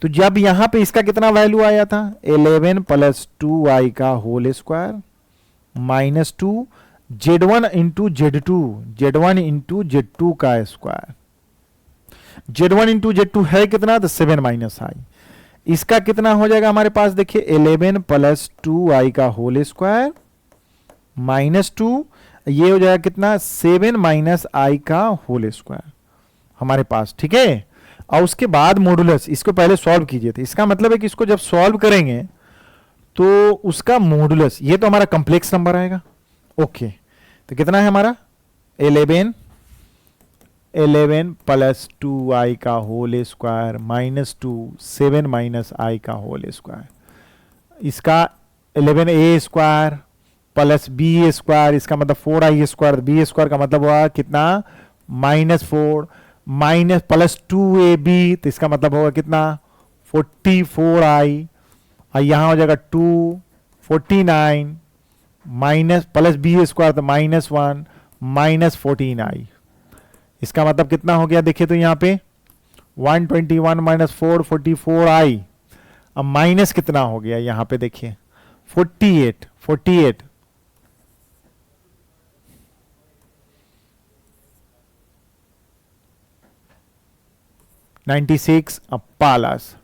तो जब यहां पे इसका कितना वैल्यू आया था 11 प्लस 2i का whole square minus 2 Z1 into Z2, Z1 into Z2 का स्क्वायर, Z1 इंटू Z2 है कितना तो 7 माइनस आई, इसका कितना हो जाएगा हमारे पास देखिए 11 प्लस 2i का होल स्क्वायर माइनस 2, ये हो जाएगा कितना 7 माइनस आई का होल स्क्वायर हमारे पास, ठीक है। और उसके बाद मॉडुलस, इसको पहले सॉल्व कीजिए, तो इसका मतलब है कि इसको जब सॉल्व करेंगे तो उसका मॉडुलस, ये तो हमारा कॉम्प्लेक्स नंबर आएगा, ओके। तो कितना है हमारा 11 प्लस 2i का होल स्क्वायर माइनस 2 7 माइनस आई का होल स्क्वायर, इसका 11a square plus B square, इसका मतलब 4i स्क्वायर, बी स्क्वायर का मतलब हुआ कितना -4 माइनस प्लस 2ab, तो इसका मतलब होगा कितना 44i, और यहां हो जाएगा 2 49 माइनस प्लस बी स्क्वायर तो -1 माइनस 14i, इसका मतलब कितना हो गया देखिए तो यहां पे 121 माइनस 4 44i, अब माइनस कितना हो गया यहां पे देखिए 48 96 अब प्लस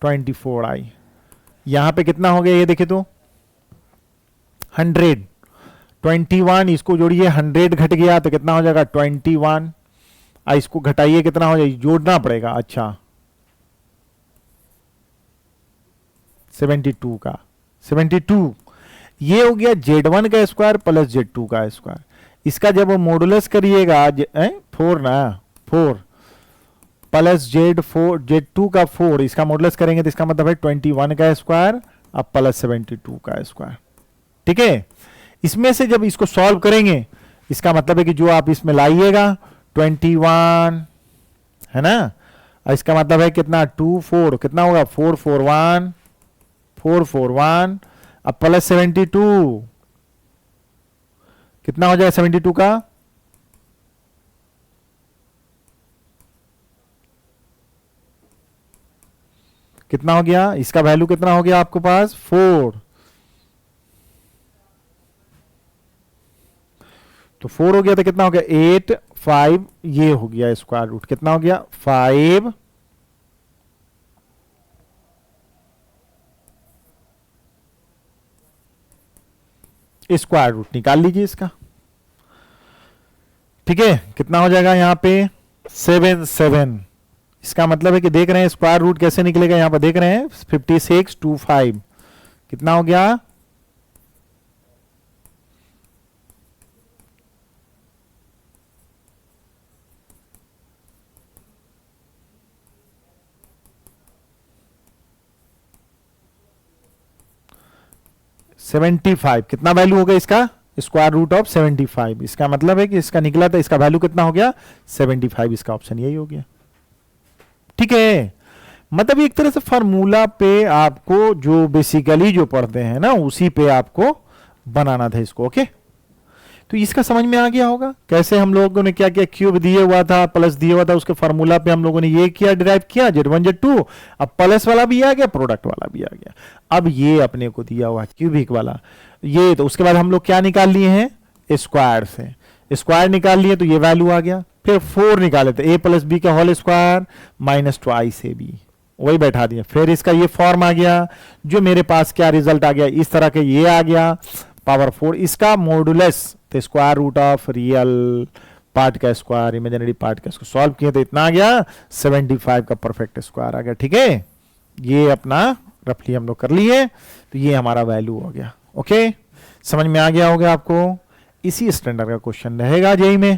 24i, यहां पे कितना हो गया ये देखिए तो 100, 21 इसको जोड़िए 100 घट गया तो कितना हो जाएगा 21, इसको घटाइए कितना हो जाएगा, जोड़ना पड़ेगा, अच्छा 72 का 72, ये हो गया Z1 का स्क्वायर प्लस Z2 का स्क्वायर, इसका जब मॉडुलस करिएगा 4 ना 4 प्लस Z2 का 4, इसका मॉडुलस करेंगे तो इसका मतलब है 21 का स्क्वायर अब प्लस 72 का स्क्वायर, ठीक है। इसमें से जब इसको सॉल्व करेंगे इसका मतलब है कि जो आप इसमें लाइएगा 21 है ना, इसका मतलब है कितना 2 4 कितना होगा 441 अब प्लस 72 कितना हो जाएगा 72 का कितना हो गया, इसका वैल्यू कितना हो गया आपके पास 4, तो 4 हो गया तो कितना हो गया 8 5, ये हो गया स्क्वायर रूट कितना हो गया 5 स्क्वायर रूट निकाल लीजिए इसका, ठीक है। कितना हो जाएगा यहां पे 7 इसका मतलब है कि देख रहे हैं स्क्वायर रूट कैसे निकलेगा, यहां पर देख रहे हैं 5625 कितना हो गया 75, कितना वैल्यू होगा इसका स्क्वायर रूट ऑफ 75, इसका मतलब है कि इसका निकला था इसका वैल्यू कितना हो गया 75, इसका ऑप्शन यही हो गया, ठीक है। मतलब एक तरह से फार्मूला पे आपको जो बेसिकली जो पढ़ते हैं ना उसी पे आपको बनाना था इसको। ओके, तो इसका समझ में आ गया होगा कैसे हम लोगों ने क्या किया, क्यूब दिए हुआ था, प्लस दिया हुआ था, उसके फार्मूला पे हम लोगों ने ये किया, डिराइव किया Z1 Z2। अब प्लस वाला भी आ गया, प्रोडक्ट वाला भी आ गया। अब ये अपने को दिया हुआ क्यूबिक वाला, ये तो उसके बाद हम लोग क्या निकाल लिए हैं, स्क्वायर से स्क्वायर निकाल लिए, तो ये वैल्यू आ गया। फिर 4 निकाले थे, a प्लस बी का whole square minus twice A B, वही बैठा दिया। फिर इसका ये फॉर्म आ गया, जो मेरे पास क्या रिजल्ट आ गया, इस तरह के ये आ गया पावर 4। इसका मॉडुलस तो square root of real part का स्क्वायर, इमेजिनरी पार्ट का, इसको सॉल्व किए तो इतना आ गया 75 का परफेक्ट स्क्वायर आ गया। ठीक है, ये अपना रफली हम लोग कर लिए, तो ये हमारा वैल्यू हो गया। ओके, समझ में आ गया होगा आपको। इसी स्टैंडर्ड का क्वेश्चन रहेगा जेई में।